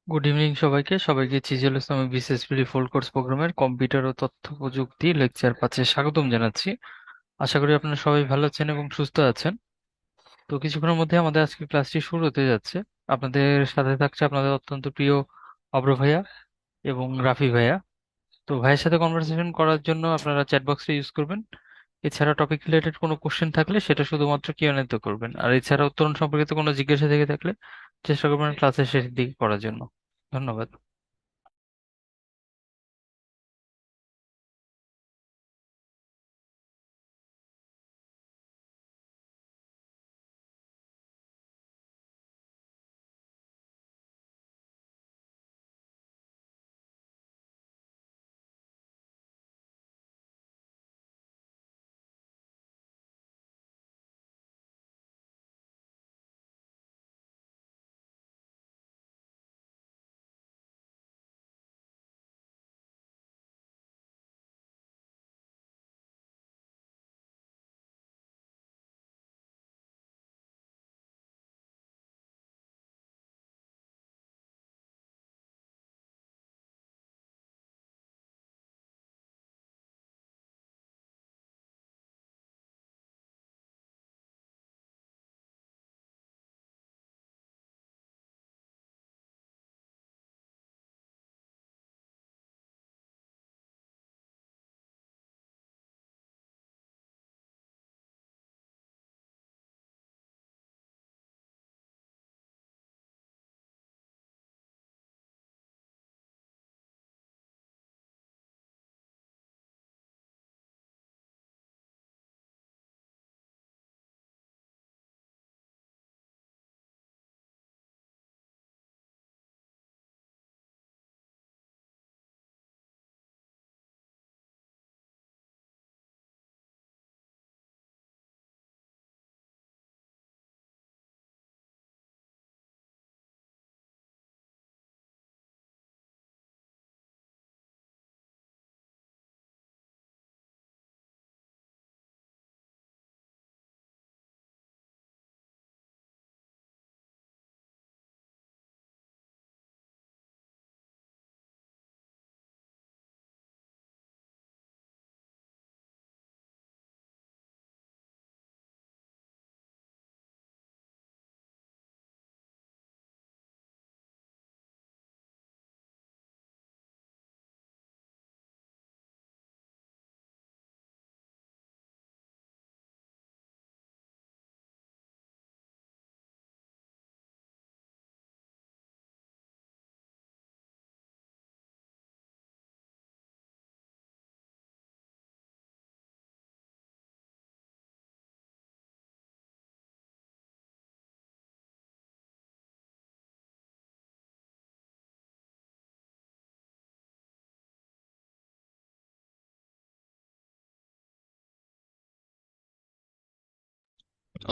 Good evening সবাইকে চিজিএল ইসলামী BCS প্রিলি full course প্রোগ্রামের computer ও তথ্য প্রযুক্তি লেকচার 5-এ স্বাগতম জানাচ্ছি। আশা করি আপনারা সবাই ভালো আছেন এবং সুস্থ আছেন। তো কিছুক্ষণের মধ্যে আমাদের আজকের ক্লাসটি শুরু হতে যাচ্ছে। আপনাদের সাথে থাকছে আপনাদের অত্যন্ত প্রিয় অব্র ভাইয়া এবং রাফি ভাইয়া। তো ভাইয়ের সাথে কনভারসেশন করার জন্য আপনারা চ্যাট বক্সটা ইউজ করবেন। এছাড়া টপিক রিলেটেড কোনো কোশ্চেন থাকলে সেটা শুধুমাত্র কিউএনএ তে করবেন, আর এছাড়া উত্তরণ সম্পর্কিত কোনো জিজ্ঞাসা থেকে থাকলে চেষ্টা করবেন ক্লাসের শেষের দিকে করার জন্য। ধন্যবাদ।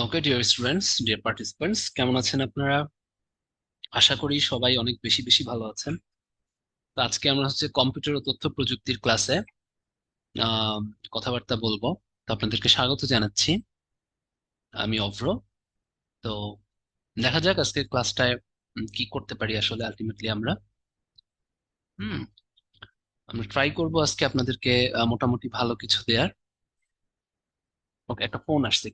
Okay dear students, dear participants, কেমন আছেন আপনারা? আশা করি সবাই অনেক বেশি বেশি ভালো আছেন। তো আজকে আমরা কম্পিউটার ও তথ্য প্রযুক্তির ক্লাসে আহ কথাবার্তা বলবো। তো আপনাদেরকে স্বাগত জানাচ্ছি। আমি অভ্র। তো দেখা যাক আজকে ক্লাসটায় কি করতে পারি আসলে আলটিমেটলি আমরা হুম আমরা ট্রাই করব আজকে আপনাদেরকে মোটামুটি ভালো কিছু দেয়ার। ওকে, একটা ফোন আসছে।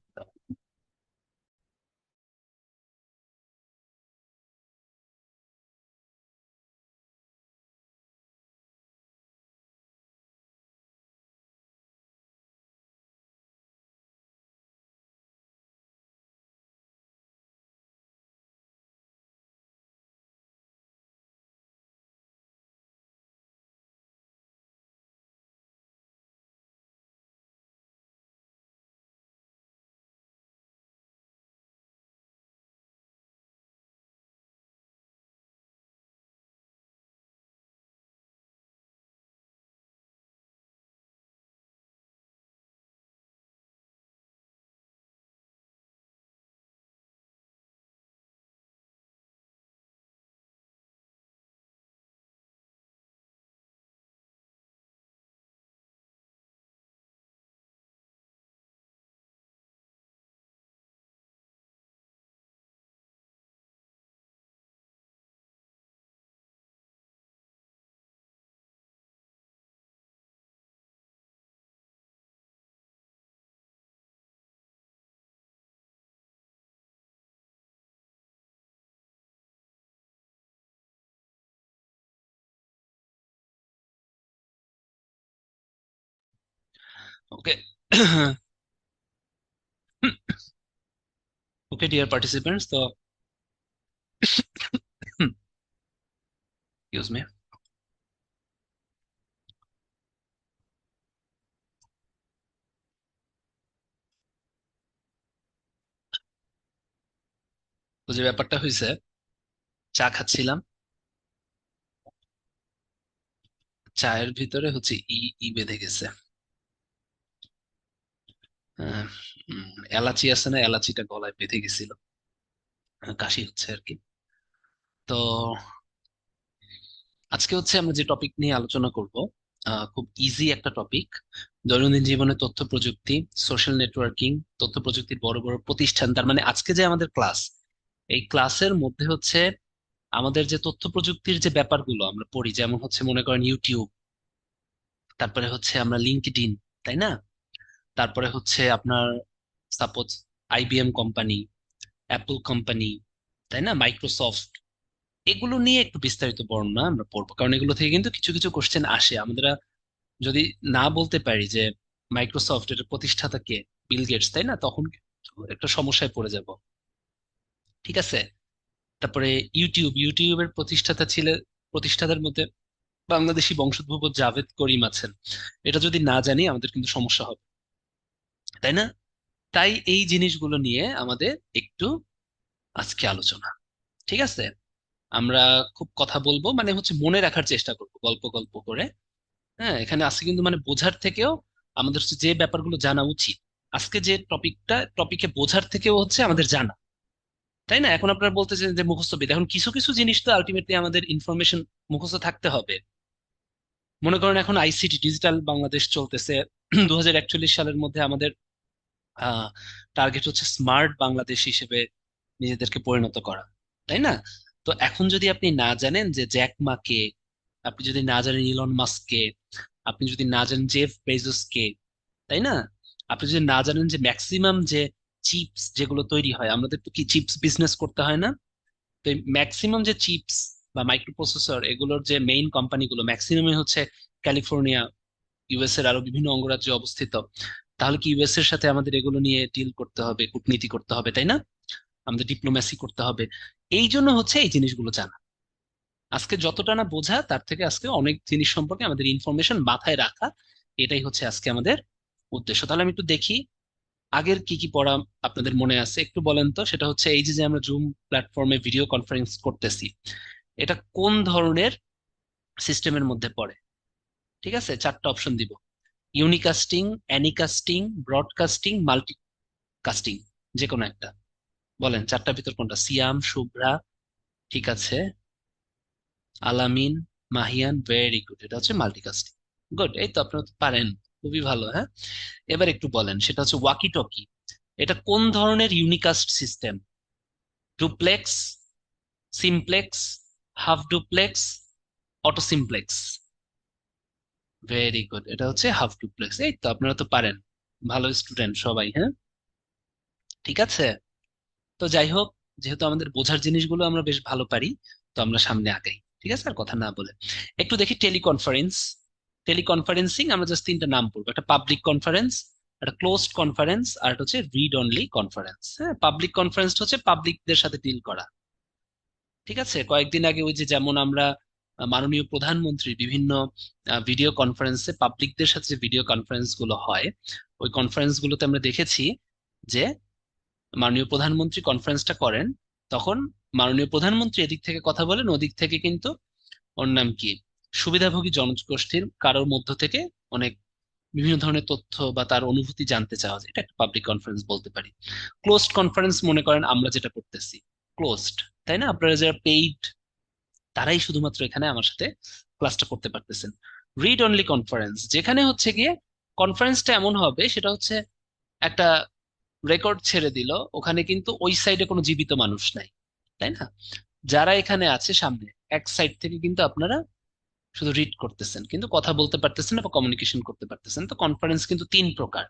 ওকে। ওকে ডিয়ার পার্টিসিপেন্টস, তো এক্সকিউজ মি। তো যে ব্যাপারটা হয়েছে, চা খাচ্ছিলাম, চায়ের ভিতরে হচ্ছে ই ই বেঁধে গেছে। আহ, এলাচি আছে না, এলাচিটা গলায় বেঁধে গেছিল, কাশি হচ্ছে আর কি। তো আজকে হচ্ছে আমরা যে টপিক নিয়ে আলোচনা করব, খুব ইজি একটা টপিক। দৈনন্দিন জীবনে তথ্য প্রযুক্তি, সোশ্যাল নেটওয়ার্কিং, তথ্য প্রযুক্তির বড় বড় প্রতিষ্ঠান। তার মানে আজকে যে আমাদের ক্লাস, এই ক্লাসের মধ্যে হচ্ছে আমাদের যে তথ্য প্রযুক্তির যে ব্যাপারগুলো আমরা পড়ি, যেমন হচ্ছে মনে করেন ইউটিউব, তারপরে হচ্ছে আমরা লিঙ্কডইন, তাই না? তারপরে হচ্ছে আপনার suppose IBM company, Apple company, তাই না, মাইক্রোসফট, এগুলো নিয়ে একটু বিস্তারিত বর্ণনা আমরা পড়বো, কারণ এগুলো থেকে কিন্তু কিছু কিছু কোশ্চেন আসে। আমরা যদি না বলতে পারি যে মাইক্রোসফট এর প্রতিষ্ঠাতা কে, বিল গেটস, তাই না, তখন কিন্তু একটা সমস্যায় পড়ে যাব। ঠিক আছে। তারপরে ইউটিউবের প্রতিষ্ঠাতার মধ্যে বাংলাদেশি বংশোদ্ভূত জাভেদ করিম আছেন। এটা যদি না জানি আমাদের কিন্তু সমস্যা হবে, তাই না? তাই এই জিনিসগুলো নিয়ে আমাদের একটু আজকে আলোচনা। ঠিক আছে। আমরা খুব কথা বলবো, মানে হচ্ছে মনে রাখার চেষ্টা করবো গল্প গল্প করে। হ্যাঁ, এখানে আজকে কিন্তু মানে বোঝার থেকেও আমাদের হচ্ছে যে ব্যাপারগুলো জানা উচিত, আজকে যে টপিকে বোঝার থেকেও হচ্ছে আমাদের জানা, তাই না? এখন আপনারা বলতেছেন যে মুখস্থ বিদ্যা, এখন কিছু কিছু জিনিস তো আলটিমেটলি আমাদের ইনফরমেশন মুখস্থ থাকতে হবে। মনে করেন এখন আইসিটি ডিজিটাল বাংলাদেশ চলতেছে, 2041 সালের মধ্যে আমাদের টার্গেট হচ্ছে স্মার্ট বাংলাদেশ হিসেবে নিজেদেরকে পরিণত করা, তাই না? তো এখন যদি আপনি না জানেন যে জ্যাক মা কে, আপনি যদি না জানেন ইলন মাস্ক কে, আপনি যদি না জানেন জেফ বেজোস কে, তাই না, আপনি যদি না জানেন যে ম্যাক্সিমাম যে চিপস যেগুলো তৈরি হয়, আমাদের তো কি চিপস বিজনেস করতে হয় না? তো ম্যাক্সিমাম যে চিপস বা মাইক্রো প্রসেসর, এগুলোর যে মেইন কোম্পানিগুলো ম্যাক্সিমামই হচ্ছে ক্যালিফোর্নিয়া, ইউএস এর আরো বিভিন্ন অঙ্গরাজ্যে অবস্থিত। তাহলে কি ইউএস এর সাথে আমাদের এগুলো নিয়ে ডিল করতে হবে, কূটনীতি করতে হবে, তাই না? আমাদের ডিপ্লোম্যাসি করতে হবে। এই জন্য হচ্ছে এই জিনিসগুলো জানা, আজকে যতটা না বোঝা তার থেকে আজকে অনেক জিনিস সম্পর্কে আমাদের ইনফরমেশন মাথায় রাখা, এটাই হচ্ছে আজকে আমাদের উদ্দেশ্য। তাহলে আমি একটু দেখি আগের কি কি পড়া আপনাদের মনে আছে, একটু বলেন তো। সেটা হচ্ছে এই যে যে আমরা জুম প্ল্যাটফর্মে ভিডিও কনফারেন্স করতেছি, এটা কোন ধরনের সিস্টেমের মধ্যে পড়ে? ঠিক আছে, চারটা অপশন দিব: ইউনিকাস্টিং, অ্যানিকাস্টিং, ব্রডকাস্টিং, মাল্টিকাস্টিং, যে কোনো একটা। বলেন চারটার ভিতর কোনটা? সিয়াম, শুভ্রা, ঠিক আছে, আলামিন, মাহিয়ান, ভেরি গুড, এটা হচ্ছে মাল্টিকাস্টিং। গুড, এই তো আপনারা তো পারেন, খুবই ভালো। হ্যাঁ, এবার একটু বলেন, সেটা হচ্ছে ওয়াকি টকি, এটা কোন ধরনের unicast system? Duplex, simplex, half duplex, auto simplex? Very good, এটা হচ্ছে হাফ ডুপ্লেক্স। এই তো আপনারা তো পারেন, ভালো স্টুডেন্ট সবাই। হ্যাঁ, ঠিক আছে। তো যাই হোক, যেহেতু আমাদের বোঝার জিনিসগুলো আমরা বেশ ভালো পারি, তো আমরা সামনে আগাই। ঠিক আছে, আর কথা না বলে একটু দেখি টেলিকনফারেন্স। টেলিকনফারেন্সিং আমরা জাস্ট তিনটা নাম পড়বো: একটা পাবলিক কনফারেন্স, একটা ক্লোজড কনফারেন্স, আর একটা হচ্ছে রিড অনলি কনফারেন্স। হ্যাঁ, পাবলিক কনফারেন্স হচ্ছে পাবলিকদের সাথে ডিল করা। ঠিক আছে, কয়েকদিন আগে ওই যে যেমন আমরা মাননীয় প্রধানমন্ত্রী বিভিন্ন ভিডিও কনফারেন্সে পাবলিকদের সাথে যে ভিডিও কনফারেন্স গুলো হয়, ওই কনফারেন্স গুলোতে আমরা দেখেছি যে মাননীয় প্রধানমন্ত্রী কনফারেন্সটা করেন, তখন মাননীয় প্রধানমন্ত্রী এদিক থেকে কথা বলেন, ওদিক থেকে কিন্তু ওর নাম কি, সুবিধাভোগী জনগোষ্ঠীর কারোর মধ্য থেকে অনেক বিভিন্ন ধরনের তথ্য বা তার অনুভূতি জানতে চাওয়া যায়, এটা একটা পাবলিক কনফারেন্স বলতে পারি। ক্লোজড কনফারেন্স মনে করেন আমরা যেটা করতেছি, ক্লোজড, তাই না? আপনারা যারা পেইড, তারাই শুধুমাত্র এখানে আমার সাথে ক্লাসটা করতে পারতেছেন। রিড অনলি কনফারেন্স, যেখানে হচ্ছে গিয়ে কনফারেন্সটা এমন হবে, সেটা হচ্ছে একটা রেকর্ড ছেড়ে দিল, ওখানে কিন্তু ওই সাইডে কোনো জীবিত মানুষ নাই, তাই না? যারা এখানে আছে সামনে, এক সাইড থেকে কিন্তু আপনারা শুধু রিড করতেছেন, কিন্তু কথা বলতে পারতেছেন না বা কমিউনিকেশন করতে পারতেছেন। তো কনফারেন্স কিন্তু তিন প্রকার: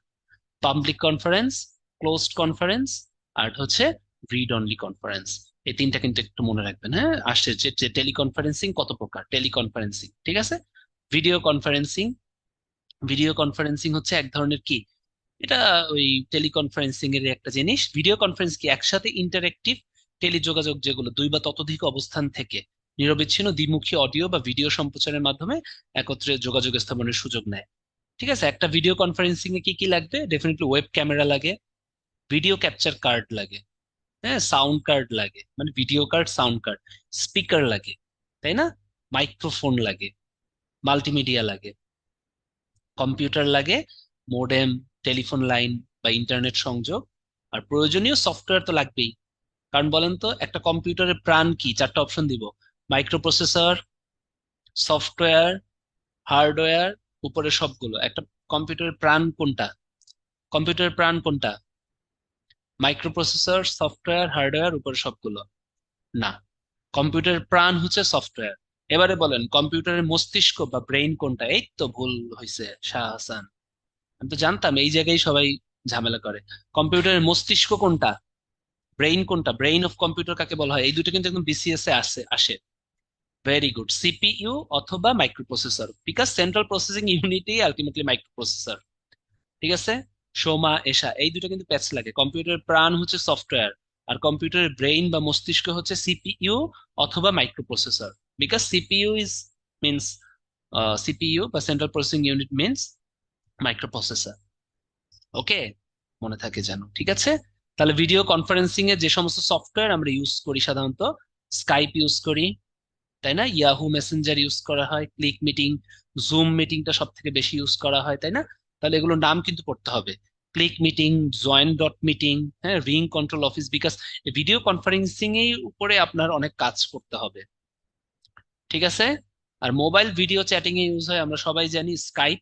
পাবলিক কনফারেন্স, ক্লোজড কনফারেন্স, আর হচ্ছে রিড অনলি কনফারেন্স। এই তিনটা কিন্তু একটু মনে রাখবেন। হ্যাঁ, আসছে যে টেলিকনফারেন্সিং কত প্রকার, টেলিকনফারেন্সিং, ঠিক আছে, ভিডিও কনফারেন্সিং, ভিডিও কনফারেন্সিং হচ্ছে এক ধরনের কি, এটা ওই টেলিকনফারেন্সিং এর একটা জিনিস। ভিডিও কনফারেন্স কি, একসাথে ইন্টারেক্টিভ টেলিযোগাযোগ, যেগুলো দুই বা ততোধিক অবস্থান থেকে নিরবিচ্ছিন্ন দ্বিমুখী অডিও বা ভিডিও সম্প্রচারের মাধ্যমে একত্রে যোগাযোগ স্থাপনের সুযোগ নেয়। ঠিক আছে, একটা ভিডিও কনফারেন্সিং এ কি কি লাগবে? ডেফিনেটলি ওয়েব ক্যামেরা লাগে, ভিডিও ক্যাপচার কার্ড লাগে, হ্যাঁ, সাউন্ড কার্ড লাগে, মানে video card, sound card, speaker লাগে, তাই না? মাইক্রোফোন লাগে, মাল্টিমিডিয়া লাগে, কম্পিউটার লাগে, মোডেম, টেলিফোন লাইন বা ইন্টারনেট সংযোগ, আর প্রয়োজনীয় সফটওয়্যার তো লাগবেই। কারণ বলেন তো, একটা কম্পিউটারের প্রাণ কি? চারটা অপশন দিব: মাইক্রোপ্রসেসর, সফটওয়্যার, হার্ডওয়্যার, উপরে সবগুলো। একটা কম্পিউটারের প্রাণ কোনটা? কম্পিউটারের প্রাণ কোনটা? মাইক্রোপ্রসেসর, সফটওয়্যার, হার্ডওয়্যার, উপরে সবগুলো? না, কম্পিউটারের প্রাণ হচ্ছে সফটওয়্যার। এবারে বলেন, কম্পিউটারের মস্তিষ্ক বা ব্রেইন কোনটা? এই তো ভুল হয়েছে শাহ হাসান, আমি তো জানতাম এই জায়গায় সবাই ঝামেলা করে। কম্পিউটারের মস্তিষ্ক কোনটা? ব্রেইন কোনটা? ব্রেইন অফ কম্পিউটার কাকে বলা হয়? এই দুটো কিন্তু একদম বিসিএস এ আসে। ভেরি গুড, সিপিইউ অথবা মাইক্রোপ্রসেসর, বিকজ সেন্ট্রাল প্রসেসিং ইউনিটই আলটিমেটলি মাইক্রোপ্রসেসর। ঠিক আছে, সোমা এশা, এই দুটো কিন্তু প্যাচ লাগে। কম্পিউটারের প্রাণ হচ্ছে সফটওয়্যার, আর কম্পিউটারের ব্রেইন বা মস্তিষ্ক হচ্ছে সিপিইউ অথবা microprocessor, because CPU is means, CPU বা central processing unit means microprocessor. Okay, মনে থাকে যেন, ঠিক আছে? তাহলে ভিডিও কনফারেন্সিং এ যে সমস্ত সফটওয়্যার আমরা ইউজ করি সাধারণত, স্কাইপ ইউজ করি, তাই না? ইয়াহু মেসেঞ্জার ইউজ করা হয়, ক্লিক মিটিং, জুম মিটিংটা সব থেকে বেশি ইউজ করা হয়, তাই না? তাহলে এগুলোর নাম কিন্তু পড়তে হবে: click meeting, join dot meeting, হ্যাঁ, ring control office, because video conferencing এর উপরে আপনার অনেক কাজ করতে হবে। ঠিক আছে, আর মোবাইল ভিডিও চ্যাটিং এ ইউজ হয়, আমরা সবাই জানি, স্কাইপ,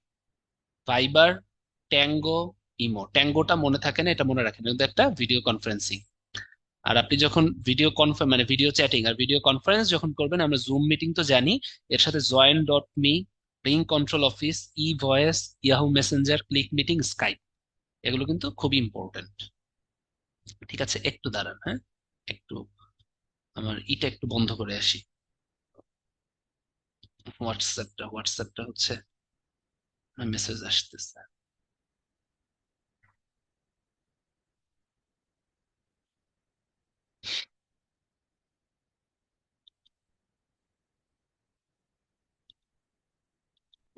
ভাইবার, ট্যাঙ্গো, ইমো। ট্যাঙ্গোটা মনে থাকে না, এটা মনে রাখেন, কিন্তু একটা ভিডিও কনফারেন্সিং। আর আপনি যখন ভিডিও মানে ভিডিও চ্যাটিং আর ভিডিও কনফারেন্স যখন করবেন, আমরা জুম মিটিং তো জানি, এর সাথে join dot me, ring control office, e voice, Yahoo Messenger, click meeting, Skype, এগুলো কিন্তু খুব ইম্পর্টেন্ট। ঠিক আছে, একটু দাঁড়ান, হ্যাঁ, একটু আমার ইটা একটু বন্ধ করে আসি। হোয়াটসঅ্যাপটা হচ্ছে মেসেজ আসতেছে।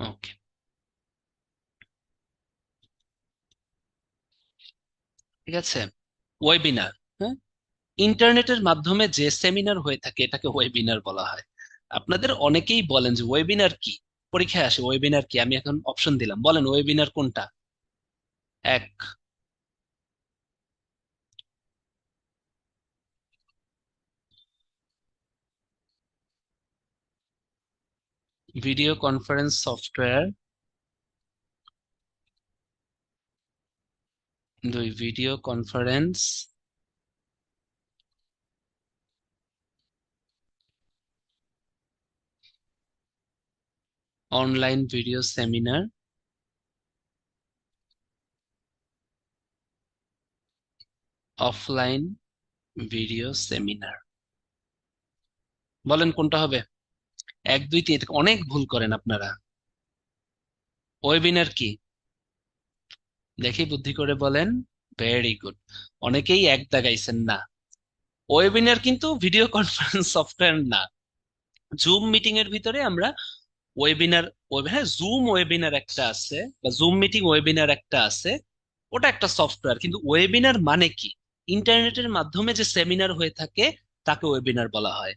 ওকে, ঠিক আছে। ওয়েবিনার, হ্যাঁ, ইন্টারনেটের মাধ্যমে যে সেমিনার হয়ে থাকে এটাকে ওয়েবিনার বলা হয়। আপনাদের অনেকেই বলেন যে ওয়েবিনার কি, পরীক্ষায় আসে ওয়েবিনার কি, আমি এখন অপশন দিলাম, বলেন ওয়েবিনার কোনটা? এক, ভিডিও কনফারেন্স সফটওয়্যার, দুই, video conference online video seminar, offline video seminar. বলেন কোনটা হবে? এক, দুই, তিন, অনেক ভুল করেন আপনারা। ওয়েবিনার কি? দেখি বুদ্ধি করে বলেন। ভেরি গুড, অনেকেই এক দাগাইছেন না। ওয়েবিনার কিন্তু ভিডিও কনফারেন্স সফটওয়্যার না। জুম মিটিং এর ভিতরে আমরা ওয়েবিনার, হ্যাঁ, জুম ওয়েবিনার একটা আছে বা জুম মিটিং ওয়েবিনার একটা আছে, ওটা একটা সফটওয়্যার। কিন্তু ওয়েবিনার মানে কি? ইন্টারনেটের মাধ্যমে যে সেমিনার হয়ে থাকে তাকে ওয়েবিনার বলা হয়।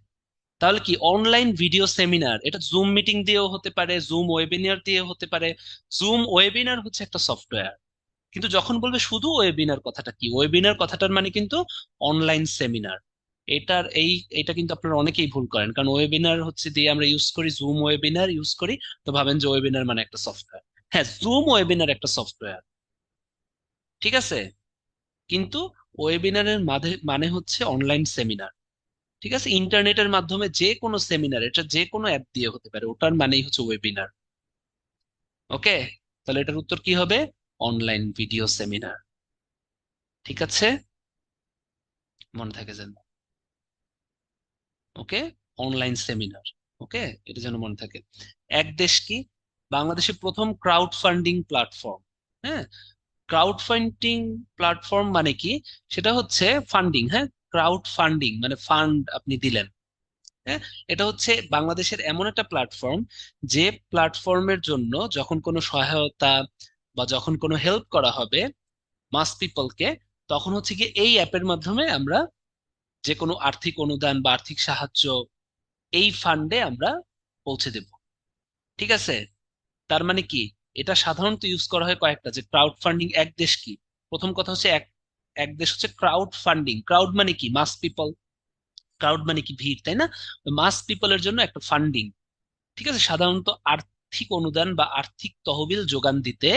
তাহলে কি অনলাইন ভিডিও সেমিনার, এটা জুম মিটিং দিয়েও হতে পারে, জুম ওয়েবিনার দিয়েও হতে পারে। জুম ওয়েবিনার হচ্ছে একটা সফটওয়্যার। কিন্তু যখন বলবে শুধু ওয়েবিনার, কথাটা কি? ওয়েবিনার কথাটার মানে কিন্তু অনলাইন সেমিনার। এটা কিন্তু আপনারা অনেকেই ভুল করেন, কারণ ওয়েবিনার হচ্ছে দিয়ে আমরা ইউজ করি, জুম ওয়েবিনার ইউজ করি, তো ভাবেন যে ওয়েবিনার মানে একটা সফটওয়্যার। হ্যাঁ, জুম ওয়েবিনার একটা সফটওয়্যার, ঠিক আছে, কিন্তু ওয়েবিনারের মানে হচ্ছে অনলাইন সেমিনার। ঠিক আছে, ইন্টারনেটের মাধ্যমে যে কোনো সেমিনার, এটা যে কোনো অ্যাপ দিয়ে হতে পারে, ওটার মানেই হচ্ছে ওয়েবিনার। ওকে, তাহলে এটার উত্তর কি হবে? Online video seminar. ঠিক আছে, মনে থাকে যেন। ওকে, অনলাইন সেমিনার। ওকে, এটা যেন মনে থাকে। এক দেশ কি? বাংলাদেশের প্রথম ক্রাউড ফান্ডিং প্ল্যাটফর্ম। হ্যাঁ, ক্রাউড ফান্ডিং প্ল্যাটফর্ম মানে কি? সেটা হচ্ছে ফান্ডিং। হ্যাঁ, ক্রাউড ফান্ডিং মানে ফান্ড আপনি দিলেন। হ্যাঁ, এটা হচ্ছে বাংলাদেশের এমন একটা প্ল্যাটফর্ম, যে প্ল্যাটফর্মের জন্য যখন কোনো সহায়তা বা যখন কোনো হেল্প করা হবে মাস পিপলকে, তখন হচ্ছে কি এই অ্যাপের মাধ্যমে আমরা যে কোনো আর্থিক অনুদান বা আর্থিক সাহায্য এই ফান্ডে আমরা পৌঁছে দেব। ঠিক আছে? তার মানে কি, এটা সাধারণত ইউজ করা হয় কয়েকটা, যে ক্রাউড ফান্ডিং এক দেশ কি, প্রথম কথা হচ্ছে এক এক দেশ হচ্ছে ক্রাউড ফান্ডিং। ক্রাউড মানে কি? মাস পিপল। ক্রাউড মানে কি? ভিড়, তাই না? মাস পিপলের জন্য একটা ফান্ডিং। ঠিক আছে, সাধারণত আর্থিক অনুদান বা আর্থিক তহবিল যোগান দিতে,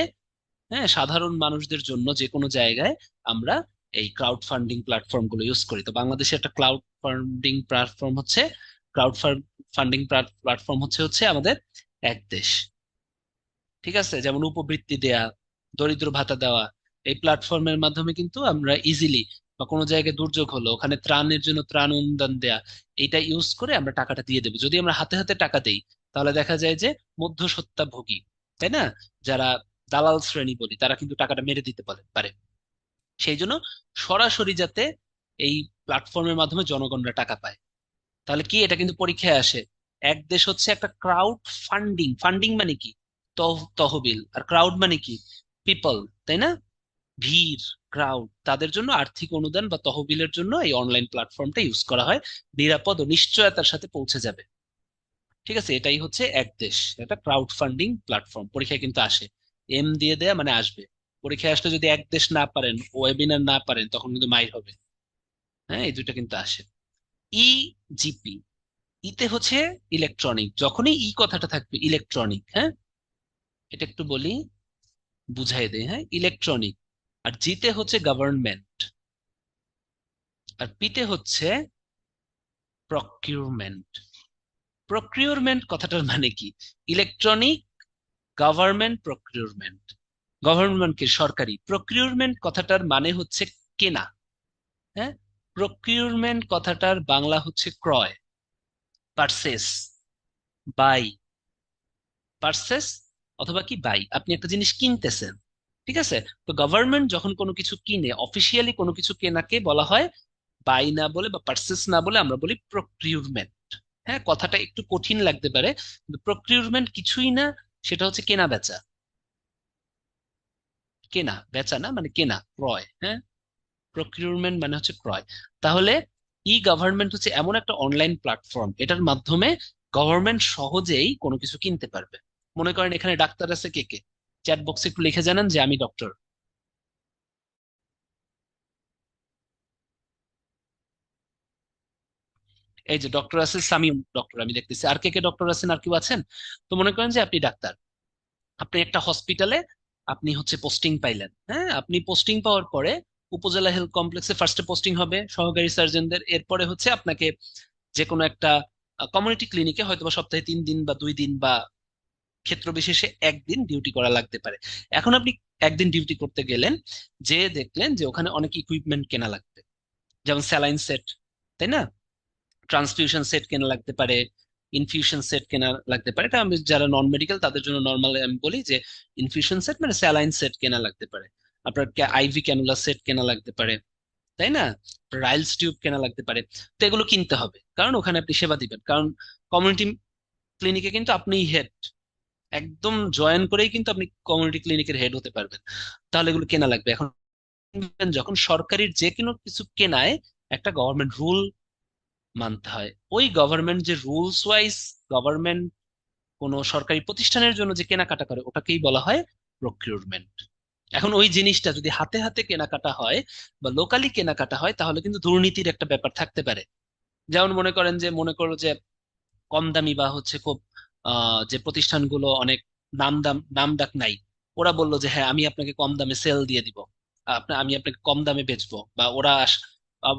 হ্যাঁ, সাধারণ মানুষদের জন্য যে কোনো জায়গায় আমরা এই ক্রাউড ফান্ডিং প্ল্যাটফর্ম গুলো ইউজ করি। তো বাংলাদেশে একটা ক্লাউড ফান্ডিং প্ল্যাটফর্ম হচ্ছে ক্রাউড ফান্ডিং প্ল্যাটফর্ম হচ্ছে হচ্ছে আমাদের এক দেশ। ঠিক আছে, যেমন উপবৃত্তি দেয়া, দরিদ্র ভাতা দেওয়া, এই প্ল্যাটফর্মের মাধ্যমে কিন্তু আমরা ইজিলি, বা কোনো জায়গায় দুর্যোগ হলো ওখানে ত্রাণের জন্য ত্রাণ অনুদান দেয়া, এইটা ইউজ করে আমরা টাকাটা দিয়ে দেবো। যদি আমরা হাতে হাতে টাকা দেই, তাহলে দেখা যায় যে মধ্যস্বত্বভোগী, তাই না, যারা দালাল শ্রেণী বলি, তারা কিন্তু টাকাটা মেরে দিতে পারে। সেই জন্য সরাসরি যাতে এই প্ল্যাটফর্মের মাধ্যমে জনগণরা টাকা পায়। তাহলে কি, এটা কিন্তু পরীক্ষায় আসে। এক দেশ হচ্ছে একটা ক্রাউড ফান্ডিং। ফান্ডিং মানে কি? তহবিল। আর ক্রাউড মানে কি? পিপল, তাই না? ভিড়, ক্রাউড, তাদের জন্য আর্থিক অনুদান বা তহবিলের জন্য এই অনলাইন প্ল্যাটফর্মটা ইউজ করা হয়, নিরাপদ ও নিশ্চয়তার সাথে পৌঁছে যাবে। ঠিক আছে, এটাই হচ্ছে এক দেশ, এটা ক্রাউড ফান্ডিং প্ল্যাটফর্ম। পরীক্ষায় কিন্তু আসে, এম দিয়ে দেয়া মানে আসবে। পরীক্ষায় আসলে যদি এক দেশ না পারেন, ওয়েবিনার না পারেন, তখন কিন্তু মাইর হবে। হ্যাঁ, এই দুইটা কিন্তু আসে। ই জিপি, ইতে হচ্ছে ইলেকট্রনিক। যখনই ই কথাটা থাকবে ইলেকট্রনিক, হ্যাঁ, এটা একটু বলি, বুঝাই দেয়। হ্যাঁ, ইলেকট্রনিক। আর জিতে হচ্ছে গভর্নমেন্ট, আর পিতে হচ্ছে প্রকিউরমেন্ট। প্রকিউরমেন্ট কথাটার মানে কি? Electronic, government, procurement. গভর্নমেন্ট কি? সরকারি। প্রকিউরমেন্ট কথাটার মানে হচ্ছে কেনা। হ্যাঁ, প্রকিউরমেন্ট কথাটার বাংলা হচ্ছে ক্রয়, পারচেস, বাই। পারচেস অথবা কি বাই, আপনি একটা জিনিস কিনতেছেন। ঠিক আছে, তো গভর্নমেন্ট যখন কোনো কিছু কিনে, অফিসিয়ালি কোনো কিছু কেনাকে বলা হয় বাই না বলে বা পারচেস না বলে আমরা বলি প্রকিউরমেন্ট। হ্যাঁ, কথাটা একটু কঠিন লাগতে পারে, কিন্তু প্রকিউরমেন্ট কিছুই না, সেটা হচ্ছে কেনা বেচা। কেনা বেচা না মানে কেনা, ক্রয়। হ্যাঁ, প্রকিউরমেন্ট মানে হচ্ছে ক্রয়। তাহলে ই গভর্নমেন্ট হচ্ছে এমন একটা অনলাইন প্ল্যাটফর্ম, এটার মাধ্যমে গভর্নমেন্ট সহজেই কোনো কিছু কিনতে পারবে। মনে করেন এখানে ডাক্তার আছে, কে কে চ্যাট বক্সে একটু লিখে জানান যে আমি ডক্টর। এই যে ডক্টর আছে, সামিম ডক্টর, আমি দেখতেছি। আর কে কে ডক্টর আছেন? আর কেউ আছেন? তো মনে করেন যে আপনি ডাক্তার, আপনি একটা হসপিটালে আপনি হচ্ছে পোস্টিং পাইলেন। হ্যাঁ, আপনি পোস্টিং পাওয়ার পরে উপজেলা হেলথ কমপ্লেক্সে ফার্স্টে পোস্টিং হবে সহকারী সার্জনদের। এরপরে হচ্ছে আপনাকে যে কোনো একটা কমিউনিটি ক্লিনিকে হয়তো বা সপ্তাহে 3 দিন বা 2 দিন বা ক্ষেত্র বিশেষে একদিন ডিউটি করা লাগতে পারে। এখন আপনি একদিন ডিউটি করতে গেলেন, যে দেখলেন যে ওখানে অনেক ইকুইপমেন্ট কেনা লাগবে, যেমন স্যালাইন সেট, তাই না, ট্রান্সফিউশন সেট কেনা লাগতে পারে, ইনফিউশন সেট কেনা লাগতে পারে। এটা আমি যারা নন মেডিকেল তাদের জন্য নর্মাল আমি বলি যে ইনফিউশন সেট মানে স্যালাইন সেট কেনা লাগতে পারে। আপনার আইভি ক্যানুলা সেট কেনা লাগতে পারে, তাই না, রাইলস টিউব কেনা লাগতে পারে। তো এগুলো কিনতে হবে, কারণ ওখানে আপনি সেবা দিবেন। কারণ কমিউনিটি ক্লিনিকে কিন্তু আপনি হেড, একদম জয়েন করেই কিন্তু আপনি কমিউনিটি ক্লিনিকের হেড হতে পারবেন। তাহলে এগুলো কেনা লাগবে। এখন যখন সরকারির যে কোনো কিছু কেনায় একটা গভর্নমেন্ট রুল মানতে হয়। ওই গভর্নমেন্ট যে রুলস ওয়াইজ গভর্নমেন্ট কোনো সরকারি প্রতিষ্ঠানের জন্য যে কেনাকাটা করে, ওটাকেই বলা হয় প্রকিউরমেন্ট। এখন ওই জিনিসটা যদি হাতে হাতে কেনাকাটা হয় বা লোকালি কেনাকাটা হয়, তাহলে কিন্তু দুর্নীতির একটা ব্যাপার থাকতে পারে। যেমন মনে করেন যে, মনে করো যে কম দামি বা হচ্ছে খুব যে প্রতিষ্ঠানগুলো অনেক নাম ডাক নাই, ওরা বললো যে হ্যাঁ আমি আপনাকে কম দামে সেল দিয়ে দিব, আমি আপনাকে কম দামে বেচবো, বা ওরা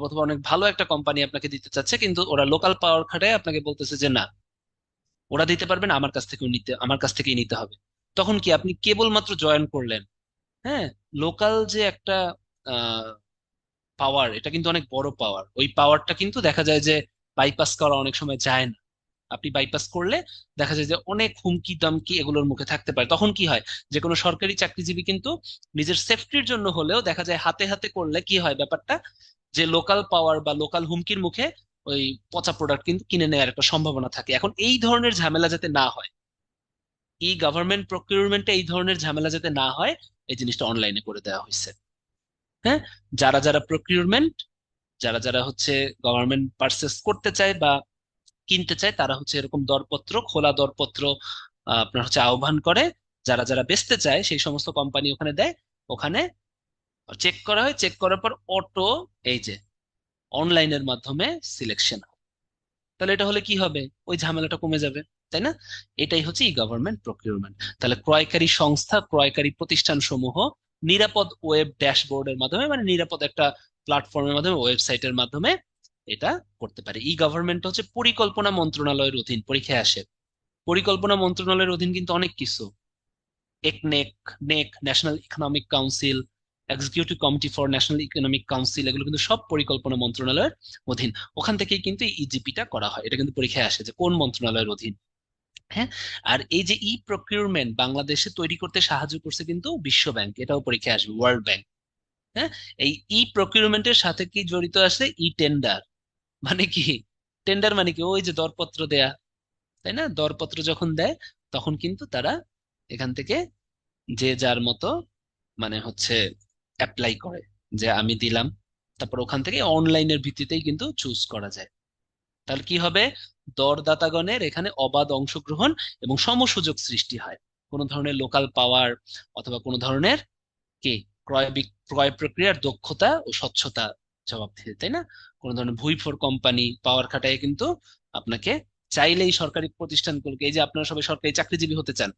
অথবা অনেক ভালো একটা কোম্পানি আপনাকে দিতে চাচ্ছে, কিন্তু ওরা লোকাল পাওয়ার খাটায় আপনাকে বলতেছে যে না, ওরা দিতে পারবে না, আমার কাছ থেকেই নিতে হবে। তখন কি, আপনি কেবলমাত্র জয়েন করলেন। হ্যাঁ, লোকাল যে একটা পাওয়ার, এটা কিন্তু অনেক বড় পাওয়ার। ওই পাওয়ারটা কিন্তু দেখা যায় যে বাইপাস করা অনেক সময় যায় না। আপনি বাইপাস করলে দেখা যায় যে অনেক হুমকি দামকি এগুলোর মুখে থাকতে পারে। তখন কি হয়, যে কোনো সরকারি চাকরিজীবী কিন্তু নিজের সেফটির জন্য হলেও দেখা যায় হাতে হাতে করলে কি হয় ব্যাপারটা, যে লোকাল পাওয়ার বা লোকাল হুমকির মুখে ওই পচা প্রোডাক্ট কিন্তু কিনে নেওয়ার একটা সম্ভাবনা থাকে। এখন এই ধরনের ঝামেলা যাতে না হয়, এই গভর্নমেন্ট প্রকিউরমেন্টে এই ধরনের ঝামেলা যাতে না হয়, এই জিনিসটা অনলাইনে করে দেওয়া হয়েছে। হ্যাঁ, যারা যারা প্রকিউরমেন্ট, যারা যারা হচ্ছে গভর্নমেন্ট পারচেস করতে চায় বা কিনতে চায়, তারা হচ্ছে এরকম দরপত্র, খোলা দরপত্র আপনার হচ্ছে আহ্বান করে। যারা যারা বেচতে চায় সেই সমস্ত কোম্পানি ওখানে দেয়, ওখানে চেক করা হয়, চেক করার পর অটো এই যে অনলাইনের মাধ্যমে সিলেকশন। তাহলে এটা হলে কি হবে, ওই ঝামেলাটা কমে যাবে, তাই না? এটাই হচ্ছে ই গভর্নমেন্ট প্রকিউরমেন্ট। তাহলে ক্রয়কারী সংস্থা, ক্রয়কারী প্রতিষ্ঠান সমূহ নিরাপদ ওয়েব ড্যাশবোর্ডের মাধ্যমে, মানে নিরাপদ একটা প্ল্যাটফর্মের মাধ্যমে, ওয়েবসাইটের মাধ্যমে এটা করতে পারে। ই গভর্নমেন্ট হচ্ছে পরিকল্পনা মন্ত্রণালয়ের অধীন, পরীক্ষায় আসে। পরিকল্পনা মন্ত্রণালয়ের অধীন কিন্তু অনেক কিছু, একনেক, NEC, national economic council, executive committee for national economic council, এগুলো কিন্তু সব পরিকল্পনা মন্ত্রণালয়ের অধীন। ওখান থেকেই কিন্তু ইজিপিটা করা হয়, এটা কিন্তু পরীক্ষায় আসে যে কোন মন্ত্রণালয়ের অধীন। হ্যাঁ, আর এই যে ই প্রকিউরমেন্ট বাংলাদেশে তৈরি করতে সাহায্য করছে কিন্তু বিশ্ব ব্যাংক, এটাও পরীক্ষায় আসবে, ওয়ার্ল্ড ব্যাংক। হ্যাঁ, এই ই প্রকিউরমেন্টের সাথে কি জড়িত আছে, ই টেন্ডার। মানে কি, টেন্ডার মানে কি, ওই যে দরপত্র দেয়া, তাই না? দরপত্র যখন দেয় তখন কিন্তু তারা এখান থেকে যে যার মতো মানে হচ্ছে অ্যাপ্লাই করে, যে আমি দিলাম, তারপর ওখান থেকে অনলাইনের ভিত্তিতেই কিন্তু চুজ করা যায়। তাহলে কি হবে, দরদাতাগণের এখানে অবাধ অংশগ্রহণ এবং সমসুযোগ সৃষ্টি হয়। কোনো ধরনের লোকাল পাওয়ার অথবা কোনো ধরনের কি ক্রয় প্রক্রিয়ার দক্ষতা ও স্বচ্ছতা জবাব দিতে, তাই না? কোনো ধরনের ভুইফোর কোম্পানি পাওয়ার খাটায় কিন্তু আপনাকে চাইলেই সরকারি প্রতিষ্ঠানগুলোকে, এই যে আপনারা সবাই সরকারি চাকরিজীবী হতে চান,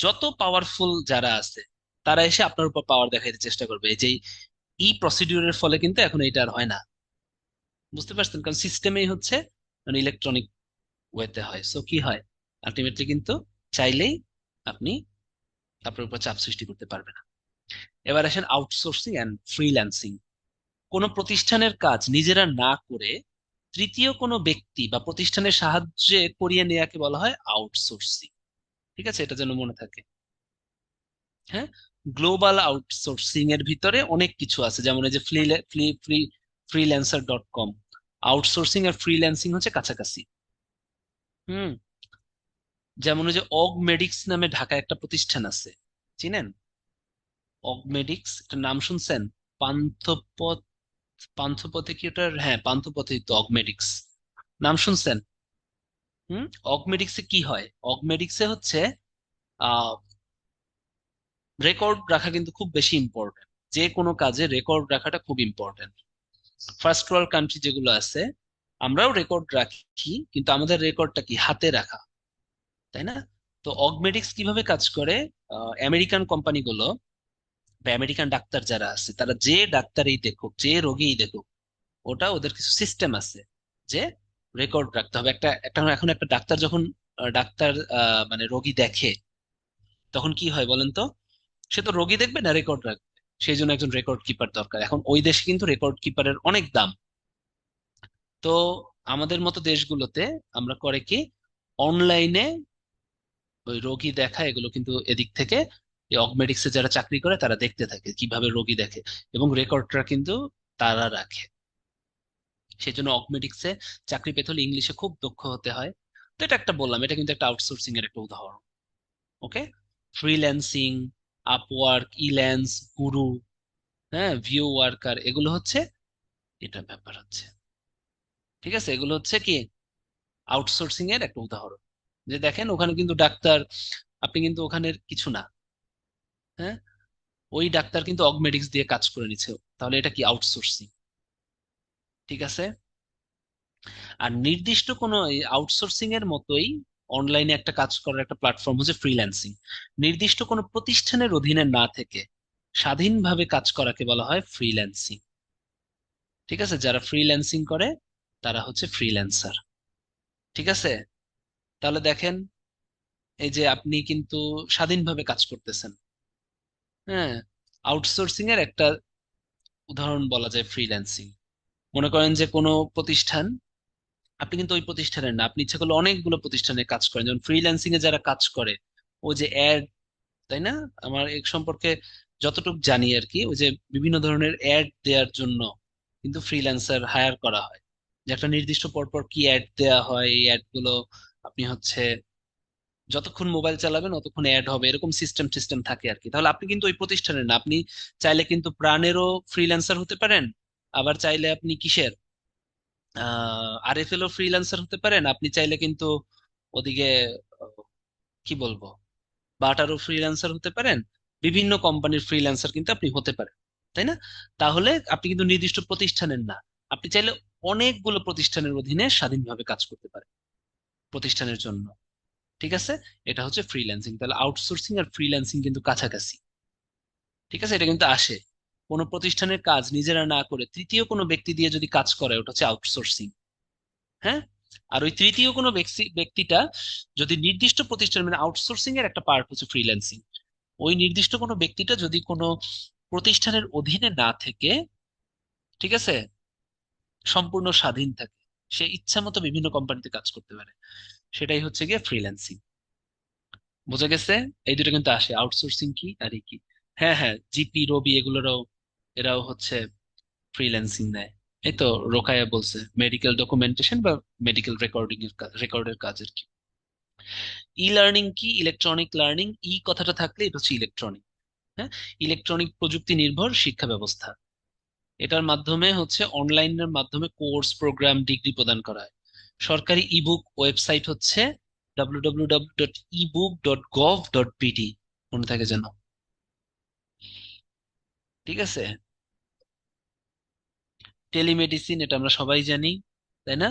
যত পাওয়ারফুল যারা আছে তারা এসে আপনার উপর পাওয়ার দেখাইতে চেষ্টা করবে। এই যে ই প্রসিডিউরের ফলে কিন্তু এখন এটা আর হয় না, বুঝতে পারছেন? কারণ সিস্টেমেই হচ্ছে মানে ইলেকট্রনিক ওয়েতে হয়, সো কি হয়, আলটিমেটলি কিন্তু চাইলেই আপনি আপনার উপর চাপ সৃষ্টি করতে পারবে না। এবার আসেন আউটসোর্সিং অ্যান্ড ফ্রিল্যান্সিং। কোনো প্রতিষ্ঠানের কাজ নিজেরা না করে তৃতীয় কোনো ব্যক্তি বা প্রতিষ্ঠানের সাহায্যে করিয়ে নেওয়াকে বলা হয় আউটসোর্সিং। ঠিক আছে, এটা যেন মনে থাকে। হ্যাঁ, গ্লোবাল আউটসোর্সিং এর ভিতরে অনেক কিছু আছে, যেমন এই যে ফ্রি ফ্রি ফ্রি ফ্রিল্যান্সার.কম। আউটসোর্সিং আর ফ্রিল্যান্সিং হচ্ছে কাছাকাছি। হুম, যেমন ওই যে অগমেডিক্স নামে ঢাকায় একটা প্রতিষ্ঠান আছে, চিনেন? অগমেডিক্স, এটা নাম শুনছেন? পান্থপথ, পান্থপথে কি ওটার, হ্যাঁ পান্থপথে তো অগমেডিক্স, নাম শুনছেন? হুম, অগমেডিক্সে কি হয়, অগমেডিক্সে হচ্ছে আহ রেকর্ড রাখা কিন্তু খুব বেশি ইম্পর্টেন্ট। যে কোনো কাজে রেকর্ড রাখাটা খুব ইম্পর্টেন্ট। ফার্স্ট ওয়ার্ল্ড কান্ট্রি যেগুলো আছে, আমরাও রেকর্ড রাখি, কিন্তু আমাদের রেকর্ডটা কি হাতে রাখা, তাই না? তো অগমেডিক্স কিভাবে কাজ করে, আমেরিকান কোম্পানিগুলো বা আমেরিকান ডাক্তার যারা আছে, তারা যে ডাক্তারই দেখুক, যে রোগীই দেখুক, ওটা ওদের কিছু সিস্টেম আছে যে রেকর্ড রাখতে হবে। একটা একটা এখন একটা ডাক্তার যখন ডাক্তার মানে রোগী দেখে, তখন কি হয় বলেন তো, সে তো রোগী দেখবে না, রেকর্ড রাখবে। সেই জন্য একজন রেকর্ড কিপার দরকার। এখন ওই দেশে কিন্তু রেকর্ড কিপারের অনেক দাম। তো আমাদের মতো দেশগুলোতে আমরা করে কি, অনলাইনে ওই রোগী দেখা এগুলো কিন্তু এদিক থেকে এই অগমেডিক্সে যারা চাকরি করে তারা দেখতে থাকে কিভাবে রোগী দেখে, এবং রেকর্ডটা কিন্তু তারা রাখে। সেই জন্য অগমেডিক্সে চাকরি পেতে হলে ইংলিশে খুব দক্ষ হতে হয়। তো এটা একটা বললাম, এটা কিন্তু একটা আউটসোর্সিং এর একটা উদাহরণ। ওকে, ফ্রিল্যান্সিং, আপওয়ার্ক, ইল্যান্স, গুরু, হ্যাঁ, ভিউ ওয়ার্কার, এগুলো হচ্ছে এটা ব্যাপার হচ্ছে। ঠিক আছে, এগুলো হচ্ছে কি আউটসোর্সিং এর একটা উদাহরণ। যে দেখেন ওখানে কিন্তু ডাক্তার, আপনি কিন্তু ওখানে কিছু না। হ্যাঁ, ওই ডাক্তার কিন্তু অগমেডিক্স দিয়ে কাজ করে নিচ্ছে, তাহলে এটা কি আউটসোর্সিং। ঠিক আছে, আর নির্দিষ্ট কোনো আউটসোর্সিং এর মতোই অনলাইনে একটা কাজ করার একটা প্ল্যাটফর্ম হচ্ছে ফ্রিল্যান্সিং। নির্দিষ্ট কোনো প্রতিষ্ঠানের অধীনে না থেকে স্বাধীনভাবে কাজ করাকে বলা হয় ফ্রিল্যান্সিং। ঠিক আছে, যারা ফ্রিল্যান্সিং করে তারা হচ্ছে ফ্রিল্যান্সার। ঠিক আছে, তাহলে দেখেন এই যে আপনি কিন্তু স্বাধীনভাবে কাজ করতেছেন। হ্যাঁ, আউটসোর্সিং এর একটা উদাহরণ বলা যায় ফ্রিল্যান্সিং। মনে করেন যে কোনো প্রতিষ্ঠান আপনি কিন্তু ওই প্রতিষ্ঠানের না, আপনি ইচ্ছা করলে অনেকগুলো প্রতিষ্ঠানে কাজ করেন, যেমন ফ্রিল্যান্সিং এ যারা কাজ করে, ও যে অ্যাড, তাই না? আমার এক সম্পর্কে যতটুকু জানি আর কি, ওই যে বিভিন্ন ধরনের অ্যাড দেওয়ার জন্য কিন্তু ফ্রিল্যান্সার হায়ার করা হয়, যে একটা নির্দিষ্ট পরপর কি অ্যাড দেওয়া হয়, এই অ্যাড গুলো আপনি হচ্ছে যতক্ষণ মোবাইল চালাবেন ততক্ষণ অ্যাড হবে, এরকম সিস্টেম সিস্টেম থাকে আর কি। তাহলে আপনি কিন্তু ওই প্রতিষ্ঠানের না, আপনি চাইলে কিন্তু প্রাণেরও ফ্রিল্যান্সার হতে পারেন, আবার চাইলে আপনি কিসের আরএফএল ও ফ্রিল্যান্সার হতে পারেন, আপনি চাইলে কিন্তু ওদিকে আহ, কি বলবো, বাটারও ফ্রিল্যান্সার হতে পারেন, বিভিন্ন কোম্পানির ফ্রিল্যান্সার কিন্তু আপনি হতে পারেন, তাই না? তাহলে আপনি কিন্তু নির্দিষ্ট প্রতিষ্ঠানের না, আপনি চাইলে অনেকগুলো প্রতিষ্ঠানের অধীনে স্বাধীনভাবে কাজ করতে পারেন প্রতিষ্ঠানের জন্য। ঠিক আছে, এটা হচ্ছে ফ্রিল্যান্সিং। তাহলে আউটসোর্সিং আর ফ্রিল্যান্সিং কিন্তু কাছাকাছি। ঠিক আছে, এটা কিন্তু আসে কোনো প্রতিষ্ঠানের কাজ নিজেরা না করে তৃতীয় কোনো ব্যক্তি দিয়ে যদি কাজ করে, ওটা হচ্ছে আউটসোর্সিং। হ্যাঁ, আর ওই তৃতীয় কোনো ব্যক্তিটা যদি নির্দিষ্ট প্রতিষ্ঠান, মানে আউটসোর্সিং এর একটা পার্ট হচ্ছে ফ্রিল্যান্সিং, ওই নির্দিষ্ট কোনো ব্যক্তিটা যদি কোনো প্রতিষ্ঠানের অধীনে না থেকে, ঠিক আছে, সম্পূর্ণ স্বাধীন থাকে, সে ইচ্ছা মতো বিভিন্ন কোম্পানিতে কাজ করতে পারে, সেটাই হচ্ছে গিয়ে ফ্রিল্যান্সিং। বোঝা গেছে? এই দুটো কিন্তু আসে, আউটসোর্সিং কি আর এই কি। হ্যাঁ হ্যাঁ, জিপি রবি এগুলোরও, এরাও হচ্ছে ফ্রিল্যান্সিং নেয়। এই তো রোকায়া বলছে, মেডিকেল ডকুমেন্টেশন বা মেডিকেল রেকর্ডিং এর কাজ, রেকর্ডের কাজ আর কি। ই লার্নিং কি, ইলেকট্রনিক লার্নিং, ই কথাটা থাকলে এটা হচ্ছে ইলেকট্রনিক। হ্যাঁ, ইলেকট্রনিক প্রযুক্তি নির্ভর শিক্ষা ব্যবস্থা। এটার মাধ্যমে হচ্ছে অনলাইনের মাধ্যমে কোর্স প্রোগ্রাম ডিগ্রি প্রদান করা হয়। সরকারি ইবুক ওয়েবসাইট হচ্ছে www.ebook.gov.bd, মনে থাকে যেন। ঠিক আছে, টেলিমেডিসিন, এটা আমরা সবাই জানি, তাই না?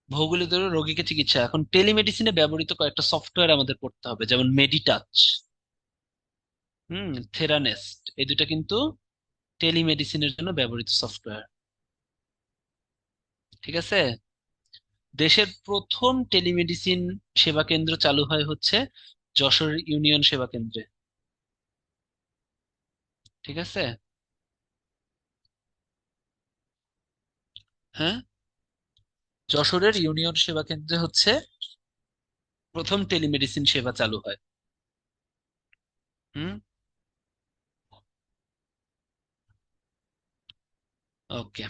ভৌগোলিক দূরে রোগীকে চিকিৎসা, এখন টেলিমেডিসিনে ব্যবহৃত কয়েকটা সফটওয়্যার আমাদের পড়তে হবে, যেমন মেডিটাচ, থেরানেস্ট, এই দুটা কিন্তু টেলিমেডিসিনের জন্য ব্যবহৃত সফটওয়্যার। ঠিক আছে, দেশের প্রথম টেলিমেডিসিন সেবা কেন্দ্র চালু হয় হচ্ছে যশোর ইউনিয়ন সেবা কেন্দ্রে। ঠিক আছে, হ্যাঁ, যশোরের ইউনিয়ন সেবা কেন্দ্রে হচ্ছে প্রথম টেলিমেডিসিন সেবা চালু হয়। হুম, ওকে,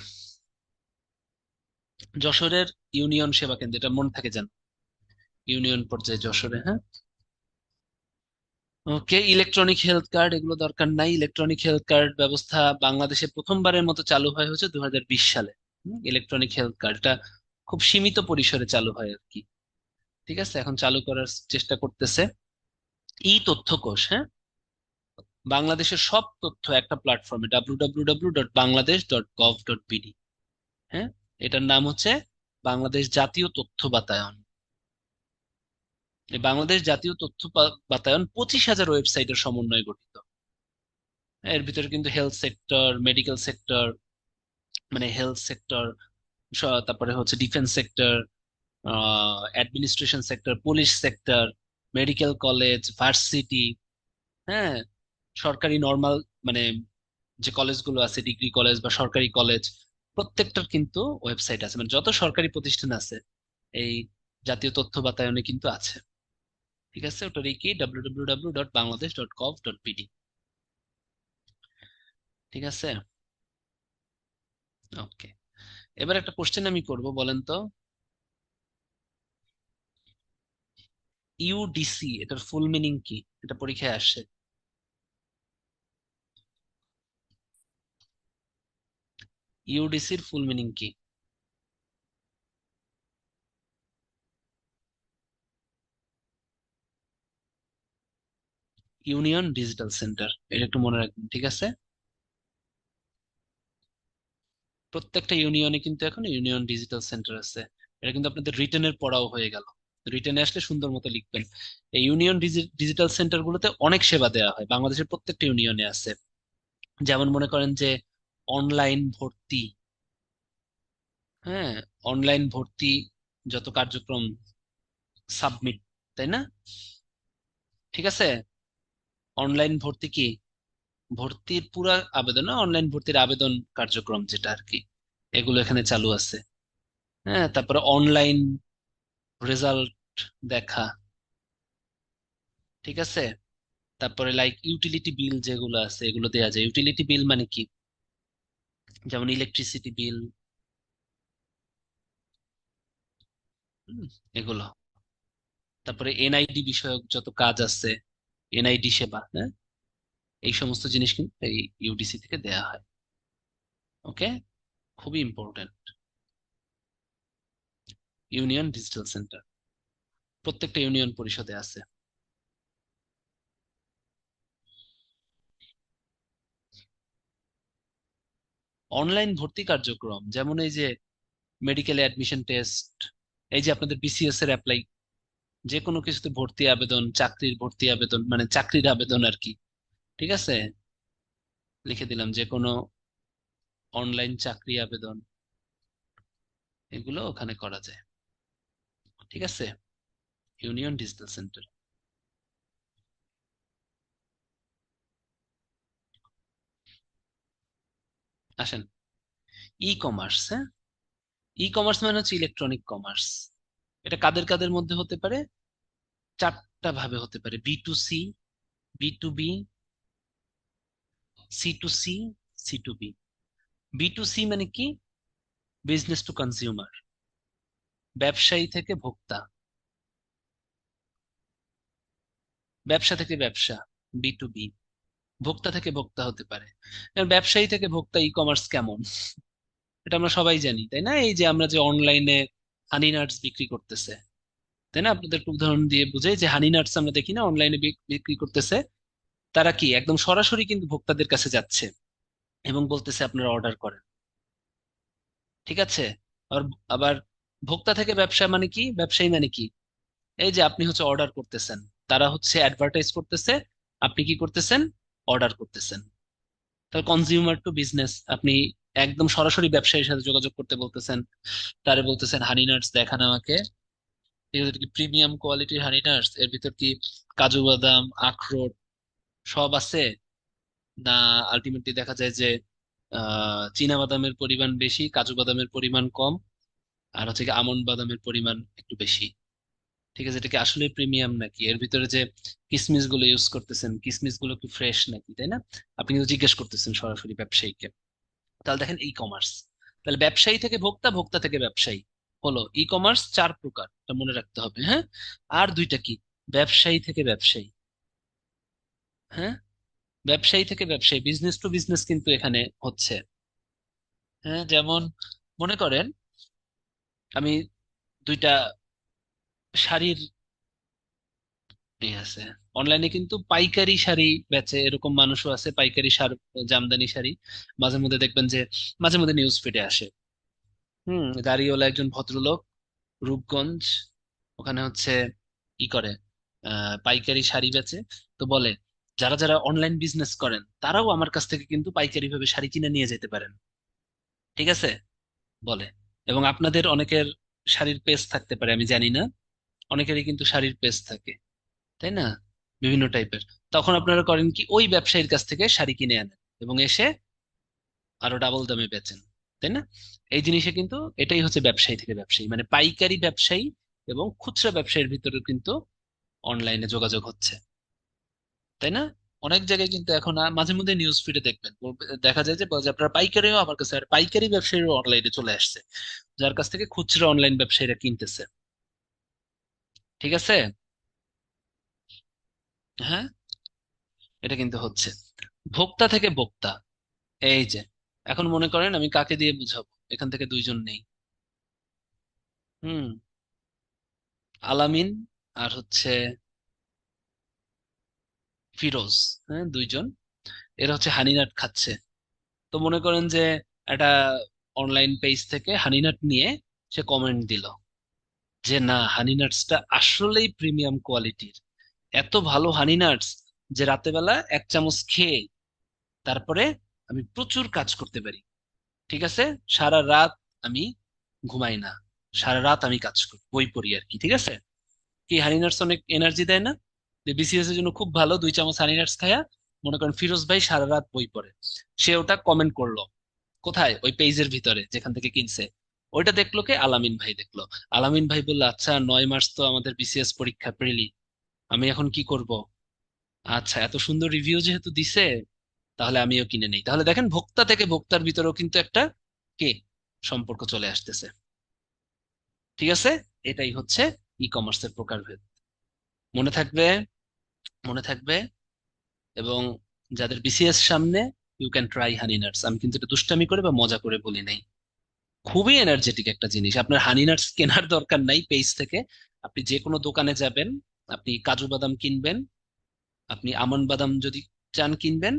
যশোরের ইউনিয়ন সেবা কেন্দ্র, এটা মনে থাকে যেন, ইউনিয়ন পর্যায়ে যশোরে। হ্যাঁ, ওকে, ইলেকট্রনিক হেলথ কার্ড এগুলো দরকার নাই। ইলেকট্রনিক হেলথ কার্ড ব্যবস্থা বাংলাদেশে প্রথমবারের মতো চালু হয় হচ্ছে 2020 সালে। ইলেকট্রনিক হেলথ কার্ড এটা খুব সীমিত পরিসরে চালু হয় আর কি। ঠিক আছে, এখন চালু করার চেষ্টা করতেছে। ই তথ্য কোষ, হ্যাঁ, বাংলাদেশের সব তথ্য একটা প্ল্যাটফর্মে www.bangladesh.gov.bd। হ্যাঁ, এটার নাম হচ্ছে বাংলাদেশ জাতীয় তথ্য বাতায়ন। এই বাংলাদেশ জাতীয় তথ্য বাতায়ন 25,000 ওয়েবসাইটের সমন্বয়ে গঠিত। এর ভিতরে কিন্তু হেলথ সেক্টর, মেডিকেল সেক্টর, মানে হেলথ সেক্টর, তারপরে হচ্ছে defence sector, administration sector, police sector, medical college, varsity, হ্যাঁ, সরকারি নর্মাল, মানে যে কলেজগুলো আছে, ডিগ্রি কলেজ বা সরকারি কলেজ, প্রত্যেকটার কিন্তু ওয়েবসাইট আছে, মানে যত সরকারি প্রতিষ্ঠান আছে এই জাতীয় তথ্য বাতায়নে কিন্তু আছে। ঠিক আছে, ওটার কি www.bangladesh.gov.bd। ঠিক আছে, ওকে। এবার একটা কোশ্চেন আমি করব, বলেন তো, ইউডিসি এটার ফুল মিনিং কি? এটা পরীক্ষায় আসে। ইউডিসির ফুল মিনিং কি? ইউনিয়ন ডিজিটাল সেন্টার, এটা একটু মনে রাখবেন। ঠিক আছে, প্রত্যেকটা ইউনিয়নে কিন্তু এখন ইউনিয়ন ডিজিটাল সেন্টার আছে। এটা কিন্তু আপনাদের রিটেনের পড়াও হয়ে গেল, রিটেনে আসলে সুন্দর মতো লিখবেন। এই ইউনিয়ন ডিজিটাল সেন্টার গুলোতে অনেক সেবা দেওয়া হয়, বাংলাদেশের প্রত্যেকটা ইউনিয়নে আছে। যেমন মনে করেন যে অনলাইন ভর্তি, হ্যাঁ, অনলাইন ভর্তি, যত কার্যক্রম, সাবমিট, তাই না? ঠিক আছে, অনলাইন ভর্তি কি, ভর্তির পুরা আবেদন না, অনলাইন ভর্তির আবেদন কার্যক্রম যেটা আর কি, এগুলো এখানে চালু আছে। হ্যাঁ, তারপরে অনলাইন রেজাল্ট দেখা, ঠিক আছে। তারপরে লাইক ইউটিলিটি বিল যেগুলো আছে এগুলো দেওয়া যায়। ইউটিলিটি বিল মানে কি? যেমন ইলেকট্রিসিটি বিল, এগুলো। তারপরে এনআইডি বিষয়ক যত কাজ আছে, এনআইডি সেবা, হ্যাঁ, এই সমস্ত জিনিস কিন্তু এই ইউডিসি থেকে দেয়া হয়। ওকে, খুবই ইম্পর্টেন্ট। ইউনিয়ন ডিজিটাল সেন্টার প্রত্যেকটা ইউনিয়ন পরিষদে আছে। অনলাইন ভর্তি কার্যক্রম যেমন এই যে মেডিকেল অ্যাডমিশন টেস্ট, এই যে আপনাদের বিসিএস এর অ্যাপ্লাই, যে কোনো কিছুতে ভর্তি আবেদন, চাকরির ভর্তি আবেদন মানে চাকরির আবেদন আর কি, ঠিক আছে। লিখে দিলাম যে কোনো অনলাইন চাকরি আবেদন, এগুলো ওখানে করা যায়, ঠিক আছে, ইউনিয়ন ডিজিটাল সেন্টার। আসেন, ই কমার্স। হ্যাঁ, ই কমার্স মানে হচ্ছে ইলেকট্রনিক কমার্স। এটা কাদের কাদের মধ্যে হতে পারে? চারটা ভাবে হতে পারে: B to C, B to B, C to C, C to B. B to C মানে কি? বিজনেস টু কনজিউমার, ব্যবসায়ী থেকে ভোক্তা, ব্যবসা থেকে ব্যবসা, বি টু বি। ভোক্তা থেকে ভোক্তা হতে পারে। এবার ব্যবসায়ী থেকে ভোক্তা ই কমার্স কেমন, এটা আমরা সবাই জানি, তাই না? এই যে আমরা যে অনলাইনে হানি নাটস বিক্রি করতেছে, তাই না? আপনাদের একটু উদাহরণ দিয়ে বুঝাই, যে হানি নাটস আমরা দেখি না অনলাইনে বিক্রি করতেছে, তারা কি একদম সরাসরি কিন্তু ভোক্তাদের কাছে যাচ্ছে এবং বলতেছে আপনারা অর্ডার করেন, ঠিক আছে। আবার আবার ভোক্তা থেকে ব্যবসা মানে কি, ব্যবসায়ী মানে কি? এই যে আপনি হচ্ছে অর্ডার করতেছেন, তারা হচ্ছে অ্যাডভার্টাইজ করতেছে, আপনি কি করতেছেন? অর্ডার করতেছেন। তাহলে কনজিউমার টু বিজনেস, আপনি একদম সরাসরি ব্যবসায়ীর সাথে যোগাযোগ করতে বলতেছেন, তারে বলতেছেন হানি নাটস দেখান আমাকে, এগুলো কি প্রিমিয়াম কোয়ালিটির হানি নাটস, এর ভিতর কি কাজু বাদাম আখরোট সব আছে, না আলটিমেটলি দেখা যায় যে চীনা বাদামের পরিমাণ বেশি, কাজু বাদামের পরিমাণ কম, আর হচ্ছে কি আমন্ড বাদামের পরিমাণ একটু বেশি, ঠিক আছে। এটা কি আসলে প্রিমিয়াম নাকি? এর ভিতরে যে কিসমিস গুলো ইউজ করতেছেন, কিসমিস গুলো কি ফ্রেশ নাকি, তাই না? আপনি কিন্তু জিজ্ঞেস করতেছেন সরাসরি ব্যবসায়ীকে। তাহলে দেখেন ই কমার্স, তাহলে ব্যবসায়ী থেকে ভোক্তা, ভোক্তা থেকে ব্যবসায়ী হলো ই কমার্স। চার প্রকার, এটা মনে রাখতে হবে, হ্যাঁ। আর দুইটা কি? ব্যবসায়ী থেকে ব্যবসায়ী, হ্যাঁ, ব্যবসায়ী থেকে ব্যবসায়ী, বিজনেস টু বিজনেস কিন্তু এখানে হচ্ছে। হ্যাঁ, যেমন মনে করেন আমি দুইটা শাড়ির আছে, অনলাইনে কিন্তু পাইকারি শাড়ি বেচে এরকম মানুষও আছে, পাইকারি জামদানি শাড়ি মাঝে মধ্যে দেখবেন যে মাঝে মধ্যে নিউজ ফিডে আসে। গাড়িওয়ালা একজন ভদ্রলোক, রূপগঞ্জ, ওখানে হচ্ছে ই করে, পাইকারি শাড়ি বেচে। তো বলে যারা যারা অনলাইন বিজনেস করেন তারাও আমার কাছ থেকে কিন্তু পাইকারি ভাবে শাড়ি কিনে নিয়ে যেতে পারেন, ঠিক আছে, বলে। এবং আপনাদের অনেকের শাড়ির পেজ থাকতে পারে, আমি জানি না, অনেকেরই কিন্তু শাড়ির পেজ থাকে, তাই না, বিভিন্ন টাইপের। তখন আপনারা করেন কি, ওই ব্যবসায়ীর কাছ থেকে শাড়ি কিনে আনেন এবং এসে আরো ডাবল দামে বেচেন, তাই না? এই জিনিসে কিন্তু এটাই হচ্ছে ব্যবসায়ী থেকে ব্যবসায়ী, মানে পাইকারি ব্যবসায়ী এবং খুচরা ব্যবসায়ীর ভিতরে কিন্তু অনলাইনে যোগাযোগ হচ্ছে, তাই না? অনেক জায়গায় কিন্তু এখন মাঝে মধ্যে নিউজ ফিডে দেখবেন দেখা যায় যে বলে যে আপনারা পাইকারিও আমার কাছে, আর পাইকারি ব্যবসায়ীও অনলাইনে চলে আসছে, যার কাছ থেকে খুচরা অনলাইন ব্যবসায়ীরা কিনতেছে, ঠিক আছে। হ্যাঁ, এটা কিন্তু হচ্ছে ভোক্তা থেকে ভোক্তা। এই যে এখন মনে করেন আমি কাকে দিয়ে বুঝাবো, এখান থেকে দুইজন নেই। হুম, আলামিন আর হচ্ছে ফিরোজ, হ্যাঁ, দুইজন, এরা হচ্ছে হানিনাট খাচ্ছে। তো মনে করেন যে একটা অনলাইন পেজ থেকে হানিনাট নিয়ে সে কমেন্ট দিল যে না, হানিনাটসটা আসলেই প্রিমিয়াম কোয়ালিটির, এত ভালো হানিনাটস যে রাতে বেলা এক চামচ খেয়ে তারপরে আমি প্রচুর কাজ করতে পারি, ঠিক আছে, সারা রাত আমি ঘুমাই না, সারা রাত আমি কাজ করি, বই পড়ি আর কি, ঠিক আছে। কি হানি নাটস অনেক এনার্জি দেয় না? যে বিসিএস এর জন্য খুব ভালো, 2 চামচ হানি নাটস খায়া মনে করেন ফিরোজ ভাই সারা রাত বই পড়ে, সে ওটা কমেন্ট করলো কোথায়? ওই পেজের ভিতরে যেখান থেকে কিনছে। ওইটা দেখলো কে? আলামিন ভাই দেখলো। আলামিন ভাই বললো, আচ্ছা 9 মার্চ তো আমাদের বিসিএস পরীক্ষা প্রিলি, আমি এখন কি করব? আচ্ছা, এত সুন্দর রিভিউ যেহেতু দিছে, তাহলে আমিও কিনে নেই। তাহলে দেখেন, ভোক্তা থেকে ভোক্তার ভিতরেও কিন্তু একটা কে সম্পর্ক চলে আসতেছে। ঠিক আছে, এটাই হচ্ছে ই কমার্সের প্রকারভেদ। মনে থাকবে, মনে থাকবে। এবং যাদের বিসিএস সামনে, you can try honey nuts. আমি কিন্তু এটা দুষ্টামি করে বা মজা করে বলি নাই। খুবই এনার্জেটিক একটা জিনিস। আপনার হানি নাটস কেনার দরকার নাই পেজ থেকে। আপনি যে কোনো দোকানে যাবেন, আপনি কাজু বাদাম কিনবেন, আপনি আমন্ড বাদাম যদি চান কিনবেন।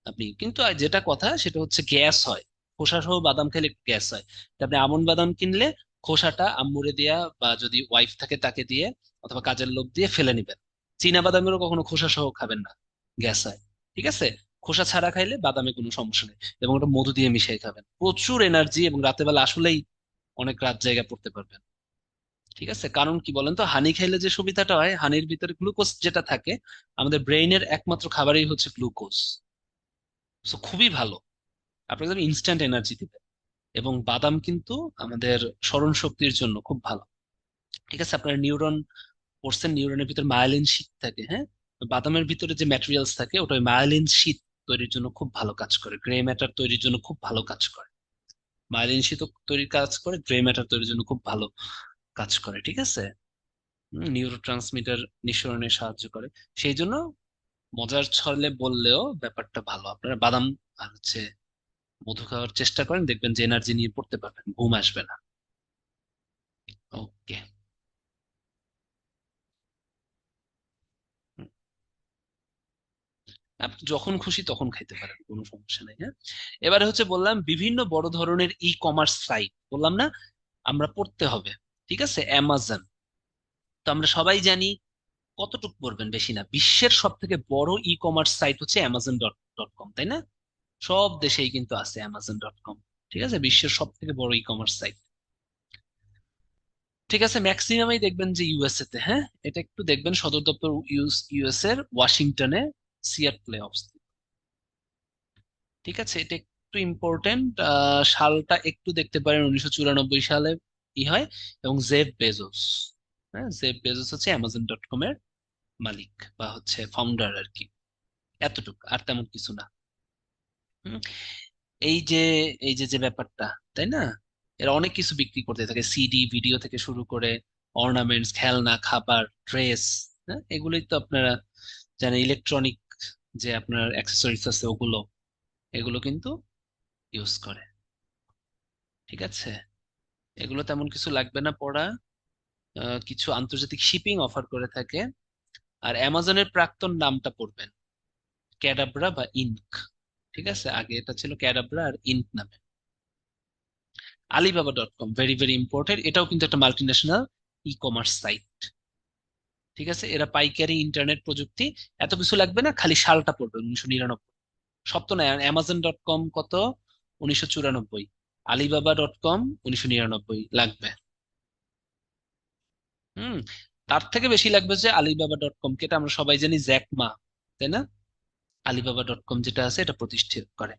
আপনি কিন্তু যেটা কথা সেটা হচ্ছে গ্যাস হয়, খোসা সহ বাদাম খেলে গ্যাস হয়। তা আপনি আমন্ড বাদাম কিনলে খোসাটা আম্মুরে দিয়া বা যদি ওয়াইফ থাকে তাকে দিয়ে অথবা কাজের লোক দিয়ে ফেলে নিবেন। চীনা বাদামেরও কখনো খোসা সহ খাবেন না, গ্যাস হয়। ঠিক আছে, খোসা ছাড়া খাইলে বাদামে কোনো সমস্যা নেই। এবং ওটা মধু দিয়ে মিশিয়ে খাবেন, প্রচুর এনার্জি, এবং রাতের বেলা আসলেই অনেক রাত জায়গা পড়তে পারবেন। ঠিক আছে, কারণ কি বলেন তো, হানি খাইলে যে সুবিধাটা হয়, হানির ভিতরে গ্লুকোজ যেটা থাকে, আমাদের ব্রেইনের একমাত্র খাবারই হচ্ছে গ্লুকোজ। সো খুবই ভালো, আপনাকে একদম ইনস্ট্যান্ট এনার্জি দিবে। এবং বাদাম কিন্তু আমাদের স্মরণ শক্তির জন্য খুব ভালো। ঠিক আছে, আপনার নিউরন পড়ছেন, নিউরনের ভিতরে মায়ালিন শীট থাকে, হ্যাঁ? তো বাদামের ভিতরে যে ম্যাটেরিয়ালস থাকে, ওটা ওই মায়ালিন শীট তৈরির জন্য খুব ভালো কাজ করে, গ্রে ম্যাটার তৈরির জন্য খুব ভালো কাজ করে। মায়ালিন শীট তৈরির কাজ করে, গ্রে ম্যাটার তৈরির জন্য খুব ভালো কাজ করে। ঠিক আছে, নিউরো ট্রান্সমিটার নিঃসরণে সাহায্য করে। সেই জন্য মজার ছলে বললেও ব্যাপারটা ভালো। আপনারা বাদাম আর হচ্ছে মধু খাওয়ার চেষ্টা করেন, দেখবেন যে এনার্জি নিয়ে পড়তে পারবেন, ঘুম আসবে না। ওকে। আপনি যখন খুশি তখন খাইতে পারেন, কোনো সমস্যা নেই। হ্যাঁ, এবারে হচ্ছে বললাম বিভিন্ন বড় ধরনের ই কমার্স সাইট, বললাম না আমরা পড়তে হবে। ঠিক আছে, অ্যামাজন তো আমরা সবাই জানি। কতটুকু পড়বেন? বেশি না। বিশ্বের সব থেকে বড় ই কমার্স সাইট হচ্ছে অ্যামাজন ডট ডট কম, তাই না? সব দেশেই কিন্তু আছে অ্যামাজন ডট কম। ঠিক আছে, বিশ্বের সব থেকে বড় ই কমার্স সাইট। ঠিক আছে, ম্যাক্সিমামই দেখবেন যে ইউএসএ তে। হ্যাঁ, এটা একটু দেখবেন, সদর দপ্তর ইউএস এর ওয়াশিংটনে, সিয়াটলে অবস্থিত। ঠিক আছে, এটা একটু ইম্পর্টেন্ট। সালটা একটু দেখতে পারেন, 1994 সালে ই হয়। এবং জেফ বেজোস, হ্যাঁ, জেফ বেজোস হচ্ছে অ্যামাজন ডট কম এর মালিক বা হচ্ছে ফাউন্ডার আর কি। এতটুকু, আর তেমন কিছু না। হুম, এই যে যে ব্যাপারটা, তাই না? এরা অনেক কিছু বিক্রি করতে থাকে, সিডি ভিডিও থেকে শুরু করে অর্নামেন্টস, খেলনা, খাবার, ড্রেস। হ্যাঁ, এগুলোই তো আপনারা জানেন। ইলেকট্রনিক যে আপনার অ্যাক্সেসরিজ আছে, ওগুলো, এগুলো কিন্তু ইউজ করে। ঠিক আছে, এগুলো তেমন কিছু লাগবে না পড়া। কিছু আন্তর্জাতিক শিপিং অফার করে থাকে। আর অ্যামাজনের প্রাক্তন নামটা পড়বেন, ক্যাডাব্রা বা ইনক। ঠিক আছে, আগে এটা ছিল ক্যাডাব্রা আর ইনক নামে। Alibaba dot com, very very important, এটাও কিন্তু একটা multinational e commerce site. ঠিক আছে, এরা পাইকারি ইন্টারনেট প্রযুক্তি। এত কিছু লাগবে না, খালি সালটা পড়বে 1999। সব তো না, অ্যামাজন ডট কম কত? 1994। আলিবাবা ডট কম 1999 লাগবে। হুম, তার থেকে বেশি লাগবে যে আলিবাবা ডট কম, কে এটা আমরা সবাই জানি, জ্যাক মা, তাই না? আলিবাবা ডট কম যেটা আছে এটা প্রতিষ্ঠিত করে।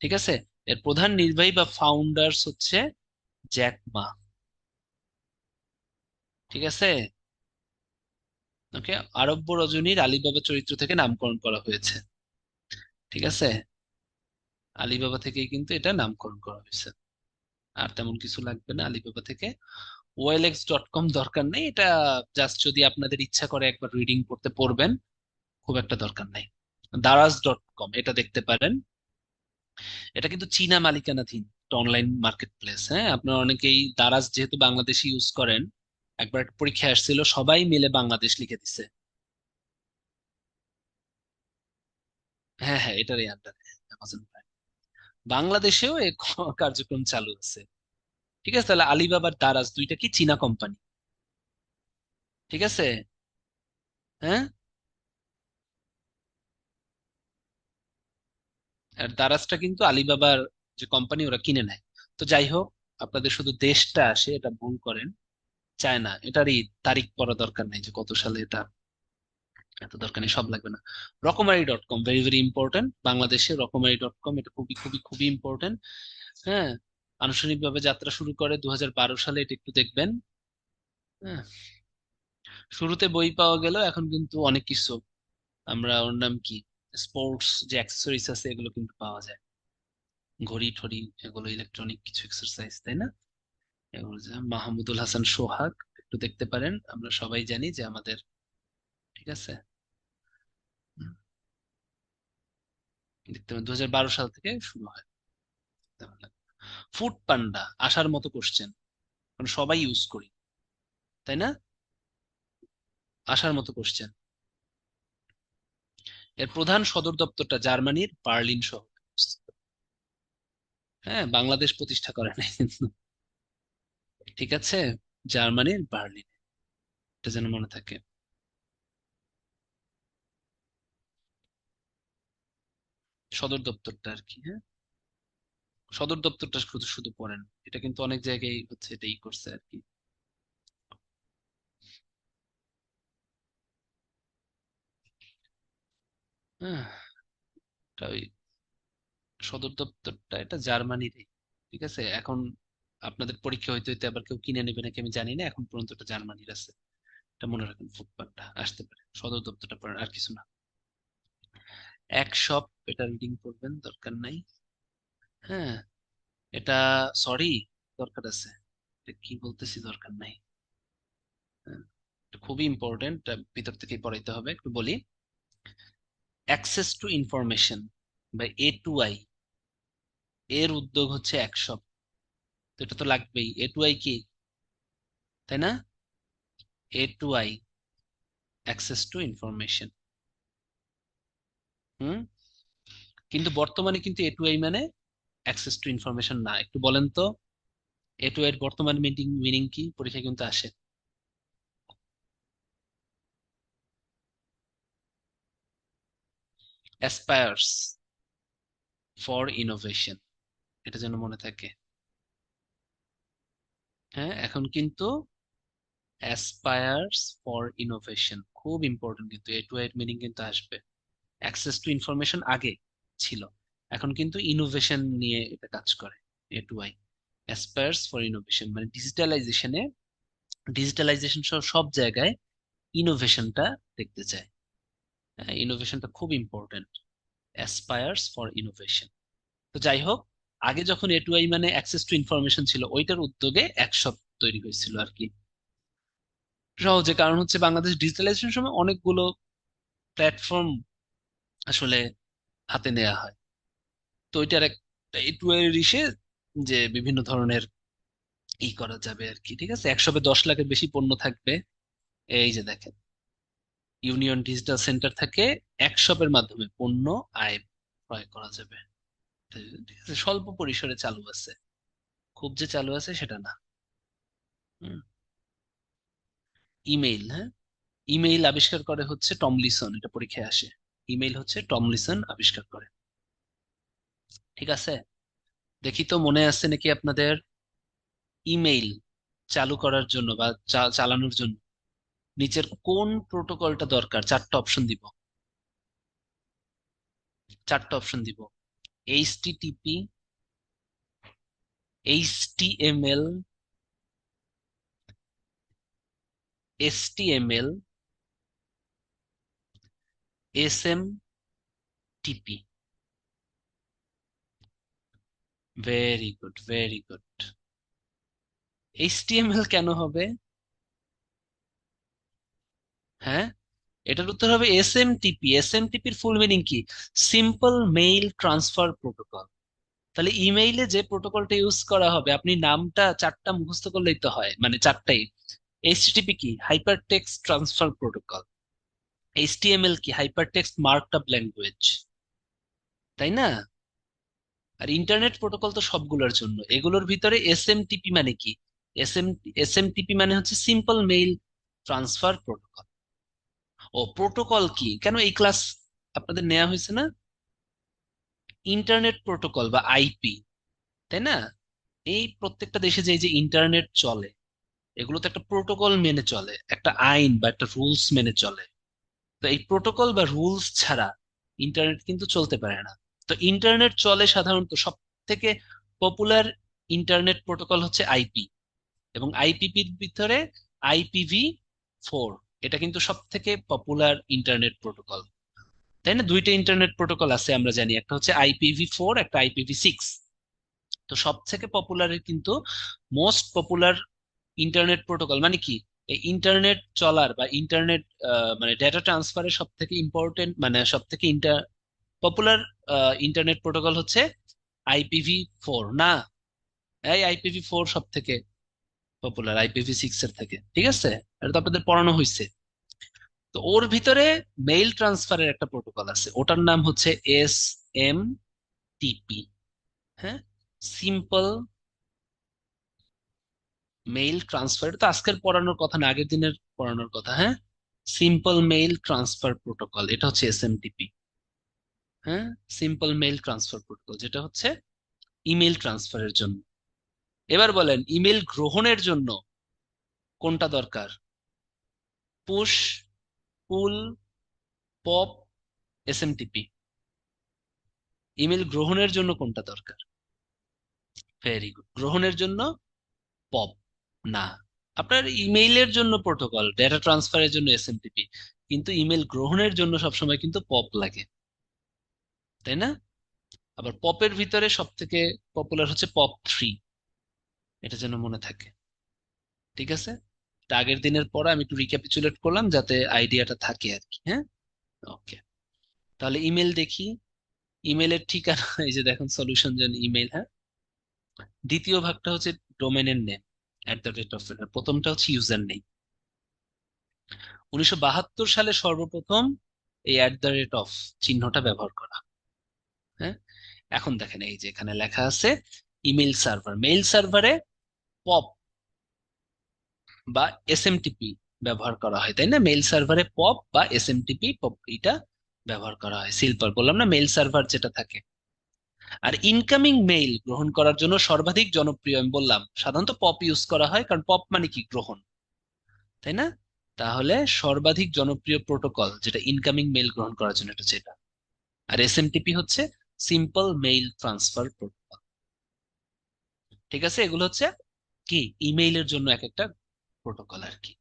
ঠিক আছে, এর প্রধান নির্বাহী বা ফাউন্ডার্স হচ্ছে জ্যাক মা। ঠিক আছে, ওকে। আরব্য রজনীর আলিবাবা চরিত্র থেকে নামকরণ করা হয়েছে। ঠিক আছে, আলিবাবা থেকেই কিন্তু এটা নামকরণ করা হয়েছে। আর তেমন কিছু লাগবে না আলিবাবা থেকে। ওয়েলএক্স ডট কম দরকার নেই, এটা জাস্ট যদি আপনাদের ইচ্ছা করে একবার রিডিং পড়তে পড়বেন, খুব একটা দরকার নেই। দারাজ ডট কম এটা দেখতে পারেন। এটা কিন্তু চীনা মালিকানাধীন অনলাইন মার্কেট প্লেস। হ্যাঁ, আপনারা অনেকেই দারাজ যেহেতু বাংলাদেশি ইউজ করেন, একবার একটা পরীক্ষা আসছিল, সবাই মিলে বাংলাদেশ লিখে দিছে। হ্যাঁ হ্যাঁ, এটারই আন্ডারে অ্যামাজন প্রাইম। বাংলাদেশেও এই কার্যক্রম চালু আছে। ঠিক আছে, তাহলে আলিবাবার দারাজ দুইটা কি চীনা কোম্পানি। ঠিক আছে, হ্যাঁ। আর দারাজটা কিন্তু আলিবাবার যে কোম্পানি, ওরা কিনে নেয়। তো যাই হোক, আপনাদের শুধু দেশটা আসে, এটা ভুল করেন। চায় না, এটারই তারিখ পড়া দরকার নেই যে কত সালে এটা, এত দরকার নেই, সব লাগবে না। রকমারি dot com, very very important. বাংলাদেশে রকমারি ডট কম, এটা খুবই খুবই খুবই ইম্পর্টেন্ট। হ্যাঁ, আনুষ্ঠানিকভাবে যাত্রা শুরু করে 2012 সালে, এটা একটু দেখবেন। হ্যাঁ, শুরুতে বই পাওয়া গেল, এখন কিন্তু অনেক কিছু, আমরা ওর নাম কি, স্পোর্টস যে অ্যাক্সেসরিজ আছে এগুলো কিন্তু পাওয়া যায়, ঘড়ি ঠড়ি, এগুলো ইলেকট্রনিক কিছু এক্সারসাইজ, তাই না? এগুলো যে মাহমুদুল হাসান সোহাগ, একটু দেখতে পারেন, আমরা সবাই জানি যে আমাদের, ঠিক আছে। হুম, দেখতে পারেন 2012 সাল থেকে শুরু হয়। ফুড পান্ডা আসার মতো কোশ্চেন, কারণ সবাই ইউজ করি, তাই না? আসার মতো কোশ্চেন। এর প্রধান সদর দপ্তরটা জার্মানির বার্লিন শহরে অবস্থিত। হ্যাঁ, বাংলাদেশ প্রতিষ্ঠা করে নাই কিন্তু, ঠিক আছে, জার্মানির বার্লিন, এটা যেন মনে থাকে। সদর দপ্তরটা আর কি, হ্যাঁ, সদর দপ্তরটা শুধু শুধু পড়েন, এটা কিন্তু অনেক জায়গায় হচ্ছে এটাই করছে আর কি। হ্যাঁ, এটা ওই সদর দপ্তরটা এটা জার্মানির, ঠিক আছে। এখন আপনাদের পরীক্ষা হইতে হইতে আবার কেউ কিনে নেবে নাকি আমি জানি না, এখন পর্যন্ত এটা জার্মানির আছে, এটা মনে রাখেন, ফুটপাথটা আসতে পারে, সদর দপ্তরটা পড়েন, আর কিছু না। এক শপ, এটা রিডিং করবেন, দরকার নাই। হ্যাঁ, এটা, সরি, দরকার আছে, এটা কি বলতেছি, দরকার নাই। হ্যাঁ, এটা খুবই ইম্পর্টেন্ট, ভিতর থেকেই পড়াইতে হবে, একটু বলি। অ্যাক্সেস টু ইনফরমেশন বা A2I, এর উদ্যোগ হচ্ছে এক শপ, তো এটা তো লাগবেই। A2I কি, তাই না? A2I, access to information. হুম, কিন্তু বর্তমানে কিন্তু A2I মানে অ্যাক্সেস টু ইনফরমেশন না, একটু বলেন তো A2I এর বর্তমান মিনিং মিনিং কি, পরীক্ষা কিন্তু আসে। অ্যাসপায়ার্স ফর ইনোভেশন, এটা যেন মনে থাকে। হ্যাঁ, এখন কিন্তু অ্যাসপায়ার্স ফর ইনোভেশন খুব ইম্পর্টেন্ট, কিন্তু A2I এর মিনিং কিন্তু আসবে। অ্যাক্সেস টু ইনফরমেশন আগে ছিল, এখন কিন্তু ইনোভেশন নিয়ে এটা কাজ করে। A2I অ্যাসপায়ার্স ফর ইনোভেশন মানে ডিজিটালাইজেশনে, ডিজিটালাইজেশন সহ সব জায়গায় ইনোভেশনটা দেখতে চায়। ইনোভেশনটা খুব ইম্পর্টেন্ট, অ্যাসপায়ার্স ফর ইনোভেশন। তো যাই হোক, আগে যখন A2I মানে অ্যাক্সেস টু ইনফরমেশন ছিল, ওইটার উদ্যোগে একশপ তৈরি হয়েছিল আর কি, সহজে। কারণ হচ্ছে বাংলাদেশ ডিজিটালাইজেশন সময় অনেকগুলো প্ল্যাটফর্ম আসলে হাতে নেওয়া হয়, তো ওইটার একটা A2I এর ইসে, যে বিভিন্ন ধরনের করা যাবে আর কি, ঠিক আছে। একশপে 10 লাখের বেশি পণ্য থাকবে, এই যে দেখেন, ইউনিয়ন ডিজিটাল সেন্টার থেকে একশপের মাধ্যমে পণ্য আয় ক্রয় করা যাবে, ঠিক আছে। স্বল্প পরিসরে চালু আছে, খুব যে চালু আছে সেটা না। হুম, ইমেইল, হ্যাঁ, ইমেইল আবিষ্কার করে হচ্ছে টমলিসন, এটা পরীক্ষায় আসে। ইমেইল হচ্ছে টমলিসন আবিষ্কার করে, ঠিক আছে। দেখি তো মনে আছে নাকি আপনাদের, ইমেইল চালু করার জন্য বা চালানোর জন্য নিচের কোন প্রোটোকলটা দরকার, চারটা অপশন দিব, চারটা অপশন দিব। HTTP, HTML, HTML, SMTP। Very good, very good. HTML কেন হবে? হ্যাঁ, এটার উত্তর হবে SMTP। SMTP এর ফুল মিনিং কি? Simple mail transfer protocol. তাহলে ইমেইলে যে প্রোটোকলটা ইউজ করা হবে, আপনি নামটা চারটা মুখস্থ করলেই তো হয়, মানে চারটাই। HTTP কি? Hyper text transfer protocol. HTML কি? হাইপার টেক্সট মার্কআপ ল্যাঙ্গুয়েজ, তাই না? আর ইন্টারনেট প্রোটোকল তো সবগুলোর জন্য, এগুলোর ভিতরে SMTP মানে কি? SMTP মানে হচ্ছে সিম্পল মেইল ট্রান্সফার প্রোটোকল। ও প্রোটোকল কি, কেন এই ক্লাস আপনাদের নেওয়া হয়েছে না? ইন্টারনেট প্রোটোকল বা আইপি, তাই না? এই প্রত্যেকটা দেশে যে এই যে ইন্টারনেট চলে, এগুলো তো একটা প্রোটোকল মেনে চলে, একটা আইন বা একটা রুলস মেনে চলে। তো এই প্রোটোকল বা রুলস ছাড়া ইন্টারনেট কিন্তু চলতে পারে না। তো ইন্টারনেট চলে সাধারণত সব থেকে পপুলার ইন্টারনেট প্রোটোকল হচ্ছে আইপি, এবং আইপিপির ভিতরে IPv4, এটা কিন্তু সব থেকে পপুলার ইন্টারনেট প্রোটোকল, তাই না? দুইটা ইন্টারনেট প্রোটোকল আছে আমরা জানি, একটা হচ্ছে IPv4, একটা IPv6। তো সব থেকে পপুলার কিন্তু মোস্ট পপুলার ইন্টারনেট প্রোটোকল মানে কি, এই ইন্টারনেট চলার বা ইন্টারনেট মানে ডেটা ট্রান্সফারের সব থেকে ইম্পর্টেন্ট মানে সব থেকে পপুলার ইন্টারনেট প্রোটোকল হচ্ছে IPv4 না, এই IPv4 সব থেকে পপুলার IPv6 এর থেকে, ঠিক আছে? এটা তো আপনাদের পড়ানো হয়েছে। তো ওর ভিতরে মেইল ট্রান্সফারের একটা প্রোটোকল আছে, ওটার নাম হচ্ছে SMTP। হ্যাঁ, সিম্পল মেইল ট্রান্সফার, তো আজকের পড়ানোর কথা না, আগের দিনের পড়ানোর কথা। হ্যাঁ, সিম্পল মেইল ট্রান্সফার প্রোটোকল, এটা হচ্ছে SMTP। হ্যাঁ, সিম্পল মেইল ট্রান্সফার প্রোটোকল, যেটা হচ্ছে ইমেল ট্রান্সফারের জন্য। এবার বলেন ইমেল গ্রহণের জন্য কোনটা দরকার? পুশ, পুল, পপ, SMTP? ইমেল গ্রহণের জন্য কোনটা দরকার? ভেরি গুড, গ্রহণের জন্য পপ না। আপনার ইমেইলের জন্য প্রোটোকল, ডেটা ট্রান্সফারের জন্য SMTP, কিন্তু ইমেল গ্রহণের জন্য সবসময় কিন্তু পপ লাগে, তাই না? আবার পপের ভিতরে সব থেকে পপুলার হচ্ছে POP3, এটা যেন মনে থাকে, ঠিক আছে? এটা আগের দিনের পরে আমি একটু রিক্যাপিচুলেট করলাম যাতে আইডিয়াটা থাকে আর কি। হ্যাঁ, ওকে। তাহলে ইমেল দেখি। ইমেলের ঠিকানা এই যে দেখুন, সলিউশন যেন ইমেল। হ্যাঁ, দ্বিতীয় ভাগটা হচ্ছে ডোমেনের নেম, @, প্রথমটা হচ্ছে ইউজার নেম। 1972 সালে সর্বপ্রথম এই @, চিহ্নটা ব্যবহার করা। হ্যাঁ, এখন দেখেন এই যে এখানে লেখা আছে ইমেল সার্ভার, মেইল সার্ভারে পপ বা SMTP ব্যবহার করা হয়, তাই না? মেইল সার্ভারে পপ বা SMTP, পপ এটা ব্যবহার করা হয়। সিম্পল বললাম না, মেইল সার্ভার যেটা থাকে। আর ইনকামিং মেইল গ্রহণ করার জন্য সর্বাধিক জনপ্রিয় আমি বললাম সাধারণত পপ ইউজ করা হয়, কারণ পপ মানে কি, গ্রহণ, তাই না? তাহলে সর্বাধিক জনপ্রিয় প্রোটোকল যেটা ইনকামিং মেইল গ্রহণ করার জন্য, এটা যেটা। আর SMTP হচ্ছে সিম্পল মেইল ট্রান্সফার প্রোটোকল। ঠিক আছে, এগুলো হচ্ছে কি ইমেইলের জন্য এক একটা প্রোটোকল আর কি।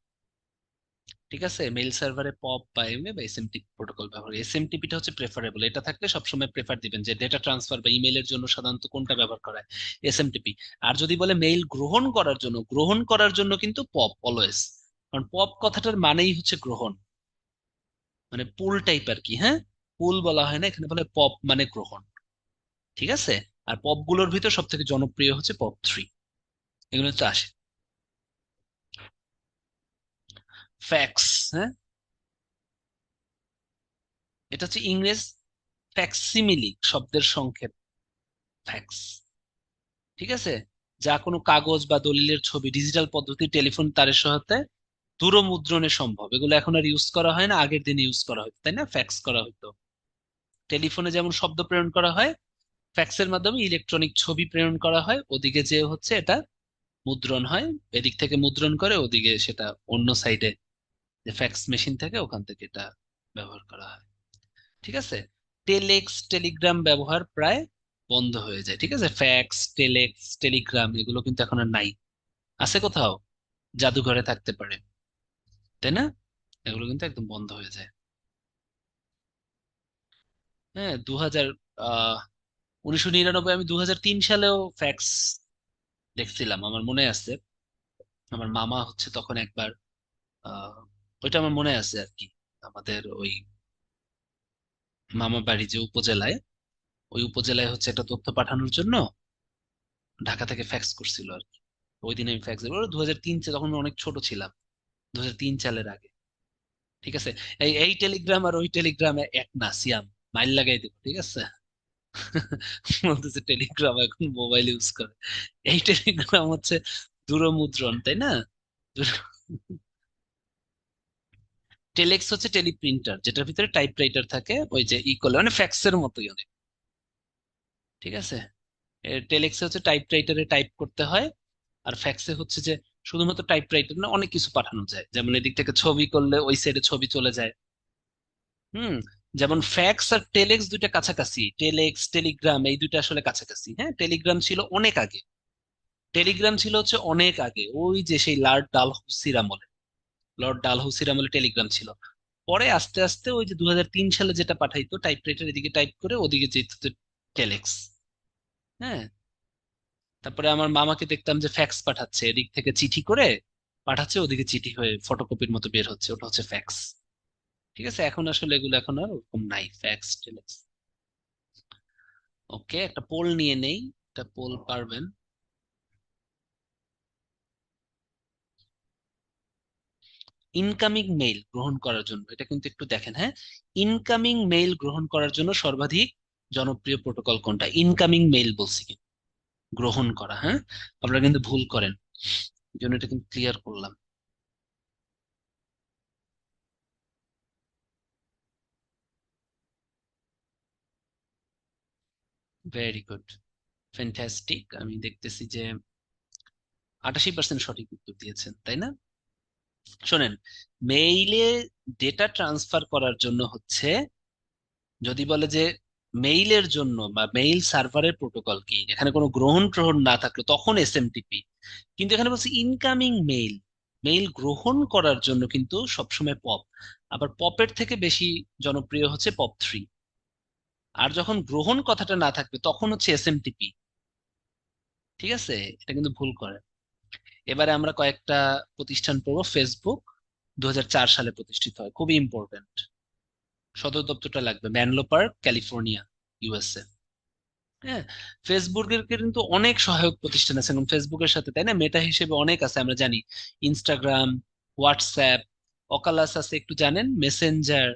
ঠিক আছে, মেইল সার্ভারে পপ বা এমএ বা SMTP প্রোটোকল ব্যবহার, SMTP টা হচ্ছে প্রেফারেবল, এটা থাকলে সবসময় প্রেফার দিবেন যে ডেটা ট্রান্সফার বা ইমেইলের জন্য সাধারণত কোনটা ব্যবহার করা হয়, SMTP। আর যদি বলে মেইল গ্রহণ করার জন্য, গ্রহণ করার জন্য কিন্তু পপ অলওয়েজ, কারণ পপ কথাটার মানেই হচ্ছে গ্রহণ, মানে পুল টাইপ আর কি। হ্যাঁ, পুল বলা হয় না এখানে, বলে পপ মানে গ্রহণ, ঠিক আছে? আর পপ গুলোর ভিতর সব থেকে জনপ্রিয় হচ্ছে POP3, এগুলো তো আসে। ফ্যাক্স, হ্যাঁ, এটা হচ্ছে ইংরেজ ফ্যাক্সিমিলি শব্দের সংক্ষেপ, ফ্যাক্স। ঠিক আছে, যা কোনো কাগজ বা দলিলের ছবি ডিজিটাল পদ্ধতি টেলিফোন তারের সহায়তায় দূরমুদ্রণে সম্ভব। এগুলো এখন আর ইউজ করা হয় না, আগের দিনে ইউজ করা হতো, তাই না? ফ্যাক্স করা হতো। টেলিফোনে যেমন শব্দ প্রেরণ করা হয়, ফ্যাক্সের মাধ্যমে ইলেকট্রনিক ছবি প্রেরণ করা হয়, ওদিকে যে হচ্ছে এটা মুদ্রণ হয়, এদিক থেকে মুদ্রণ করে ওদিকে সেটা অন্য সাইডে যে ফ্যাক্স মেশিন থাকে ওখান থেকে এটা ব্যবহার করা হয়। ঠিক আছে, টেলেক্স টেলিগ্রাম ব্যবহার প্রায় বন্ধ হয়ে যায়। ঠিক আছে, ফ্যাক্স, টেলেক্স, টেলিগ্রাম এগুলো কিন্তু এখন আর নাই। আছে কোথাও? জাদুঘরে থাকতে পারে, তাই না? এগুলো কিন্তু একদম বন্ধ হয়ে যায়। হ্যাঁ, 1999, আমি 2003 সালেও ফ্যাক্স দেখছিলাম, আমার মনে আছে। আমার মামা হচ্ছে তখন একবার আহ ওইটা আমার মনে আছে আর কি, আমাদের ওই মামা বাড়ি যে উপজেলায়, ওই উপজেলায় হচ্ছে একটা তথ্য পাঠানোর জন্য ঢাকা থেকে ফ্যাক্স করছিল আর কি। ওই দিন আমি ফ্যাক্স 2003 সালে, তখন আমি অনেক ছোট ছিলাম, 2003 সালের আগে। ঠিক আছে, এই টেলিগ্রাম আর ওই টেলিগ্রামে এক না, সিয়াম, মাইল লাগাই দিব, ঠিক আছে? বলতেছে টেলিগ্রাম এখন মোবাইল ইউজ করে, এই টেলিগ্রাম হচ্ছে দূরমুদ্রণ, তাই না? টেলেক্স হচ্ছে টেলিপ্রিন্টার, যেটার ভিতরে টাইপরাইটার থাকে, ওই যে ই করলে মানে ফ্যাক্সের মতোই অনেক। ঠিক আছে, টেলেক্সে হচ্ছে টাইপরাইটারে টাইপ করতে হয়, আর ফ্যাক্সে হচ্ছে যে শুধুমাত্র টাইপরাইটার না, অনেক কিছু পাঠানো যায়, যেমন এদিক থেকে ছবি করলে ওই সাইডে ছবি চলে যায়। হুম, যেমন ফ্যাক্স আর টেলেক্স দুইটা কাছাকাছি, টেলেক্স টেলিগ্রাম এই দুইটা আসলে কাছাকাছি। হ্যাঁ, টেলিগ্রাম ছিল অনেক আগে, টেলিগ্রাম ছিল হচ্ছে অনেক আগে, ওই যে সেই লর্ড ডালহৌসির আমলে টেলিগ্রাম ছিল। পরে আস্তে আস্তে ওই যে 2003 সালে যেটা পাঠাইতো টাইপরাইটার, এদিকে টাইপ করে ওদিকে যেত টেলেক্স। হ্যাঁ, তারপরে আমার মামাকে দেখতাম যে ফ্যাক্স পাঠাচ্ছে, এদিক থেকে চিঠি করে পাঠাচ্ছে, ওদিকে চিঠি হয়ে ফটোকপির মতো বের হচ্ছে, ওটা হচ্ছে ফ্যাক্স। ঠিক আছে, এখন আসলে এগুলো এখন আর ওরকম নাই, ফ্যাক্স টেলেক্স। ওকে, একটা পোল নিয়ে নেই, একটা পোল পারবেন। ইনকামিং মেইল গ্রহণ করার জন্য, এটা কিন্তু একটু দেখেন, হ্যাঁ, ইনকামিং মেইল গ্রহণ করার জন্য সর্বাধিক জনপ্রিয় প্রোটোকল কোনটা? ইনকামিং মেইল বলছি কিন্তু, গ্রহণ করা, হ্যাঁ, আপনারা কিন্তু ভুল করেন, এই জন্য এটা কিন্তু ক্লিয়ার করলাম। Very good, fantastic. আমি দেখতেছি যে 88% সঠিক উত্তর দিয়েছেন, তাই না? শোনেন, মেইলে ডেটা ট্রান্সফার করার জন্য হচ্ছে, যদি বলে যে মেইলের জন্য বা মেইল সার্ভারের প্রোটোকল কি, এখানে কোনো গ্রহণ ট্রহণ না থাকলো তখন এসএমটিপি। কিন্তু এখানে বলছে ইনকামিং মেইল, মেইল গ্রহণ করার জন্য কিন্তু সবসময় পপ। আবার পপের থেকে বেশি জনপ্রিয় হচ্ছে পপ 3। আর যখন গ্রহণ কথাটা না থাকবে তখন হচ্ছে এসএমটিপি। ঠিক আছে, এটা কিন্তু ভুল করে। এবারে আমরা কয়েকটা প্রতিষ্ঠান পড়বো। ফেসবুক 2004 সালে প্রতিষ্ঠিত হয়, খুবই ইম্পর্টেন্ট। সদর দপ্তরটা লাগবে ম্যানলো পার্ক, ক্যালিফোর্নিয়া, ইউএসএ। হ্যাঁ, ফেসবুকের কিন্তু অনেক সহায়ক প্রতিষ্ঠান আছে এবং ফেসবুকের সাথে, তাই না, মেটা হিসেবে অনেক আছে আমরা জানি। ইনস্টাগ্রাম, হোয়াটসঅ্যাপ, অকালাস আছে একটু জানেন, মেসেঞ্জার।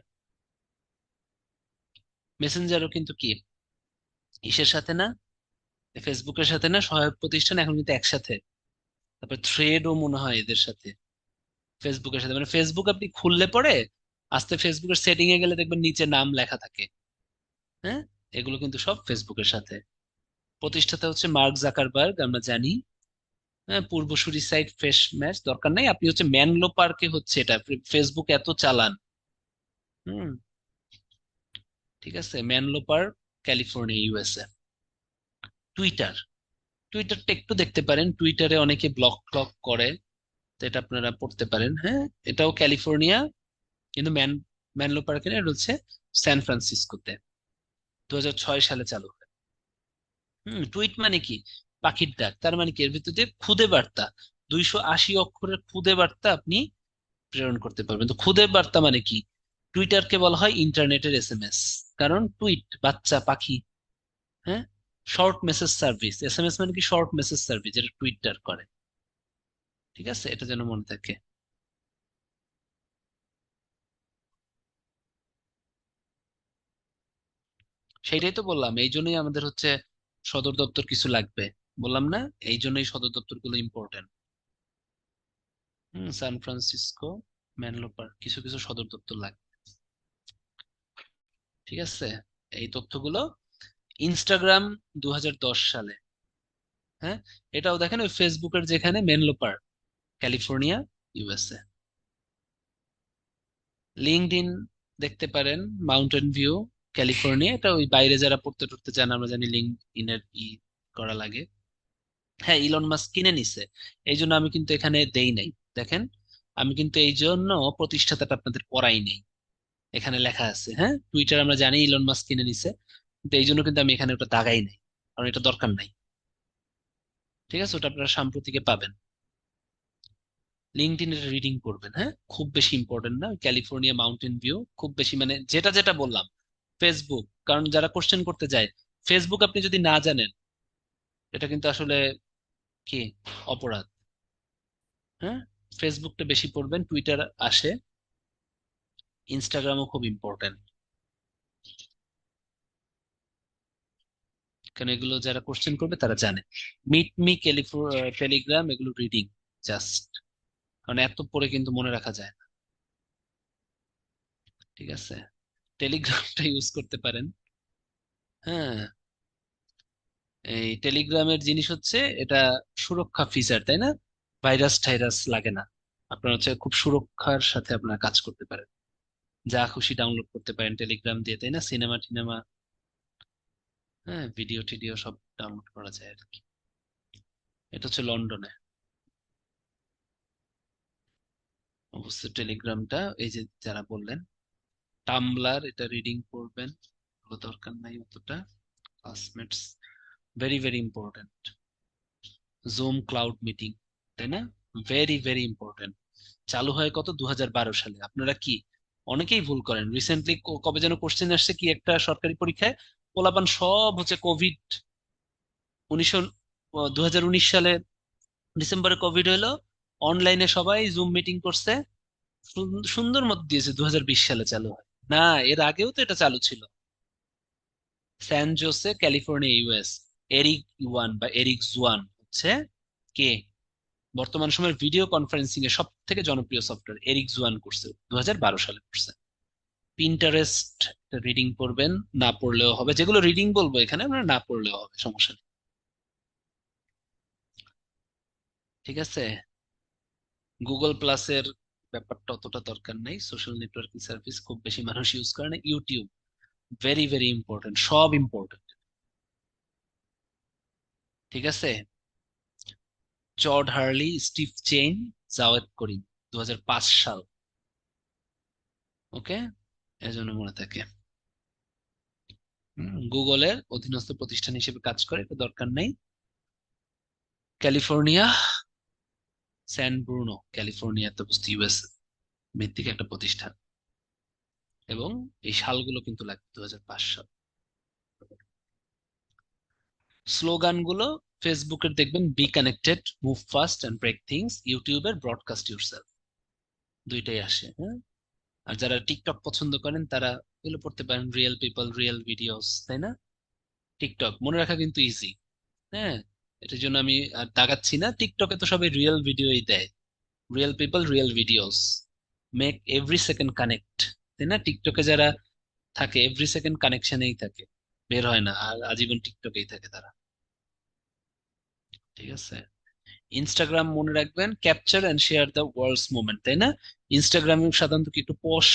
মেসেঞ্জারও কিন্তু কি ইসের সাথে না, ফেসবুকের সাথে না, সহায়ক প্রতিষ্ঠান এখন কিন্তু একসাথে। তারপর থ্রেডও মনে হয় এদের সাথে, ফেসবুকের সাথে। মানে ফেসবুক আপনি খুললে পরে আস্তে ফেসবুকের সেটিং এ গেলে দেখবেন নিচে নাম লেখা থাকে। হ্যাঁ, এগুলো কিন্তু সব ফেসবুকের সাথে। প্রতিষ্ঠাতা হচ্ছে মার্ক জাকারবার্গ, আমরা জানি। হ্যাঁ, পূর্বসূরি সাইট ফ্রেশ ম্যাচ দরকার নাই, আপনি হচ্ছে ম্যানলো পার্কে হচ্ছে এটা, ফেসবুক এত চালান। হুম, ঠিক আছে, ম্যানলো পার্ক, ক্যালিফোর্নিয়া, ইউএসএ। টুইটার, টুইটারটা একটু দেখতে পারেন, টুইটারে অনেকে ব্লক টক করে, তো এটা আপনারা পড়তে পারেন। হ্যাঁ, এটাও ক্যালিফোর্নিয়া, কিন্তু ম্যানলো পার্কের রয়েছে সান ফ্রান্সিসকোতে, 2006 সালে চালু হয়। টুইট মানে কি? পাখির ডাক। তার মানে কি, এর ভিতরে খুদে বার্তা, 280 অক্ষরের খুদে বার্তা আপনি প্রেরণ করতে পারবেন। তো খুদে বার্তা মানে কি? টুইটারকে বলা হয় ইন্টারনেটের এসএমএস, কারণ টুইট বাচ্চা পাখি। হ্যাঁ, শর্ট মেসেজ সার্ভিস, এসএমএস মানে কি, শর্ট মেসেজ সার্ভিস, যেটা টুইটার করে। ঠিক আছে, এটা যেন মনে থাকে। সেইটাই তো বললাম, এই জন্যই আমাদের হচ্ছে সদর দপ্তর কিছু লাগবে, বললাম না, এই জন্যই সদর দপ্তর গুলো ইম্পর্টেন্ট। সান ফ্রান্সিসকো, ম্যানলো পার্ক, কিছু কিছু সদর দপ্তর লাগবে। ঠিক আছে, এই তথ্যগুলো। ইনস্টাগ্রাম 2010 সালে। হ্যাঁ, এটাও দেখেন ওই ফেসবুকের যেখানে, Menlo park, California, USA. LinkedIn দেখতে পারেন, মাউন্টেন ভিউ, ক্যালিফোর্নিয়া। এটা ওই বাইরে যারা পড়তে টড়তে চান, আমরা জানি লিঙ্কডইনের করা লাগে। হ্যাঁ, ইলন মাস্ক কিনে নিছে, এই জন্য আমি কিন্তু এখানে দেই নাই। দেখেন, আমি কিন্তু এই জন্য প্রতিষ্ঠাতাটা আপনাদের পড়াই নেই, এখানে লেখা আছে। হ্যাঁ, টুইটার আমরা জানি ইলন মাস্ক কিনে নিছে, কিন্তু এই জন্য কিন্তু আমি এখানে ওটা দাগাই নাই, কারণ এটা দরকার নাই। ঠিক আছে, ওটা আপনারা সাম্প্রতিকে পাবেন। লিঙ্কডইন এর রিডিং করবেন, হ্যাঁ, খুব বেশি ইম্পর্টেন্ট না। ক্যালিফোর্নিয়া, মাউন্টেন ভিউ খুব বেশি, মানে যেটা যেটা বললাম। ফেসবুক, কারণ যারা কোশ্চেন করতে যায়, ফেসবুক আপনি যদি না জানেন, এটা কিন্তু আসলে কি, অপরাধ। হ্যাঁ, ফেসবুকটা বেশি পড়বেন, টুইটার আসে, ইনস্টাগ্রামও খুব ইম্পর্টেন্ট, কারণ এগুলো যারা কোশ্চেন করবে তারা জানে। মিট মি, টেলিগ্রাম, এগুলো রিডিং জাস্ট, কারণ এত পড়ে কিন্তু মনে রাখা যায় না। ঠিক আছে, টেলিগ্রামটা ইউজ করতে পারেন। হ্যাঁ, এই টেলিগ্রামের জিনিস হচ্ছে এটা সুরক্ষা ফিচার, তাই না, ভাইরাস টাইরাস লাগে না, আপনার হচ্ছে খুব সুরক্ষার সাথে আপনার কাজ করতে পারেন, যা খুশি ডাউনলোড করতে পারেন টেলিগ্রাম দিয়ে, তাই না, সিনেমা টিনেমা, হ্যাঁ, ভিডিও টিডিও সব ডাউনলোড করা যায় আর কি। এটা হচ্ছে লন্ডনে অবশ্যই। টেলিগ্রামটা এই যে যারা বললেন, টামব্লার এটা রিডিং করবেন, ওগুলো দরকার নাই অতটা। Classmates very very important. Zoom cloud meeting, তাই না? Very very important. চালু হয় কত 2012 সালে। আপনারা কি অনেকেই ভুল করেন। রিসেন্টলি কবে যেন কোশ্চেন আসছে কি একটা সরকারি পরীক্ষায়, পোলাপান সব হচ্ছে কোভিড 2019 সালে ডিসেম্বরে কোভিড হলো, অনলাইনে সবাই জুম মিটিং করছে, সুন্দর মত দিয়েছে 2020 সালে চালু হয়। না, এর আগেও তো এটা চালু ছিল। San Jose California, US. Eric Yuan বা এরিক জুয়ান হচ্ছে কে বর্তমান সময়ের ভিডিও কনফারেন্সিং এর সব থেকে জনপ্রিয় সফটওয়্যার, এরিক জুয়ান করছে, 2012 সালে করছে। পিন্টারেস্ট রিডিং পড়বেন, না পড়লেও হবে। যেগুলো রিডিং বলবো এখানে আপনারা না পড়লেও হবে, সমস্যা নেই। ঠিক আছে। গুগল প্লাসের ব্যাপারটা অতটা দরকার নেই, সোশ্যাল নেটওয়ার্কিং সার্ভিস খুব বেশি মানুষ ইউজ করে না। ইউটিউব ভেরি ভেরি ইম্পর্টেন্ট, সব ইম্পর্টেন্ট। ঠিক আছে। George Hurley, Steve Chen, Jawed Karim, 2005 সাল। ওকে, এজন্য মনে থাকে। গুগলের অধীনস্থ প্রতিষ্ঠান হিসেবে কাজ করে, এটা দরকার নেই। ক্যালিফোর্নিয়া, স্যান ব্রুনো, ক্যালিফোর্নিয়াতে অবস্থিত, ইউএস ভিত্তিক একটা প্রতিষ্ঠান। এবং এই সালগুলো কিন্তু লাগবে, 2005 সাল। স্লোগানগুলো ফেসবুকের দেখবেন be connected, move fast and break things. ইউটিউবের ব্রডকাস্ট ইউরসেলফ, দুইটাই আসে। হ্যাঁ, আর যারা টিকটক পছন্দ করেন তারা এগুলো পড়তে পারেন, রিয়েল পিপল রিয়েল ভিডিওস, তাই না? টিকটক মনে রাখা কিন্তু ইজি। হ্যাঁ, এটার জন্য আমি আর দাগাচ্ছি না। টিকটকে তো সবাই রিয়েল ভিডিওই দেয়। Real people real videos make every second connect, তাই না? টিকটকে যারা থাকে এভরি সেকেন্ড কানেকশনেই থাকে, বের হয় না, আর আজীবন টিকটকেই থাকে তারা। ঠিক আছে। ইনস্টাগ্রাম মনে রাখবেন, capture and share the world's moment, তাই না? ইনস্টাগ্রামে সাধারণত কি একটু পশ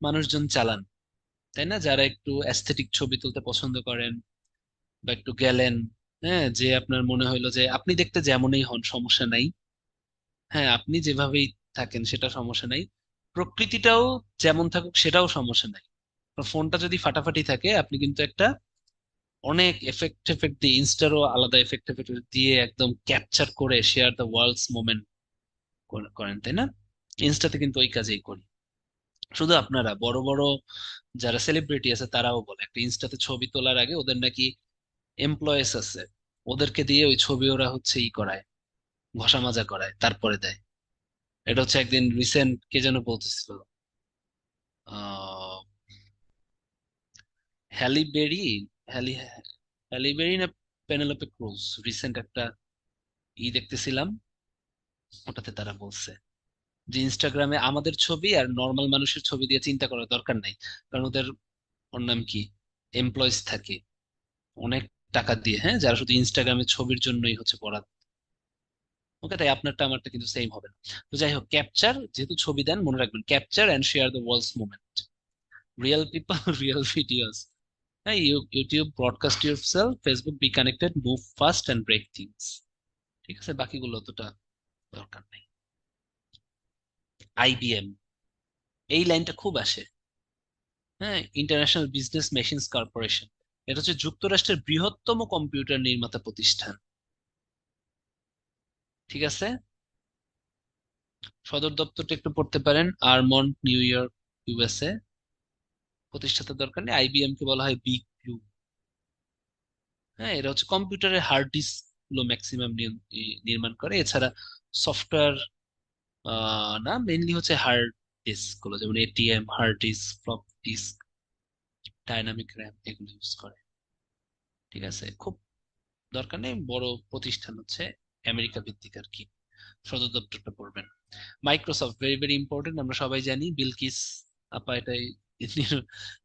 মানুষজন চালান, তাই না? যারা একটু অ্যাস্থেটিক ছবি তুলতে পছন্দ করেন, বা একটু গেলেন, হ্যাঁ, যে আপনার মনে হইলো যে আপনি দেখতে যেমনই হন সমস্যা নাই, হ্যাঁ, আপনি যেভাবেই থাকেন সেটা সমস্যা নাই, প্রকৃতিটাও যেমন থাকুক সেটাও সমস্যা নাই। ফোনটা যদি ফাটাফাটি থাকে, আপনি কিন্তু একটা অনেক এফেক্ট এফেক্ট দিয়ে, ইনস্টারও আলাদা এফেক্ট এফেক্ট দিয়ে একদম ক্যাপচার করে শেয়ার দ্য ওয়ার্ল্ডস মোমেন্ট করেন, তাই না? ইনস্টাতে কিন্তু ওই কাজেই করি। শুধু আপনারা, বড় বড় যারা সেলিব্রিটি আছে তারাও বলে একটা ইনস্টাতে ছবি তোলার আগে ওদের নাকি এমপ্লয়েস আছে, ওদেরকে দিয়ে ওই ছবি ওরা হচ্ছে ই করায়, ঘষা মাজা করায়, তারপরে দেয়। এটা হচ্ছে একদিন রিসেন্ট কে যেন বলতেছিল, আহ হ্যালি বেরি, হ্যালি হ্যালি বেরি না পেনেলোপে ক্রুজ, রিসেন্ট একটা দেখতেছিলাম, ওটাতে তারা বলছে যে ইনস্টাগ্রামে আমাদের ছবি আর নর্মাল মানুষের ছবি দিয়ে চিন্তা করার দরকার নাই। কারণ ওদের, ওর নাম কি, এমপ্লয়িজ থাকে অনেক টাকা দিয়ে, হ্যাঁ, যারা শুধু ইনস্টাগ্রামে ছবির জন্যই হচ্ছে বরাদ। ওকে, তাই আপনারটা আমারটা কিন্তু সেম হবে না। তো যাই হোক, ক্যাপচার যেহেতু ছবি দেন, মনে রাখবেন capture and share the world's moment, real people real videos. হ্যাঁ, YouTube broadcast yourself, Facebook be connected, move fast and break things. ঠিক আছে, বাকিগুলো অতটা দরকার নেই। আইবিএম, এই লাইনটা খুব আসে। হ্যাঁ, ইন্টারন্যাশনাল বিজনেস মেশিনস কর্পোরেশন, এটা হচ্ছে যুক্তরাষ্ট্রের বৃহত্তম কম্পিউটার নির্মাতা প্রতিষ্ঠান। ঠিক আছে। সদর দপ্তরটা একটু পড়তে পারেন, আরমন্ড, নিউ ইয়র্ক, ইউএসএ। প্রতিষ্ঠাতা দরকার নেই। আইবিএম কে বলা হয় বিগ ব্লু। হ্যাঁ, এরা হচ্ছে কম্পিউটারের হার্ড ডিস্ক গুলো ম্যাক্সিমাম নির্মাণ করে। এছাড়া সফটওয়্যার না, মেইনলি হচ্ছে হার্ড ডিস্ক গুলো, যেমন ATM, hard disk, floppy disk, dynamic RAM, এগুলো ইউজ করে। ঠিক আছে, খুব দরকার নেই। বড় প্রতিষ্ঠান হচ্ছে আমেরিকা ভিত্তিক আর কি। সদর দপ্তরটা পড়বেন। মাইক্রোসফট ভেরি ভেরি ইম্পর্টেন্ট, আমরা সবাই জানি। বিলকিস আপা এটাই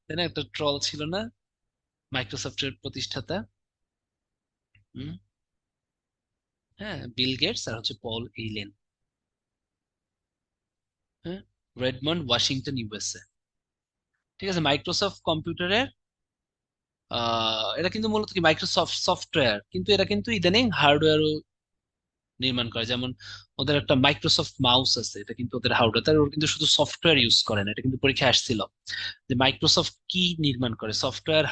তাই না, একটা ট্রল ছিল না, মাইক্রোসফটের প্রতিষ্ঠাতা। হুম, হ্যাঁ, বিল গেটস আর হচ্ছে পল এইলেন। হ্যাঁ, রেডমন্ড, ওয়াশিংটন, ইউএসএ। ঠিক আছে। মাইক্রোসফট কম্পিউটারের এটা কিন্তু মূলত কি মাইক্রোসফট সফটওয়্যার, কিন্তু এরা কিন্তু ইদানিং হার্ডওয়্যারও নির্মাণ করে। যেমন ওদের একটা মাইক্রোসফট মাউস আছে, এটা কিন্তু ওদের হার্ডওয়্যার, ওরা কিন্তু শুধু সফটওয়্যার ইউজ করে না, এটা কিন্তু পরীক্ষায় আসছিল যে মাইক্রোসফট কি নির্মাণ করে, সফটওয়্যার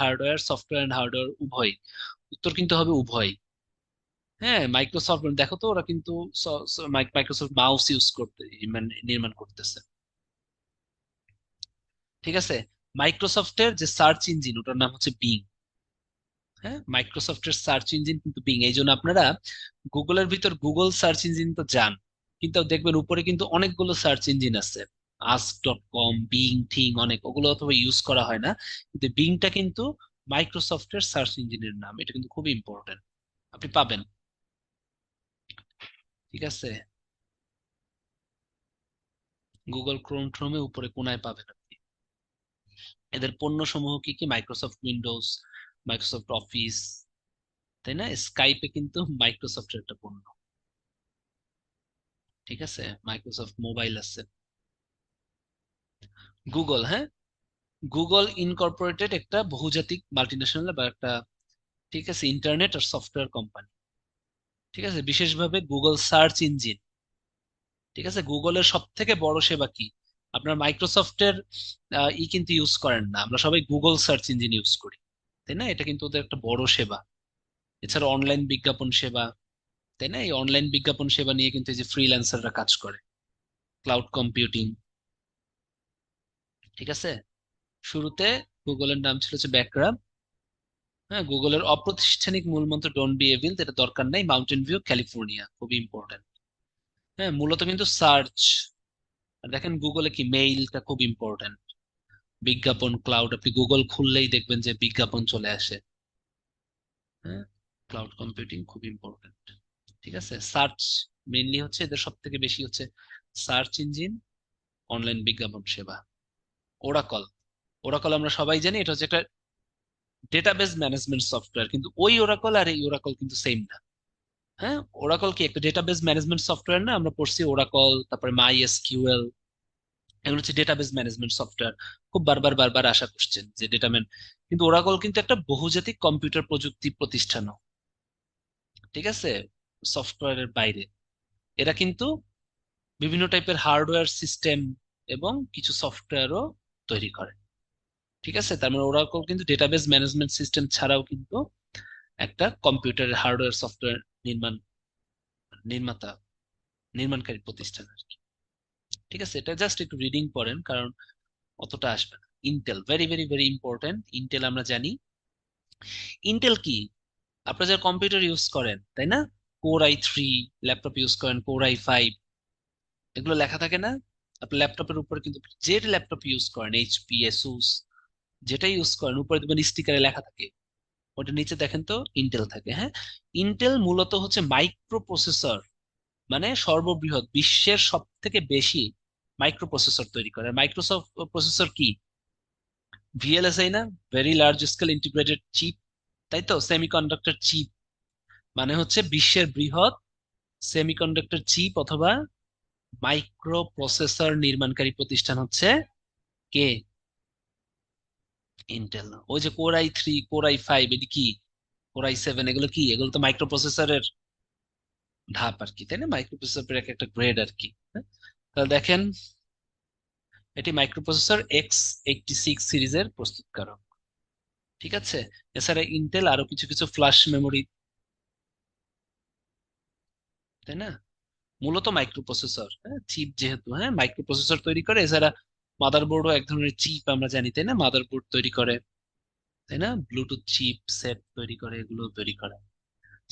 এন্ড হার্ডওয়্যার উভয়। উত্তর কিন্তু হবে উভয়। হ্যাঁ, মাইক্রোসফট দেখো তো, ওরা কিন্তু মাইক্রোসফট মাউস ইউজ করতে মানে নির্মাণ করতেছে। ঠিক আছে। মাইক্রোসফটের যে সার্চ ইঞ্জিন ওটার নাম হচ্ছে বিং। হ্যাঁ, মাইক্রোসফটের সার্চ ইঞ্জিন কিন্তু বিং। এই জন্য আপনারা গুগলের ভিতর গুগল সার্চ ইঞ্জিন তো যান, কিন্তু দেখবেন উপরে কিন্তু অনেকগুলো সার্চ ইঞ্জিন আছে, ask.com, বিং, থিং, অনেক, ওগুলো অথবা ইউজ করা হয় না। কিন্তু বিংটা কিন্তু মাইক্রোসফটের সার্চ ইঞ্জিনের নাম, এটা কিন্তু খুব ইম্পর্টেন্ট, আপনি পাবেন। ঠিক আছে, গুগল ক্রোমে উপরে কোনায় পাবেন আপনি। এদের পণ্য সমূহ কি কি? মাইক্রোসফট উইন্ডোজ, মাইক্রোসফট অফিস, তাই না? স্কাইপে কিন্তু মাইক্রোসফটের একটা পণ্য। ঠিক আছে, মাইক্রোসফট মোবাইল আছে। গুগল, হ্যাঁ, গুগল ইনকর্পোরেটেড একটা বহুজাতিক মাল্টিন্যাশনাল বা একটা, ঠিক আছে, ইন্টারনেট আর সফটওয়্যার কোম্পানি। ঠিক আছে, বিশেষভাবে গুগল সার্চ ইঞ্জিন। ঠিক আছে, গুগলের সব থেকে বড় সেবা কি? আপনার মাইক্রোসফটের কিন্তু ইউজ করেন না, আমরা সবাই গুগল সার্চ ইঞ্জিন ইউজ করি, তাই না? এটা কিন্তু ওদের একটা বড় সেবা। এছাড়া অনলাইন বিজ্ঞাপন সেবা, তাই না? এই অনলাইন বিজ্ঞাপন সেবা নিয়ে কিন্তু এই যে ফ্রিল্যান্সাররা কাজ করে, ক্লাউড কম্পিউটিং। ঠিক আছে, শুরুতে গুগলের নাম ছিল হচ্ছে ব্যাকরাম। হ্যাঁ, গুগলের অপ্রাতিষ্ঠানিক মূলমন্ত্র ডোন্ট বি এভিল, এটা দরকার নাই, মাউন্টেন ভিউ ক্যালিফোর্নিয়া, খুবই ইম্পর্টেন্ট। হ্যাঁ, মূলত কিন্তু সার্চ। আর দেখেন গুগলে কি, মেইলটা খুব ইম্পর্টেন্ট। বিজ্ঞাপন ক্লাউড, আপনি গুগল খুললেই দেখবেন যে বিজ্ঞাপন চলে আসে। হ্যাঁ, ক্লাউড কম্পিউটিং খুব ইম্পর্টেন্ট। ঠিক আছে, সার্চ মেইনলি হচ্ছে এদের সব থেকে বেশি হচ্ছে সার্চ ইঞ্জিন, অনলাইন বিজ্ঞাপন সেবা। ওরাকল, ওরাকল আমরা সবাই জানি এটা হচ্ছে একটা ডেটাবেজ ম্যানেজমেন্ট সফটওয়্যার, কিন্তু ওই ওরাকল আর এই ওরাকল কিন্তু সেম না। হ্যাঁ, ওরাকল কি একটা ডেটাবেজ ম্যানেজমেন্ট সফটওয়্যার না? আমরা পড়ছি ওরাকল, তারপরে মাই এসকিউএল, এগুলো হচ্ছে ডেটাবেজ ম্যানেজমেন্ট সফটওয়্যার। খুব বারবার বারবার আশা করছেন যে ডেটাম্যান, কিন্তু ওরাকল কিন্তু একটা বহুজাতিক কম্পিউটার প্রযুক্তি প্রতিষ্ঠানও। ঠিক আছে, সফটওয়্যারের বাইরে এরা কিন্তু বিভিন্ন টাইপের হার্ডওয়্যার সিস্টেম এবং কিছু সফটওয়্যারও তৈরি করে। ঠিক আছে, তার মানে ওরাকল কিন্তু ডেটাবেজ ম্যানেজমেন্ট সিস্টেম ছাড়াও কিন্তু একটা কম্পিউটারের হার্ডওয়্যার সফটওয়্যার নির্মাণ নির্মাতা নির্মাণকারী প্রতিষ্ঠান আর কি। ঠিক আছে, এটা জাস্ট একটু রিডিং পড়েন, কারণ অতটা আসবে না। Intel, very very very important. Intel আমরা জানি। ইন্টেল কি? আপনারা যারা কম্পিউটার ইউজ করেন, তাই না, কোর i3, ল্যাপটপ ইউজ করেন কোর i5, এগুলো লেখা থাকে না আপনার ল্যাপটপের উপরে? কিন্তু যে ল্যাপটপ ইউজ করেন, এইচপি, এসুস, যেটা ইউজ করেন, উপরে দেখবেন স্টিকারে লেখা থাকে, ওটা নিচে দেখেন তো ইন্টেল থাকে। হ্যাঁ, ইন্টেল মূলত হচ্ছে মাইক্রো প্রসেসর, মানে সর্ববৃহৎ, বিশ্বের সব থেকে বেশি মাইক্রো প্রসেসর তৈরি করে। মাইক্রোসফট প্রসেসর কি? ভিএলএসআই না? Very large scale integrated chip, তাই তো, সেমিকন্ডাক্টর চিপ, মানে হচ্ছে বিশ্বের বৃহৎ সেমিকন্ডাক্টর চিপ অথবা মাইক্রো প্রসেসর নির্মাণকারী প্রতিষ্ঠান হচ্ছে কে? ইন্টেল। ওই যে কোর i3, কোর i5, এটি কি, কোর i7, এগুলো কি? এগুলো তো মাইক্রো প্রসেসরের ধাপ আর কি, তাই না? মাইক্রো প্রসেসরের একটা গ্রেড আর কি। হ্যাঁ? তাহলে দেখেন, এটি মাইক্রোপ্রসেসর x86 সিরিজের প্রস্তুতকারক। ঠিক আছে, এছাড়া ইন্টেল আরো কিছু কিছু ফ্ল্যাশ মেমোরি, তাই না? মূলত মাইক্রোপ্রসেসর, হ্যাঁ, চিপ যেহেতু, হ্যাঁ, মাইক্রোপ্রসেসর তৈরি করে। এছাড়া মাদারবোর্ডও এক ধরনের চিপ আমরা জানি, তাই না? মাদারবোর্ড তৈরি করে, তাই না? ব্লুটুথ চিপ সেট তৈরি করে, এগুলো তৈরি করে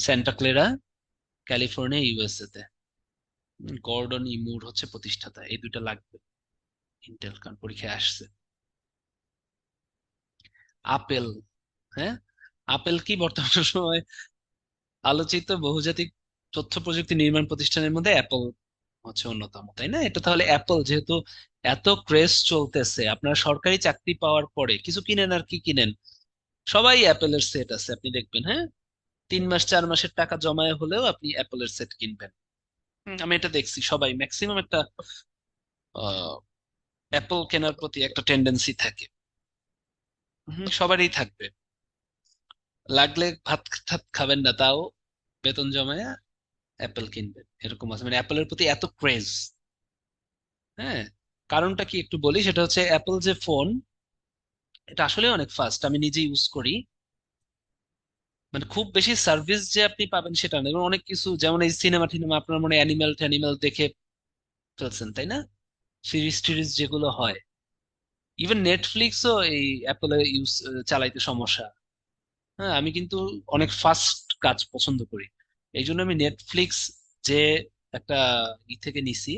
স্যান্টা ক্লেরা, ক্যালিফোর্নিয়া, ইউএসএ তে। গর্ডন ইমুর হচ্ছে প্রতিষ্ঠাতা। এই দুইটা লাগবে ইন্টেল, কারণ পরীক্ষায় আসছে। আপেল, হ্যাঁ, আপেল কি? বর্তমান সময় আলোচিত বহুজাতিক তথ্য প্রযুক্তি নির্মাণ প্রতিষ্ঠানের মধ্যে অ্যাপল হচ্ছে অন্যতম, তাই না? এটা তাহলে অ্যাপল যেহেতু এত ক্রেজ চলতেছে, আপনারা সরকারি চাকরি পাওয়ার পরে কিছু কিনেন আর কি কিনেন, সবাই অ্যাপেলের সেট আছে, আপনি দেখবেন। হ্যাঁ, 3 মাস 4 মাসের টাকা জমায় হলেও আপনি অ্যাপেলের সেট কিনবেন। আমি এটা দেখছি, সবাই ম্যাক্সিমাম একটা অ্যাপল কেনার প্রতি একটা টেন্ডেন্সি থাকে। সবারই থাকবে। লাগলে ভাত টাত খাবেন না, তাও বেতন জমায় অ্যাপেল কিনবেন, এরকম আছে, মানে অ্যাপেলের প্রতি এত ক্রেজ। হ্যাঁ, কারণটা কি একটু বলি, সেটা হচ্ছে অ্যাপল যে ফোন, এটা আসলে অনেক ফাস্ট, আমি নিজে ইউজ করি। মানে খুব বেশি সার্ভিস যে আপনি পাবেন সেটা না, এবং অনেক কিছু যেমন এই সিনেমা টিনেমা আপনার মনে অ্যানিমেল ট্যানিমেল দেখে ফেলছেন তাই না, সিরিজ টিরিজ যেগুলো হয়, ইভেন নেটফ্লিক্সও এই অ্যাপলে ইউজ চালাইতে সমস্যা। হ্যাঁ, আমি কিন্তু অনেক ফাস্ট কাজ পছন্দ করি, এই জন্য আমি নেটফ্লিক্স যে একটা থেকে নিছি,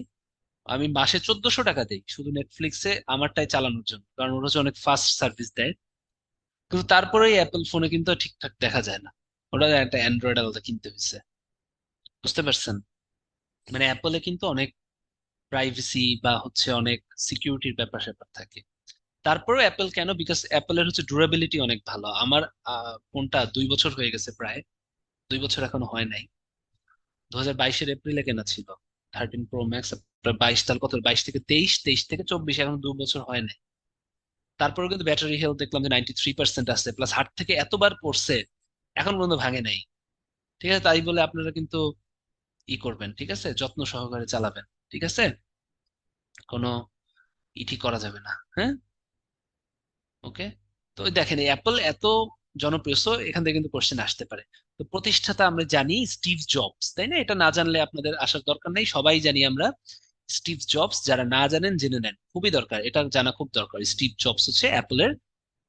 আমি মাসে 1400 টাকা দিই শুধু নেটফ্লিক্সে আমারটাই চালানোর জন্য, কারণ ওরা হচ্ছে অনেক ফাস্ট সার্ভিস দেয়। কিন্তু তারপরে অ্যাপল ফোনে কিন্তু ঠিকঠাক দেখা যায় না, ওটা একটা অ্যান্ড্রয়েড আলাদা কিনতে হয়েছে, বুঝতে পারছেন? মানে অ্যাপলে কিন্তু অনেক প্রাইভেসি বা হচ্ছে অনেক সিকিউরিটির ব্যাপার স্যাপার থাকে। তারপরেও অ্যাপেল কেন, বিকজ অ্যাপেলের হচ্ছে ডিউরেবিলিটি অনেক ভালো। আমার ফোনটা 2 বছর হয়ে গেছে প্রায়, 2 বছর এখনো হয় নাই। 2022-এর এপ্রিলে কেনা ছিল 13 Pro Max। 22 তার কত, 22 থেকে 23, 23 থেকে 24, এখন 2 বছর হয় নাই। তারপরেও কিন্তু ব্যাটারি হেলথ দেখলাম যে 93% আছে, প্লাস হাট থেকে এতবার পড়ছে এখন পর্যন্ত ভাঙে নাই। ঠিক আছে, তাই বলে আপনারা কিন্তু করবেন, ঠিক আছে, যত্ন সহকারে চালাবেন, ঠিক আছে, কোনো করা যাবে না। হ্যাঁ, ওকে। তো ওই দেখেন অ্যাপল এত জনপ্রিয়, so এখান থেকে কিন্তু কোশ্চেন আসতে পারে। তো প্রতিষ্ঠাতা আমরা জানি স্টিভ জবস, তাই না? এটা না জানলে আপনাদের আসার দরকার নেই, সবাই জানি আমরা স্টিভ জবস। যারা না জানেন জেনে নেন, খুবই দরকার, এটা জানা খুব দরকার। স্টিভ জবস হচ্ছে অ্যাপলের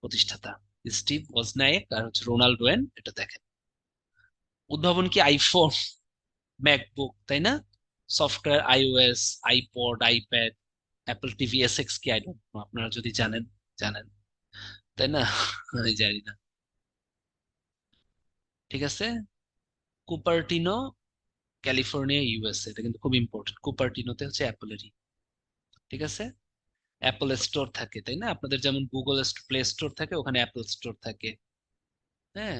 প্রতিষ্ঠাতা। স্টিভ ওজনায়েক আর হচ্ছে রোনাল্ড ওয়েন, এটা দেখেন। উদ্ভাবন কি? আইফোন, ম্যাকবুক, তাই না? Software iOS, iPod, iPad, Apple TV S x কি, আই ডোন্ট নো, আপনারা যদি জানেন জানেন, তাই না? আমি জানি না। ঠিক আছে, কুপারটিনো, ক্যালিফোর্নিয়া ইউএসএ, এটা কিন্তু খুব ইম্পর্টেন্ট। কুপারটিনোতে হচ্ছে অ্যাপলেরই, ঠিক আছে। অ্যাপল স্টোর থাকে, তাই না? আপনাদের যেমন গুগল প্লে স্টোর থাকে, ওখানে অ্যাপল স্টোর থাকে। হ্যাঁ,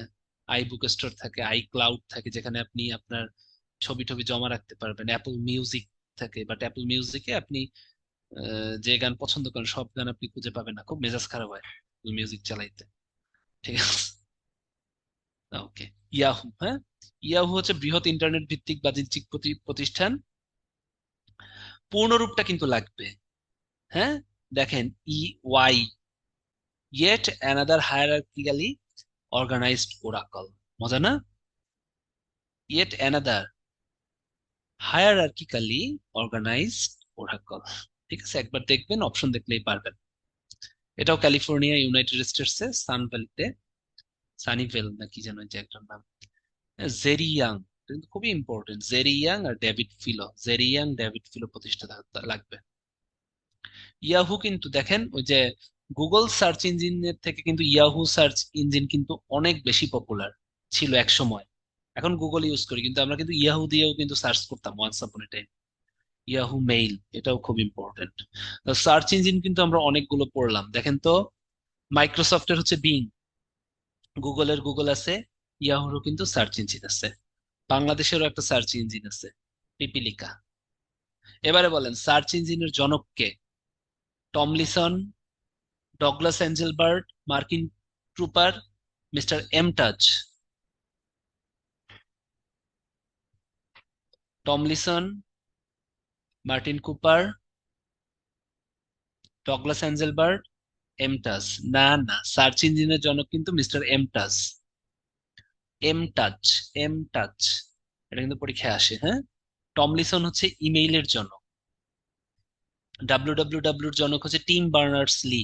আইবুক স্টোর থাকে, আই ক্লাউড থাকে, যেখানে আপনি আপনার ছবি টবি জমা রাখতে পারবেন। অ্যাপল মিউজিক থাকে, বাট অ্যাপল মিউজিকে আপনি যে গান পছন্দ করেন সব গান আপনি খুঁজে পাবেন না, খুব মেজাজ খারাপ হয় মিউজিক চালাইতে। ঠিক আছে, ওকে। ইয়াহু, হ্যাঁ, ইয়াহু হচ্ছে বৃহৎ ইন্টারনেট ভিত্তিক বাণিজ্যিক প্রতিষ্ঠান। পূর্ণরূপটা কিন্তু লাগবে। হ্যাঁ, দেখেন, why, yet another hierarchically organized oracle. মজা না? Yet another hierarchically organized oracle, ঠিক আছে, একবার দেখবেন, অপশন দেখলেই পারবেন। এটাও ক্যালিফোর্নিয়া, ইউনাইটেড স্টেটসে, সান ভ্যালিতে, সানিভেল না কি যেন যে একটার নাম, জেরি ইয়াং, কিন্তু খুবই ইম্পর্টেন্ট। জেরি ইয়াং আর David Filo, Jerry Yang David Filo প্রতিষ্ঠাতা লাগবে। ইয়াহু কিন্তু দেখেন, ওই যে গুগল সার্চ ইঞ্জিনের থেকে কিন্তু ইয়াহু সার্চ ইঞ্জিন কিন্তু অনেক বেশি পপুলার ছিল এক সময়। এখন গুগল ইউজ করি, কিন্তু আমরা কিন্তু ইয়াহু দিয়েও কিন্তু সার্চ করতাম ওয়ান্স আপন এ টাইম। ইয়াহু মেইল, এটাও খুব ইম্পর্টেন্ট। সার্চ ইঞ্জিন কিন্তু আমরা অনেকগুলো পড়লাম, দেখেন তো। মাইক্রোসফটের হচ্ছে বিং, গুগলের গুগল আছে, ইয়াহুরও কিন্তু সার্চ ইঞ্জিন আছে, বাংলাদেশেরও একটা সার্চ ইঞ্জিন আছে, পিপিলিকা। এবারে বলেন সার্চ ইঞ্জিনের জনক কে? টমলিসন, ডগলাস এঞ্জেলবার্ট, মার্কিন ট্রুপার, মিস্টার এমটাজ। Tomlinson, Martin Cooper, Douglas Engelbart, এমটাজ। না না, সার্চ ইঞ্জিনের জনক কিন্তু মিস্টার এমটাজ। এমটাজ, এমটাজ, এটা কিন্তু পরীক্ষায় আসে। হ্যাঁ, টমলিসন হচ্ছে ইমেইলের জনক। ডাব্লিউ ডাব্লিউ ডাব্লিউর জনক হচ্ছে টিম বার্নার্স লি।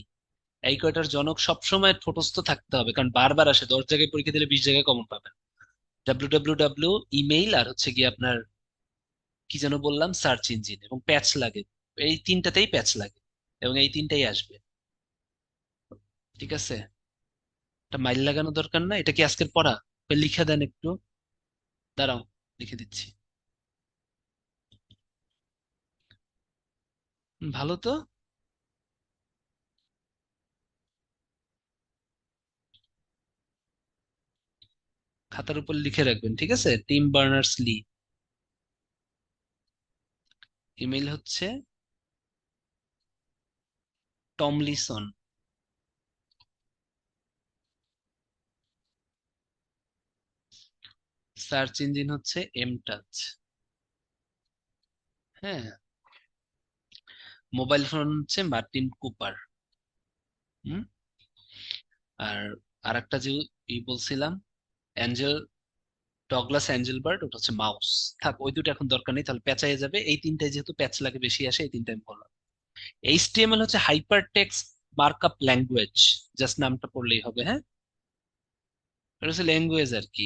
এই কয়টার জনক সবসময় ঠোঁটস্থ থাকতে হবে, কারণ বারবার আসে, 10 জায়গায় পরীক্ষা দিলে 20 জায়গায় কমন পাবেন। ডাব্লিউ ডাব্লিউ ডাব্লিউ ইমেইল, আর হচ্ছে কি আপনার কি যেন বললাম, সার্চ ইঞ্জিন, এবং প্যাচ লাগে, এই তিনটাতেই প্যাচ লাগে, এবং এই তিনটাই আসবে, ঠিক আছে। এটা মাইল লাগানো দরকার না, এটা কি আজকের পড়া? লিখে দেন একটু, দাঁড়াও, লিখে দিচ্ছি। ভালো তো। খাতার উপর লিখে রাখবেন, ঠিক আছে। টিম বার্নার্স লি, ইমেইল হচ্ছে টমলিসন, সার্চ ইঞ্জিন হচ্ছে এমটাচ। হ্যাঁ, মোবাইল ফোন হচ্ছে মার্টিন কুপার। হুম। আর আরেকটা যে বলছিলাম, অ্যাঞ্জেল ডগলাস অ্যাঞ্জেলবার্ট, ওটা হচ্ছে মাউস। থাক, ওই দুটো এখন দরকার নেই, তাহলে প্যাঁচাই যাবে। এই তিনটায় যেহেতু প্যাচ লাগে বেশি আসে, এই তিনটায় আমি বললাম। এইচটিএমএল হচ্ছে hyper text markup language. Just নামটা পড়লেই হবে, হ্যাঁ। এটা হচ্ছে ল্যাঙ্গুয়েজ আর কি।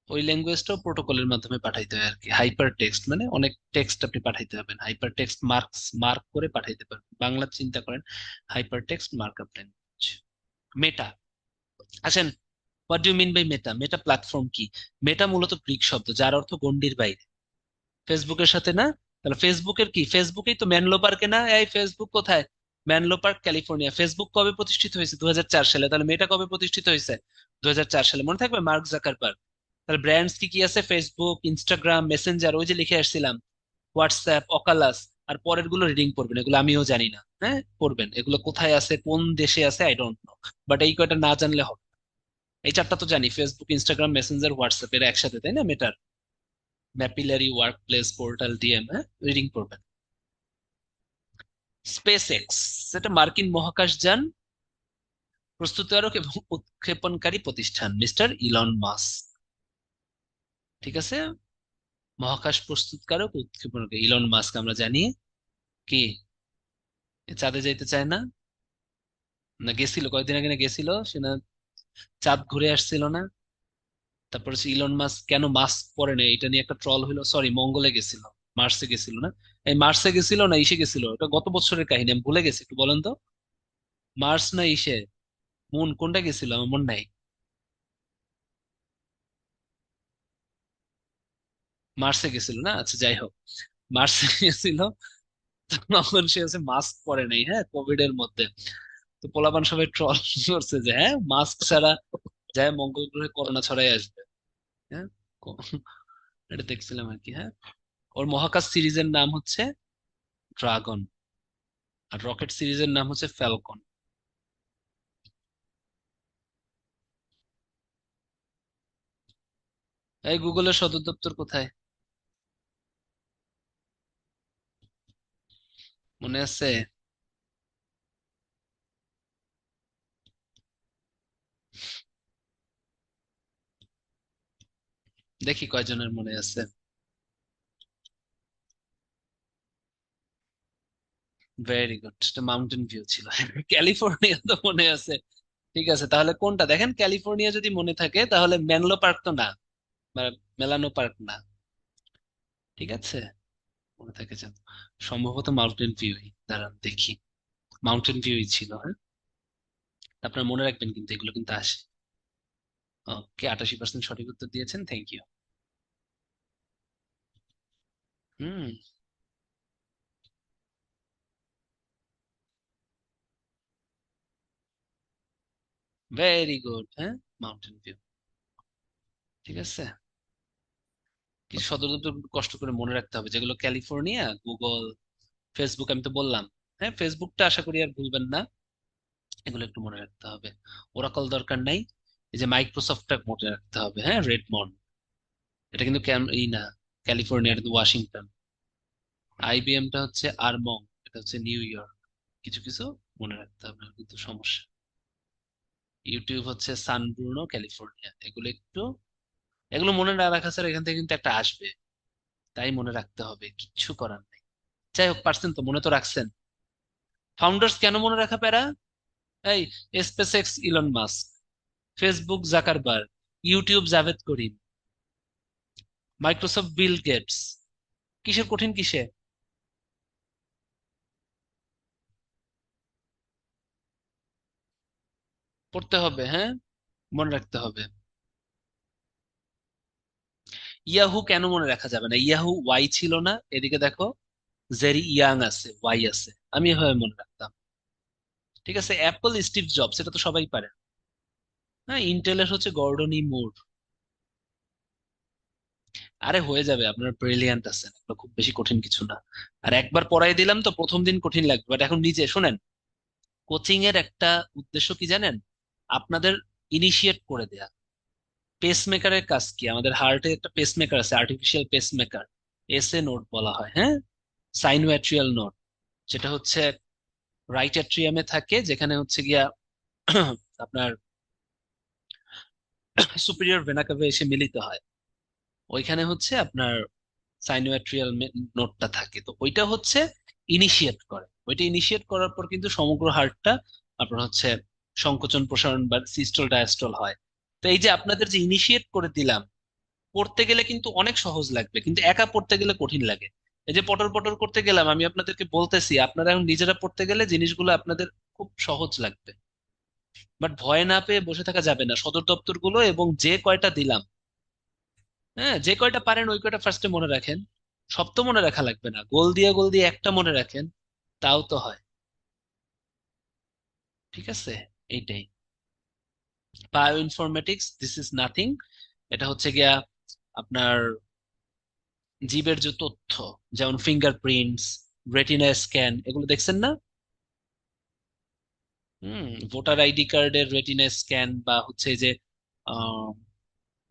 ওই ল্যাঙ্গুয়েজটাও প্রোটোকলের মাধ্যমে পাঠাইতে হয় আর কি। হাইপার টেক্সট মানে অনেক টেক্সট আপনি পাঠাইতে হবেন, হাইপার টেক্সট মার্ক করে পাঠাইতে পারবেন। বাংলা চিন্তা করেন, hypertext markup language. Meta, আসেন, what do mean by Meta? Meta platform কি? মেটা মূলত গ্রিক শব্দ যার অর্থ গণ্ডির বাইরে। ফেসবুকের সাথে না? তাহলে ফেসবুকের কি? ফেসবুকেই তো ম্যানলো পার্কে না? এই ফেসবুক কোথায়? ম্যানলো পার্ক, ক্যালিফোর্নিয়া। ফেসবুক কবে প্রতিষ্ঠিত হয়েছে? 2004 সালে। তাহলে মেটা কবে প্রতিষ্ঠিত হয়েছে? 2004 সালে। মনে থাকবে, মার্ক জাকারবার্গ। তাহলে ব্র্যান্ডস কি কি আছে? ফেসবুক, ইনস্টাগ্রাম, মেসেঞ্জার, ওই যে লিখে আসছিলাম, হোয়াটসঅ্যাপ, অকালাস। আর পরের গুলো রিডিং করবেন, এগুলো আমিও জানি না, হ্যাঁ পড়বেন। এগুলো কোথায় আছে, কোন দেশে আছে, আই ডোন্ট নো। বাট এই কয়টা না জানলে হবে? এই চারটা তো জানি, ফেসবুক, ইনস্টাগ্রাম, মেসেঞ্জার, হোয়াটসঅ্যাপ, এরা একসাথে, তাই না? মেটার ম্যাপিলারি ওয়ার্ক প্লেস পোর্টাল ডিএম, হ্যাঁ রিডিং করবেন। স্পেস এক্স, সেটা মার্কিন মহাকাশযান প্রস্তুতকারক এবং উৎক্ষেপণকারী প্রতিষ্ঠান, মিস্টার ইলন মাস্ক। ঠিক আছে, মহাকাশ প্রস্তুতকারক উৎক্ষেপণকারী ইলন মাস্ক, আমরা জানি। কি, এ চাঁদে যাইতে চায় না? না গেছিল, কয়েকদিন আগে না গেছিল সে না, চাঁদ ঘুরে আসছিল না? তারপর হচ্ছে ইলন মাস্ক কেন মাস্ক পরে না, এটা নিয়ে একটা ট্রল হলো। সরি, মঙ্গলে গেছিল, মার্সে গেছিল না? এই মার্সে গেছিল না ইসে গেছিল, এটা গত বছরের কাহিনী, আমি ভুলে গেছি, একটু বলেন তো। মার্স না ইসে, মুন, কোনটা গেছিল আমার মনে নাই। মার্সে গেছিল না? আচ্ছা যাই হোক, মার্সে গেছিল। তখন সে হচ্ছে মাস্ক পরে নাই, হ্যাঁ, কোভিড এর মধ্যে। তো পোলাপান সবাই ট্রল করছে যে হ্যাঁ, মাস্ক ছাড়া যায় মঙ্গল গ্রহে করোনা ছড়াই আসবে। হ্যাঁ, ক- এটা দেখছিলাম আর কি, হ্যাঁ। ওর মহাকাশ সিরিজের নাম হচ্ছে ড্রাগন, আর রকেট সিরিজের নাম হচ্ছে ফ্যালকন। এই গুগলের সদর দপ্তর কোথায়, মনে আছে? দেখি কয়জনের মনে আছে। ভেরি গুড, এটা মাউন্টেন ভিউ ছিল। ক্যালিফোর্নিয়া তো মনে আছে। ঠিক আছে, তাহলে কোনটা দেখেন, ক্যালিফোর্নিয়া যদি মনে থাকে তাহলে মেনলো পার্ক তো না, মানে মেলানো পার্ক না। ঠিক আছে, মনে থাকে যেন। সম্ভবত মাউন্টেন ভিউই, দাঁড়ান দেখি। মাউন্টেন ভিউই ছিল, হ্যাঁ। আপনারা মনে রাখবেন কিন্তু, এগুলো কিন্তু আসে। ওকে, 88% সঠিক উত্তর দিয়েছেন, থ্যাংক ইউ। হুম। ভেরি গুড, হ্যাঁ, মাউন্টেন ভিউ। ঠিক আছে, কিছু সদর দপ্তর একটু কষ্ট করে মনে রাখতে হবে, যেগুলো ক্যালিফোর্নিয়া, গুগল, ফেসবুক আমি তো বললাম। হ্যাঁ, ফেসবুকটা আশা করি আর ভুলবেন না। এগুলো একটু মনে রাখতে হবে। ওরাকল দরকার নাই। এই যে মাইক্রোসফটটা মনে রাখতে হবে, হ্যাঁ, রেডমন্ড। এটা কিন্তু এই না, ক্যালিফোর্নিয়া, এটা কিন্তু ওয়াশিংটন। আইবিএম টা হচ্ছে আর্মং, এটা হচ্ছে নিউ ইয়র্ক। কিছু কিছু মনে রাখতে হবে না, কিন্তু সমস্যা। ইউটিউব হচ্ছে সান ব্রুনো, ক্যালিফোর্নিয়া। এগুলো একটু, এগুলো মনে না রাখা স্যার, এখান থেকে কিন্তু একটা আসবে, তাই মনে রাখতে হবে, কিচ্ছু করার নেই। যাই হোক, পারছেন তো, মনে তো রাখছেন। ফাউন্ডার্স কেন মনে রাখা প্যারা? এই, SpaceX Elon Musk, Facebook Zuckerberg, YouTube Javed Karim, Microsoft Bill Gates. কিসের কঠিন কিসে? পড়তে হবে, হ্যাঁ, মনে রাখতে হবে। ইয়াহু কেন মনে রাখা যাবে না? ইয়াহু ওয়াই ছিল না? এদিকে দেখো, জেরি ইয়াং আছে, ওয়াই আছে। আমি এভাবে মনে রাখতাম। ঠিক আছে, অ্যাপল স্টিভ জবস, এটা তো সবাই পারে। হ্যাঁ, ইন্টেলের হচ্ছে গর্ডনি মুর। আরে হয়ে যাবে, আপনার ব্রিলিয়ান্ট আছেন, এগুলো খুব বেশি কঠিন কিছু না। আর একবার পড়াই দিলাম তো, প্রথম দিন কঠিন লাগবে, বাট এখন নিজে শুনেন। কোচিং এর একটা উদ্দেশ্য কি জানেন? আপনাদের ইনিশিয়েট করে দেয়া। পেসমেকারের কাজ কি? আমাদের হার্টে একটা পেসমেকার আছে, আর্টিফিশিয়াল পেসমেকার, এসএ নোড বলা হয়, হ্যাঁ, সাইনোয়াট্রিয়াল নোড, যেটা হচ্ছে রাইট অ্যাট্রিয়ামে থাকে, যেখানে হচ্ছে গিয়া আপনার সুপিরিয়র ভেনা কাভে এসে মিলিত হয়। ওইখানে হচ্ছে আপনার সাইনোয়াট্রিয়াল নোডটা থাকে, তো ওইটা হচ্ছে ইনিশিয়েট করে। ওইটা ইনিশিয়েট করার পর কিন্তু সমগ্র হার্টটা আপনার হচ্ছে সংকোচন প্রসারণ বা সিস্টল ডায়াস্টল হয়। তো এই যে আপনাদের যে ইনিশিয়েট করে দিলাম, পড়তে গেলে কিন্তু অনেক সহজ লাগবে, কিন্তু একা পড়তে গেলে কঠিন লাগে। এই যে পটর পটর করতে গেলাম, আমি আপনাদেরকে বলতেছি, আপনারা এখন নিজেরা পড়তে গেলে জিনিসগুলো আপনাদের খুব সহজ লাগবে। বাট ভয় না পেয়ে বসে থাকা যাবে না, সদর দপ্তরগুলো এবং যে কয়টা দিলাম, হ্যাঁ, যে কয়টা পারেন ওই কয়টা ফার্স্টে মনে রাখেন। সব তো মনে রাখা লাগবে না, গোল দিয়ে একটা মনে রাখেন, তাও তো হয়। ঠিক আছে, এইটাই bio informatics, this is nothing. এটা হচ্ছে গিয়া আপনার জীবের যে তথ্য, যেমন ফিঙ্গারপ্রিন্টস, রেটিনা স্ক্যান, এগুলো দেখছেন না? ভোটার আইডি কার্ডের রেটিনা স্ক্যান, বা হচ্ছে এই যে আহ,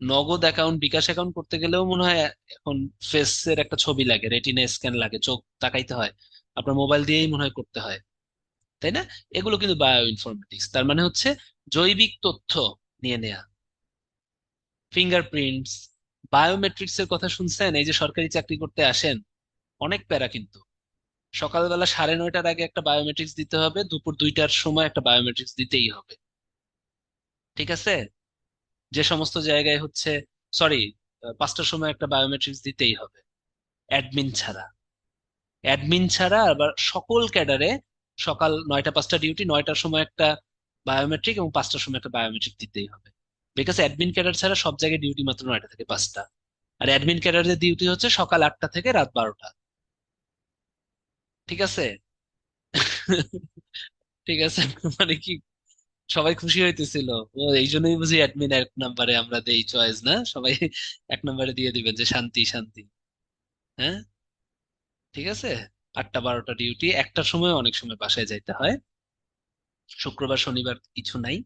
নগদ অ্যাকাউন্ট, বিকাশ অ্যাকাউন্ট করতে গেলেও মনে হয় এখন ফেসের একটা ছবি লাগে, রেটিনা স্ক্যান লাগে, চোখ তাকাইতে হয়, আপনার মোবাইল দিয়েই মনে হয় করতে হয়, তাই না? এগুলো কিন্তু বায়ো ইনফরমেটিক্স, তার মানে হচ্ছে জৈবিক তথ্য নিয়ে নেয়া। ফিঙ্গারপ্রিন্টস, বায়োমেট্রিক্স এর কথা শুনছেন? এই যে সরকারি চাকরি করতে আসেন, অনেক প্যারা কিন্তু। সকালবেলা 9:30টার আগে একটা বায়োমেট্রিক্স দিতে হবে, দুপুর 2টার সময় একটা বায়োমেট্রিক্স দিতেই হবে। ঠিক আছে? যে সমস্ত জায়গায় হচ্ছে, সরি, 5টার সময় একটা বায়োমেট্রিক্স দিতেই হবে, অ্যাডমিন ছাড়া। অ্যাডমিন ছাড়া আবার সকল ক্যাডারে সকাল 9টা 5টা ডিউটি, 9টার সময় একটা বায়োমেট্রিক এবং 5টার সময় একটা বায়োমেট্রিক দিতেই হবে। বিকজ অ্যাডমিন ক্যাডার ছাড়া সব জায়গায় ডিউটি মাত্র 9টা থেকে 5টা। আর অ্যাডমিন ক্যাডারের ডিউটি হচ্ছে সকাল 8টা থেকে রাত 12টা। ঠিক আছে? ঠিক আছে। মানে কি, সবাই খুশি হইতেছিল? ও, এই জন্যই বুঝি অ্যাডমিন 1 নম্বরে আমরা দেই চয়েস, না? সবাই 1 নম্বরে দিয়ে দিবেন যে শান্তি শান্তি। হ্যাঁ, ঠিক আছে। 8টা 12টা ডিউটি, একটার সময় অনেক সময় বাসায় যাইতে হয়। শুক্রবার শনিবার কিছু নাই।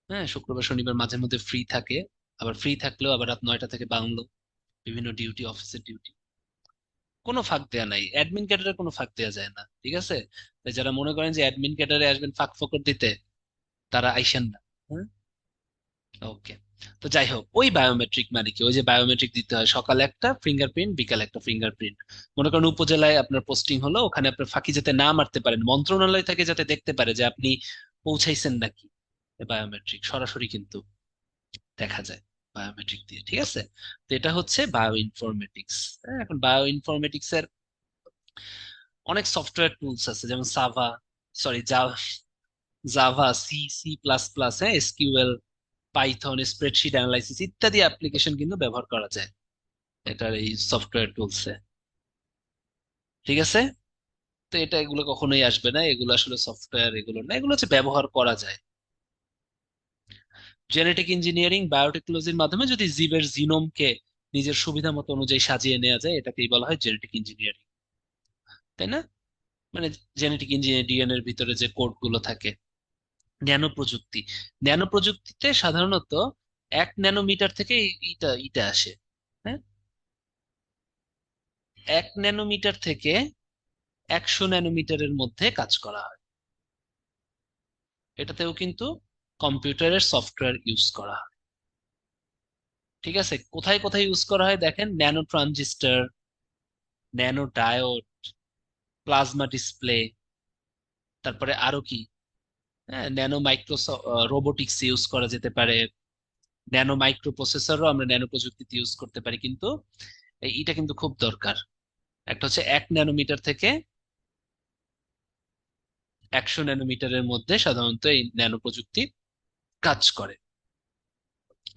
হ্যাঁ, শুক্রবার শনিবার মাঝে মধ্যে ফ্রি থাকে, আবার ফ্রি থাকলেও আবার রাত 9টা থেকে বাংলো, বিভিন্ন ডিউটি, অফিসের ডিউটি। কোনো ফাঁক দেওয়া নাই, অ্যাডমিন ক্যাডারে কোনো ফাঁক দেওয়া যায় না। ঠিক আছে? তাই যারা মনে করেন যে অ্যাডমিন ক্যাডারে আসবেন ফাঁক ফোকর দিতে, তারা আইসেন না। হ্যাঁ, ওকে। তো যাই হোক, ওই বায়োমেট্রিক মানে কি, ওই যে বায়োমেট্রিক দিতে হয়, সকালে একটা ফিঙ্গারপ্রিন্ট, বিকালে একটা ফিঙ্গারপ্রিন্ট। মনে করেন উপজেলায় আপনার পোস্টিং হলো, ওখানে আপনার ফাঁকি যাতে না মারতে পারেন, মন্ত্রণালয় থেকে যাতে দেখতে পারে যে আপনি পৌঁছাইছেন নাকি। বায়োমেট্রিক সরাসরি কিন্তু দেখা যায় বায়োমেট্রিক দিয়ে। ঠিক আছে? তো এটা হচ্ছে বায়ো ইনফরমেটিক্স। এখন বায়ো ইনফরমেটিক্স এর অনেক সফটওয়্যার টুলস আছে, যেমন সাভা, sorry, Java, C plus plus, হ্যাঁ, এসকিউএল, পাইথন, স্প্রেডশিট অ্যানালাইসিস ইত্যাদি অ্যাপ্লিকেশন কিন্তু ব্যবহার করা যায় এটার এই সফটওয়্যার টুলসে। ঠিক আছে? তো এটা, এগুলো কখনোই আসবে না, এগুলো আসলে সফটওয়্যার, এগুলো না, এগুলো হচ্ছে ব্যবহার করা যায়। জেনেটিক ইঞ্জিনিয়ারিং, বায়োটেকনোলজির মাধ্যমে যদি জীবের জিনোমকে নিজের সুবিধা মতো অনুযায়ী সাজিয়ে নেওয়া যায়, এটাকেই বলা হয় জেনেটিক ইঞ্জিনিয়ারিং। তাই না? মানে জেনেটিক ইঞ্জিনিয়ারিং, ডিএনএ এর ভিতরে যে কোড গুলো থাকে। ন্যানো প্রযুক্তি, ন্যানো প্রযুক্তিতে সাধারণত 1 ন্যানোমিটার থেকে ইটা ইটা আসে। হ্যাঁ, 1 ন্যানোমিটার থেকে 100 ন্যানোমিটারের মধ্যে কাজ করা হয়। এটাতেও কিন্তু কম্পিউটারের সফটওয়্যার ইউজ করা হয়। ঠিক আছে? কোথায় কোথায় ইউজ করা হয় দেখেন, nano transistor, nano diode, plasma display, তারপরে আরো কি, হ্যাঁ, ন্যানো মাইক্রো রোবোটিক্স ইউজ করা যেতে পারে, ন্যানো মাইক্রো প্রসেসরও আমরা ন্যানো প্রযুক্তিতে ইউজ করতে পারি, কিন্তু এটা কিন্তু খুব দরকার। একটা হচ্ছে 1 ন্যানোমিটার থেকে 100 ন্যানোমিটারের মধ্যে সাধারণত এই ন্যানো প্রযুক্তি কাজ করে,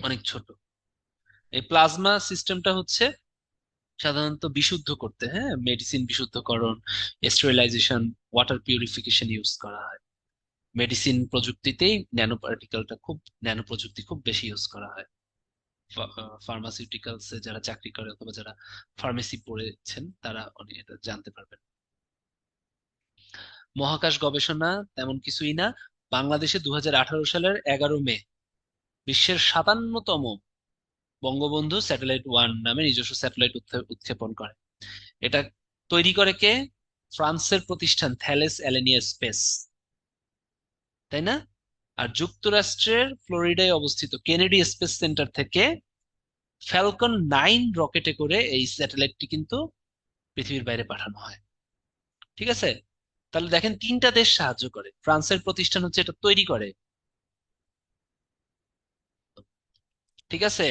অনেক ছোট। এই প্লাজমা সিস্টেমটা হচ্ছে সাধারণত বিশুদ্ধ করতে, হ্যাঁ, মেডিসিন বিশুদ্ধকরণ, স্টেরিলাইজেশন, ওয়াটার পিউরিফিকেশন ইউজ করা হয়। মেডিসিন প্রযুক্তিতেই ন্যানো পার্টিকেলটা খুব, ন্যানো প্রযুক্তি খুব বেশি ইউজ করা হয়। ফার্মাসিউটিক্যালসে যারা চাকরি করে অথবা যারা ফার্মেসি পড়েছেন, তারা অনেক এটা জানতে পারবেন। মহাকাশ গবেষণা তেমন কিছুই না। বাংলাদেশে 2018 সালের 11 মে বিশ্বের 57তম বঙ্গবন্ধু স্যাটেলাইট 1 নামে নিজস্ব স্যাটেলাইট উৎক্ষেপণ করে। এটা তৈরি করে কে? ফ্রান্সের প্রতিষ্ঠান থ্যালেস অ্যালেনিয়া স্পেস, তাই না? আর যুক্তরাষ্ট্রের ফ্লোরিডায় অবস্থিত কেনেডি স্পেস সেন্টার থেকে ফ্যালকন 9 রকেটে করে এই স্যাটেলাইটটি কিন্তু পৃথিবীর বাইরে পাঠানো হয়। ঠিক আছে, তাহলে দেখেন তিনটা দেশ সাহায্য করে, ফ্রান্সের প্রতিষ্ঠান হচ্ছে এটা তৈরি করে। ঠিক আছে,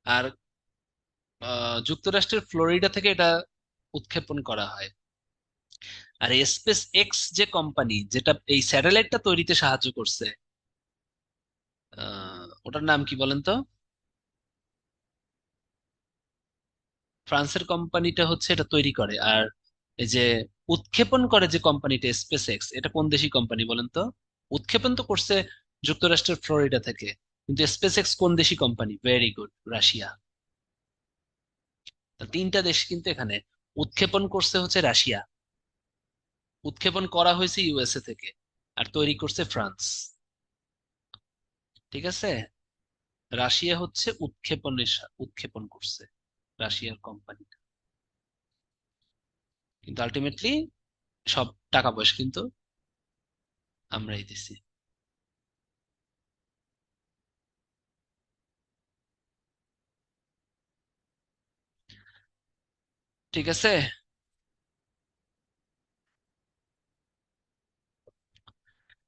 আর যুক্তরাষ্ট্রের ফ্লোরিডা থেকে এটা উৎক্ষেপণ করা হয়। আর স্পেস এক্স যে কোম্পানি যেটা এই স্যাটেলাইটটা তৈরিতে সাহায্য করছে, ওটার নাম কি বলেন তো? ফ্রান্সের কোম্পানিটা হচ্ছে এটা তৈরি করে, আর এই যে উৎক্ষেপণ করে যে কোম্পানিটা স্পেস এক্স, এটা কোন দেশি কোম্পানি বলেন তো? উৎক্ষেপণ তো করছে যুক্তরাষ্ট্রের ফ্লোরিডা থেকে, কিন্তু স্পেস এক্স কোন দেশি কোম্পানি? Very good, Russia. তা তিনটা দেশ কিন্তু এখানে, উৎক্ষেপণ করছে হচ্ছে রাশিয়া, উৎক্ষেপণ করা হয়েছে ইউএসএ থেকে, আর তৈরি করছে ফ্রান্স। ঠিক আছে, রাশিয়া হচ্ছে উৎক্ষেপণ করছে, রাশিয়ার কোম্পানি, কিন্তু আলটিমেটলি সব টাকা পয়সা কিন্তু আমরাই দিছি। ঠিক আছে,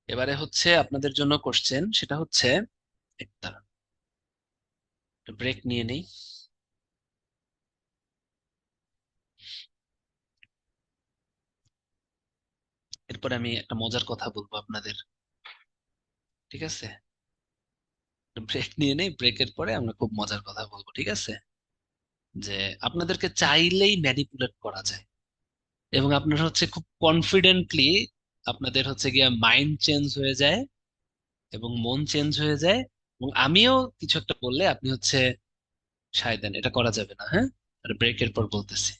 এবারে হচ্ছে আপনাদের জন্য কোশ্চেন, সেটা হচ্ছে, একটা ব্রেক নিয়ে নেই, এরপরে আমি একটা মজার কথা বলবো আপনাদের। ঠিক আছে, ব্রেক নিয়ে নেই, ব্রেকের পরে আমরা খুব মজার কথা বলবো। ঠিক আছে, যে আপনাদেরকে চাইলেই ম্যানিপুলেট করা যায়, এবং আপনারা হচ্ছে খুব কনফিডেন্টলি আপনাদের হচ্ছে গিয়ে মাইন্ড চেঞ্জ হয়ে যায় এবং মন চেঞ্জ হয়ে যায়, এবং আমিও কিছু একটা বললে আপনি হচ্ছে সায় দেন, এটা করা যাবে না, হ্যাঁ? আর ব্রেকের পর বলতেছি।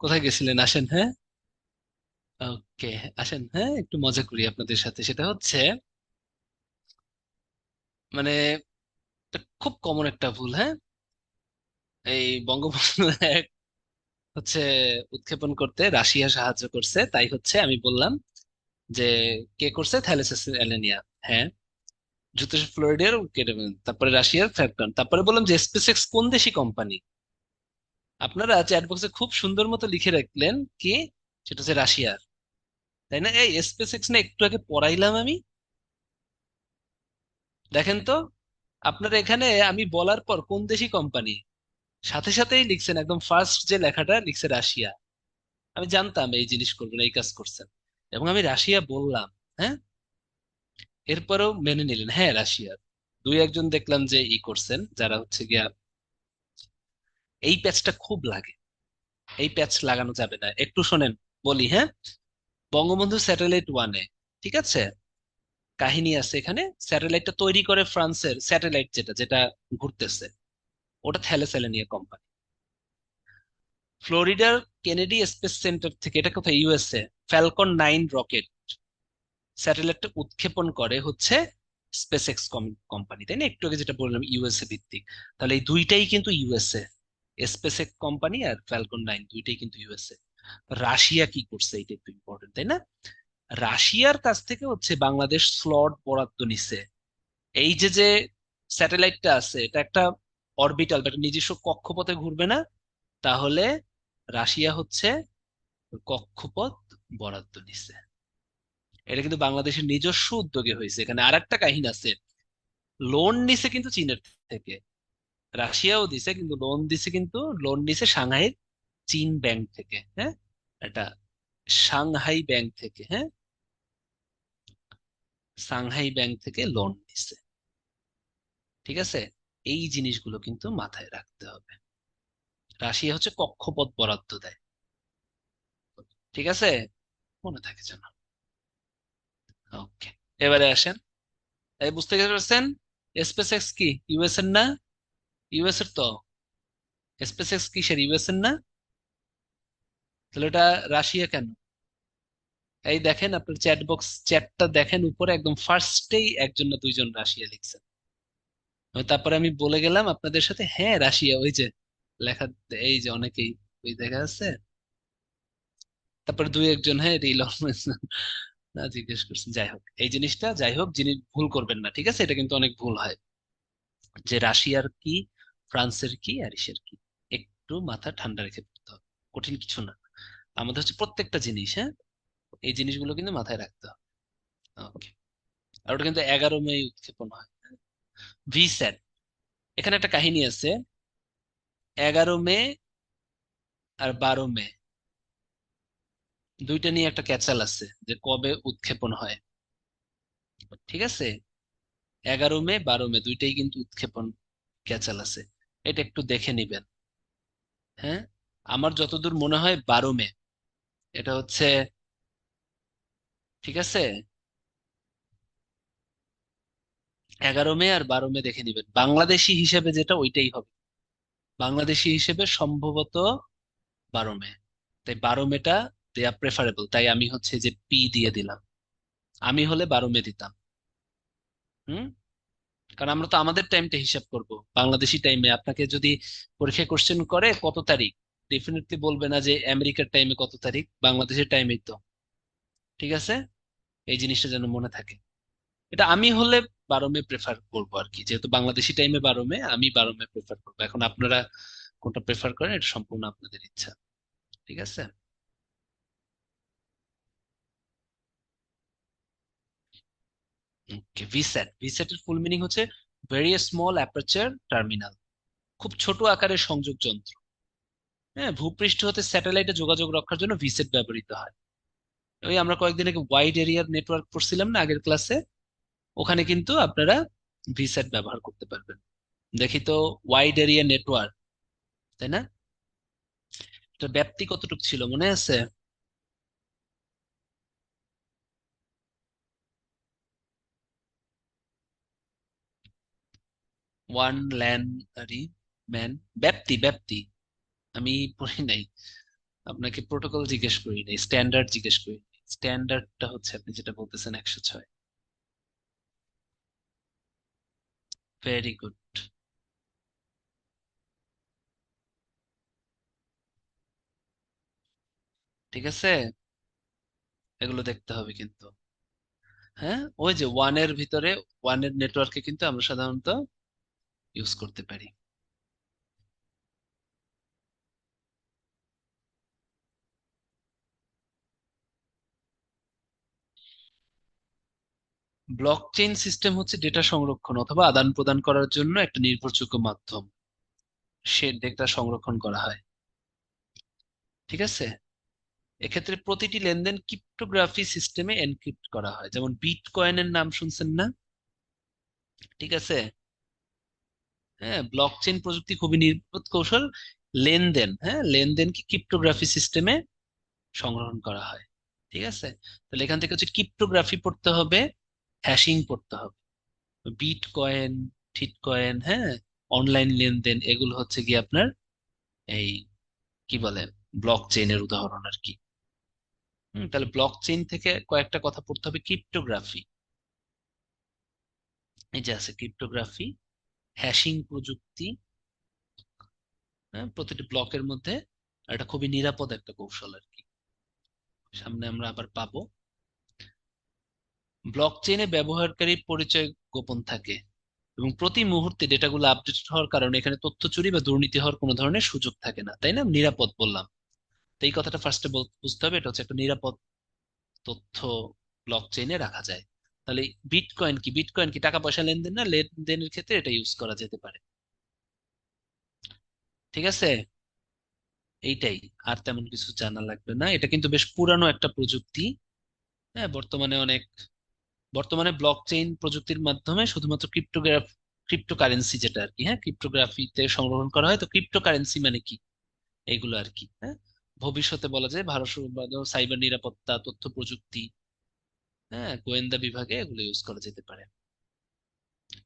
কোথায় গেছিলেন? আসেন, হ্যাঁ। ওকে, আসেন, হ্যাঁ, একটু মজা করি আপনাদের সাথে। সেটা হচ্ছে মানে এটা খুব কমন একটা ভুল, হ্যাঁ। এই বঙ্গবন্ধু এক হচ্ছে উৎক্ষেপণ করতে রাশিয়া সাহায্য করছে, তাই হচ্ছে আমি বললাম যে কে করছে, থ্যালেসিস অ্যালেনিয়া। হ্যাঁ, যুক্তরাষ্ট্র ফ্লোরিডার কেটে ফেলেন। তারপরে রাশিয়ার ফ্যালকন। তারপরে বললাম যে স্পেসএক্স কোন দেশি কোম্পানি। আপনারা চ্যাট বক্সে খুব সুন্দর মতো লিখে রাখলেন কি, সেটা হচ্ছে রাশিয়ার। তাই না? এই স্পেসএক্স না একটু আগে পড়াইলাম আমি। দেখেন তো, আপনার এখানে আমি বলার পর কোন দেশি কোম্পানি, সাথে সাথেই লিখছেন, একদম ফার্স্ট যে লেখাটা লিখছে রাশিয়া। আমি জানতাম এই জিনিস করবেন, এই কাজ করছেন, এবং আমি রাশিয়া বললাম। হ্যাঁ, এরপরেও মেনে নিলেন হ্যাঁ রাশিয়ার। দুই একজন দেখলাম যে ই করছেন, যারা হচ্ছে গিয়া এই প্যাচটা খুব লাগে। এই প্যাচ লাগানো যাবে না, একটু শোনেন বলি, হ্যাঁ। বঙ্গবন্ধু স্যাটেলাইট ওয়ানে, ঠিক আছে, কাহিনী আছে এখানে। স্যাটেলাইটটা তৈরি করে ফ্রান্সের স্যাটেলাইট, যেটা যেটা ঘুরতেছে, ওটা থ্যালেসেলেনিয়া কোম্পানি। ফ্লোরিডার কেনেডি স্পেস সেন্টার থেকে, এটা কোথায়, ইউএসএ, ফ্যালকন 9 রকেট স্যাটেলাইটটা উৎক্ষেপণ করে হচ্ছে স্পেস এক্স কোম্পানি, তাই না? একটু আগে যেটা বললাম ইউএসএ ভিত্তিক। তাহলে এই দুইটাই কিন্তু ইউএসএ, স্পেস এক্স কোম্পানি আর ফ্যালকন 9 দুইটাই কিন্তু ইউএসএ। রাশিয়া কি করছে, এটা একটু ইম্পর্টেন্ট, তাই না? রাশিয়ার কাছ থেকে হচ্ছে বাংলাদেশ স্লট বরাদ্দ নিছে। এই যে যে স্যাটেলাইটটা আছে, এটা একটা অরবিটাল বা একটা নিজস্ব কক্ষপথে ঘুরবে না, তাহলে রাশিয়া হচ্ছে কক্ষপথ বরাদ্দ নিছে। এটা কিন্তু বাংলাদেশের নিজস্ব উদ্যোগে হয়েছে। এখানে আর একটা কাহিনী আছে, লোন নিছে কিন্তু চীনের থেকে। রাশিয়াও দিছে, কিন্তু লোন দিছে, কিন্তু লোন নিছে সাংহাইয়ের চীন ব্যাংক থেকে, হ্যাঁ। এটা সাংহাই ব্যাংক থেকে, হ্যাঁ, সাংহাই ব্যাংক থেকে লোন নিছে। ঠিক আছে, এই জিনিসগুলো কিন্তু মাথায় রাখতে হবে। রাশিয়া হচ্ছে কক্ষপথ বরাদ্দ দেয়। ঠিক আছে, মনে থাকে যেন। ওকে, এবারে আসেন। এই বুঝতে পারছেন স্পেস এক্স কি ইউএস এর না? ইউএস এর তো। স্পেস এক্স কিসের, ইউএস এর না? তাহলে এটা রাশিয়া কেন? এই দেখেন আপনার চ্যাট বক্স, চ্যাটটা দেখেন উপরে একদম ফার্স্টেই একজন না দুইজন রাশিয়া লিখছেন। তারপরে আমি বলে গেলাম আপনাদের সাথে, হ্যাঁ রাশিয়া, ওই যে লেখা, এই যে অনেকেই, ওই দেখা আছে। তারপরে দুই একজন হ্যাঁ রিল না জিজ্ঞেস করছেন। যাই হোক, এই জিনিসটা যাই হোক, যিনি ভুল করবেন না, ঠিক আছে? এটা কিন্তু অনেক ভুল হয় যে রাশিয়ার কি, ফ্রান্সের কি, আর ইসের কি। একটু মাথা ঠান্ডা রেখে পড়তে হবে, কঠিন কিছু না। আমাদের হচ্ছে প্রত্যেকটা জিনিস, হ্যাঁ, এই জিনিসগুলো কিন্তু মাথায় রাখতে হবে। ওকে, আর ওটা কিন্তু 11 মে উৎক্ষেপণ হয়। ভিস্যাট, এখানে একটা কাহিনী আছে। 11 মে আর 12 মে দুইটা নিয়ে একটা ক্যাচাল আছে যে কবে উৎক্ষেপণ হয়। ঠিক আছে, 11 মে 12 মে দুইটাই কিন্তু উৎক্ষেপণ ক্যাচাল আছে। এটা একটু দেখে নিবেন, হ্যাঁ। আমার যতদূর মনে হয় 12 মে, এটা হচ্ছে, ঠিক আছে, 11 মে আর 12 মে দেখে নিবেন। বাংলাদেশি হিসেবে যেটা, ওইটাই হবে। বাংলাদেশি হিসেবে সম্ভবত 12 মে। তাই 12 মেটা দেয়া প্রেফারেবল, তাই আমি হচ্ছে যে পি দিয়ে দিলাম। আমি হলে 12 মে দিতাম। হুম, কারণ আমরা তো আমাদের টাইমটা হিসাব করব, বাংলাদেশি টাইমে। আপনাকে যদি পরীক্ষা কোশ্চেন করে কত তারিখ, ডেফিনেটলি বলবে না যে আমেরিকার টাইমে কত তারিখ, বাংলাদেশের টাইমেই তো। ঠিক আছে, এই জিনিসটা যেন মনে থাকে। এটা আমি হলে 12 মে প্রেফার করবো আর কি, যেহেতু বাংলাদেশি টাইমে 12 মে, আমি 12 মে প্রেফার করবো। এখন আপনারা কোনটা প্রেফার করেন, এটা সম্পূর্ণ আপনাদের ইচ্ছা। ঠিক আছে। ওকে, ভিস্যাট, ভিস্যাটের ফুল মিনিং হচ্ছে ভেরি স্মল অ্যাপারচার টার্মিনাল, খুব ছোট আকারের সংযোগ যন্ত্র। হ্যাঁ, ভূপৃষ্ঠ হতে স্যাটেলাইটে যোগাযোগ রক্ষার জন্য ভিসেট ব্যবহৃত হয়। ওই আমরা কয়েকদিন আগে ওয়াইড এরিয়ার নেটওয়ার্ক পড়ছিলাম না আগের ক্লাসে, ওখানে কিন্তু আপনারা ভিসেট ব্যবহার করতে পারবেন। দেখি তো, ওয়াইড এরিয়া নেটওয়ার্ক, তাই না? এটার ব্যাপ্তি কতটুকু ছিল মনে আছে? ওয়ান ল্যান, আরে ম্যান, ব্যাপ্তি ব্যাপ্তি আমি পড়ি নাই। আপনাকে প্রোটোকল জিজ্ঞেস করি নাই, স্ট্যান্ডার্ড জিজ্ঞেস করি। স্ট্যান্ডার্ডটা হচ্ছে আপনি যেটা বলতেছেন 106। Very good. ঠিক আছে, এগুলো দেখতে হবে কিন্তু। হ্যাঁ, ওই যে ওয়ানের ভিতরে, ওয়ানের নেটওয়ার্কে কিন্তু আমরা সাধারণত ইউজ করতে পারি। ব্লকচেইন সিস্টেম হচ্ছে ডেটা সংরক্ষণ অথবা আদান প্রদান করার জন্য একটা নির্ভরযোগ্য মাধ্যম। সে ডেটা সংরক্ষণ করা হয়। ঠিক আছে, এক্ষেত্রে প্রতিটি লেনদেন ক্রিপ্টোগ্রাফি সিস্টেমে এনক্রিপ্ট করা হয়, যেমন বিটকয়েনের নাম শুনছেন না? ঠিক আছে। হ্যাঁ, ব্লকচেইন প্রযুক্তি খুবই নির্ভুল কৌশল। লেনদেন, হ্যাঁ, লেনদেনকে ক্রিপ্টোগ্রাফি সিস্টেমে সংগ্রহণ করা হয়। ঠিক আছে, তাহলে এখান থেকে হচ্ছে ক্রিপ্টোগ্রাফি পড়তে হবে, হ্যাশিং পড়তে হবে। বিটকয়েন, ঠিটকয়েন, হ্যাঁ, অনলাইন লেনদেন, এগুলো হচ্ছে কি আপনার এই কি বলে ব্লক চেইনের উদাহরণ আর কি। তাহলে ব্লক চেইন থেকে কয়েকটা কথা পড়তে হবে। ক্রিপ্টোগ্রাফি, এই যে আছে ক্রিপ্টোগ্রাফি, হ্যাশিং প্রযুক্তি, হ্যাঁ, প্রতিটি ব্লকের মধ্যে এটা খুবই নিরাপদ একটা কৌশল আর কি। সামনে আমরা আবার পাবো। ব্লক চেইনে ব্যবহারকারী পরিচয় গোপন থাকে এবং প্রতি মুহূর্তে ডেটাগুলো আপডেট হওয়ার কারণে এখানে তথ্য চুরি বা দুর্নীতি হওয়ার কোনো ধরনের সুযোগ থাকে না, তাই না? নিরাপদ বললাম, তো এই কথাটা ফার্স্টে বুঝতে হবে, এটা হচ্ছে একটা নিরাপদ তথ্য ব্লক চেইনে রাখা যায়। তাহলে বিটকয়েন কি? বিটকয়েন কি টাকা পয়সা লেনদেন না? লেনদেনের ক্ষেত্রে এটা ইউজ করা যেতে পারে। ঠিক আছে, এইটাই, আর তেমন কিছু জানা লাগবে না। এটা কিন্তু বেশ পুরানো একটা প্রযুক্তি। হ্যাঁ, বর্তমানে ব্লক চেইন প্রযুক্তির মাধ্যমে শুধুমাত্র ক্রিপ্টোকারেন্সি যেটা আর কি, হ্যাঁ, ক্রিপ্টোগ্রাফিতে সংরক্ষণ করা হয়। তো ক্রিপ্টোকারেন্সি মানে কি, এগুলো আর কি। হ্যাঁ, ভবিষ্যতে বলা যায় ভারত সাইবার নিরাপত্তা, তথ্য প্রযুক্তি, হ্যাঁ, গোয়েন্দা বিভাগে এগুলো ইউজ করা যেতে পারে।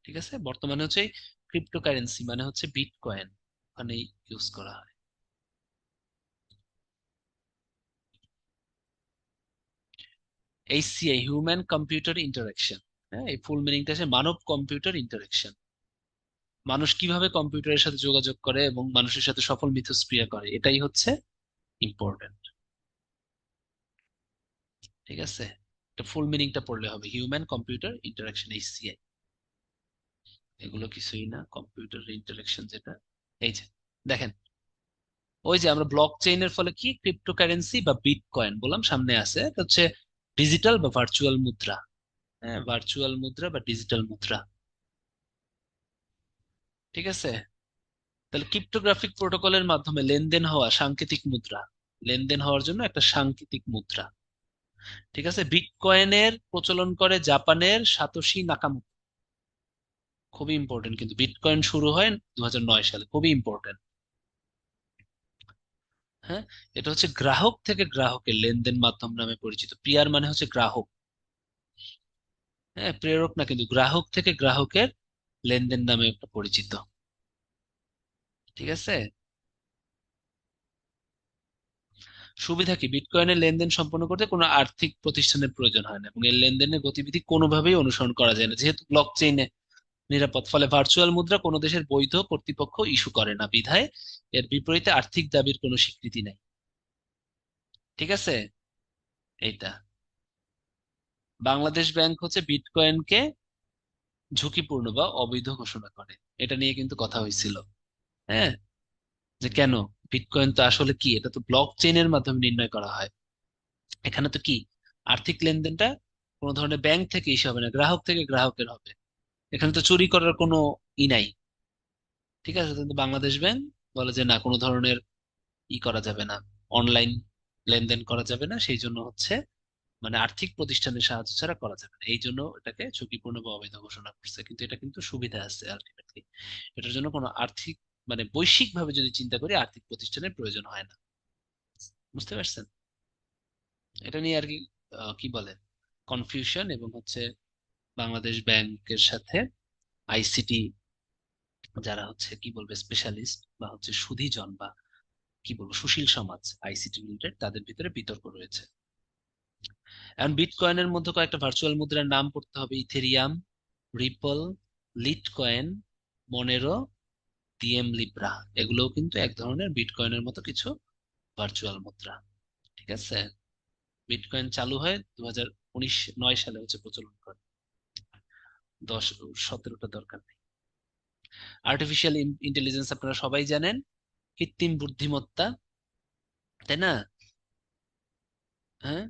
ঠিক আছে, বর্তমানে হচ্ছে ক্রিপ্টোকারেন্সি মানে হচ্ছে বিটকয়েন, ওখানে ইউজ করা হয়। এইচসিআই, হিউম্যান কম্পিউটার ইন্টারাকশন। হ্যাঁ, এই ফুল মিনিংটা আছে মানব কম্পিউটার ইন্টারাকশন। মানুষ কিভাবে কম্পিউটারের সাথে যোগাযোগ করে এবং মানুষের সাথে সফল মিথস্ক্রিয়া করে, এটাই হচ্ছে ইম্পর্টেন্ট। ঠিক আছে, এটা ফুল মিনিংটা পড়লে হবে, হিউম্যান কম্পিউটার ইন্টারাকশন, এইচসিআই। এগুলো কিছুই না, কম্পিউটার ইন্টারাকশন যেটা, এই যে দেখেন, ওই যে আমরা ব্লক চেইনের ফলে কি ক্রিপ্টোকারেন্সি বা বিটকয়েন বললাম, সামনে আছে, এটা হচ্ছে ডিজিটাল বা ভার্চুয়াল মুদ্রা। হ্যাঁ, ভার্চুয়াল মুদ্রা বা ডিজিটাল মুদ্রা। ঠিক আছে, তাহলে ক্রিপ্টোগ্রাফিক প্রোটোকলের মাধ্যমে লেনদেন হওয়া সাংকেতিক মুদ্রা, লেনদেন হওয়ার জন্য একটা সাংকেতিক মুদ্রা। ঠিক আছে, বিটকয়েনের প্রচলন করে জাপানের সাতোশি নাকামোটো। খুবই ইম্পর্টেন্ট কিন্তু, বিটকয়েন শুরু হয় 2009 সালে, খুবই ইম্পর্টেন্ট। হ্যাঁ, এটা হচ্ছে গ্রাহক থেকে গ্রাহকের লেনদেন মাধ্যম নামে পরিচিত। পিয়ার মানে হচ্ছে গ্রাহক, হ্যাঁ, প্রেরক না, কিন্তু গ্রাহক থেকে গ্রাহকের লেনদেন নামে একটা পরিচিত। ঠিক আছে, সুবিধা কি? বিটকয়েনের লেনদেন সম্পন্ন করতে কোনো আর্থিক প্রতিষ্ঠানের প্রয়োজন হয় না এবং এর লেনদেনের গতিবিধি কোনোভাবেই অনুসরণ করা যায় না, যেহেতু ব্লক চেইনে নিরাপদ। ফলে ভার্চুয়াল মুদ্রা কোনো দেশের বৈধ কর্তৃপক্ষ ইস্যু করে না, বিধায় এর বিপরীতে আর্থিক দাবির কোনো স্বীকৃতি নেই। ঠিক আছে, এইটা। বাংলাদেশ ব্যাংক হচ্ছে বিটকয়েনকে ঝুঁকিপূর্ণ বা অবৈধ ঘোষণা করে। এটা নিয়ে কিন্তু কথা হয়েছিল। হ্যাঁ, যে কেন, বিটকয়েন তো আসলে কি, এটা তো ব্লক চেইনের মাধ্যমে নির্ণয় করা হয়। এখানে তো কি, আর্থিক লেনদেনটা কোনো ধরনের ব্যাংক থেকে ইস্যু হবে না, গ্রাহক থেকে গ্রাহকের হবে। এখানে তো চুরি করার কোনো নাই। ঠিক আছে, কিন্তু বাংলাদেশ ব্যাংক বলে যে না, কোনো ধরনের করা যাবে না, অনলাইন লেনদেন করা যাবে না, সেই জন্য হচ্ছে মানে আর্থিক প্রতিষ্ঠানের সাহায্য ছাড়া করা যাবে না, এই জন্য এটাকে ঝুঁকিপূর্ণ বা অবৈধ ঘোষণা করছে। কিন্তু এটা কিন্তু সুবিধা আছে আলটিমেটলি, এটার জন্য কোনো আর্থিক মানে বৈশ্বিক ভাবে যদি চিন্তা করি, আর্থিক প্রতিষ্ঠানের প্রয়োজন হয় না। বুঝতে পারছেন? এটা নিয়ে আর কি কি বলে কনফিউশন, এবং হচ্ছে বাংলাদেশ ব্যাংকের সাথে আইসিটি যারা হচ্ছে কি বলবে স্পেশালিস্ট বা হচ্ছে সুধীজন বা কি বলবো সুশীল সমাজ আইসিটি রিলেটেড তাদের ভিতরে বিতর্ক রয়েছে। এখন বিটকয়েনের মধ্যে কয়েকটা ভার্চুয়াল মুদ্রার নাম পড়তে হবে: Ethereum, ripple, litecoin, Monero, DM Libra. এগুলোও কিন্তু এক ধরনের বিটকয়েনের মতো কিছু ভার্চুয়াল মুদ্রা। ঠিক আছে, বিটকয়েন চালু হয় 2009 সালে হচ্ছে প্রচলন করে। 17টা দরকার নেই। আর্টিফিশিয়াল ইন্টেলিজেন্স আপনারা সবাই জানেন, কৃত্রিম বুদ্ধিমত্তা, তাই না? হ্যাঁ,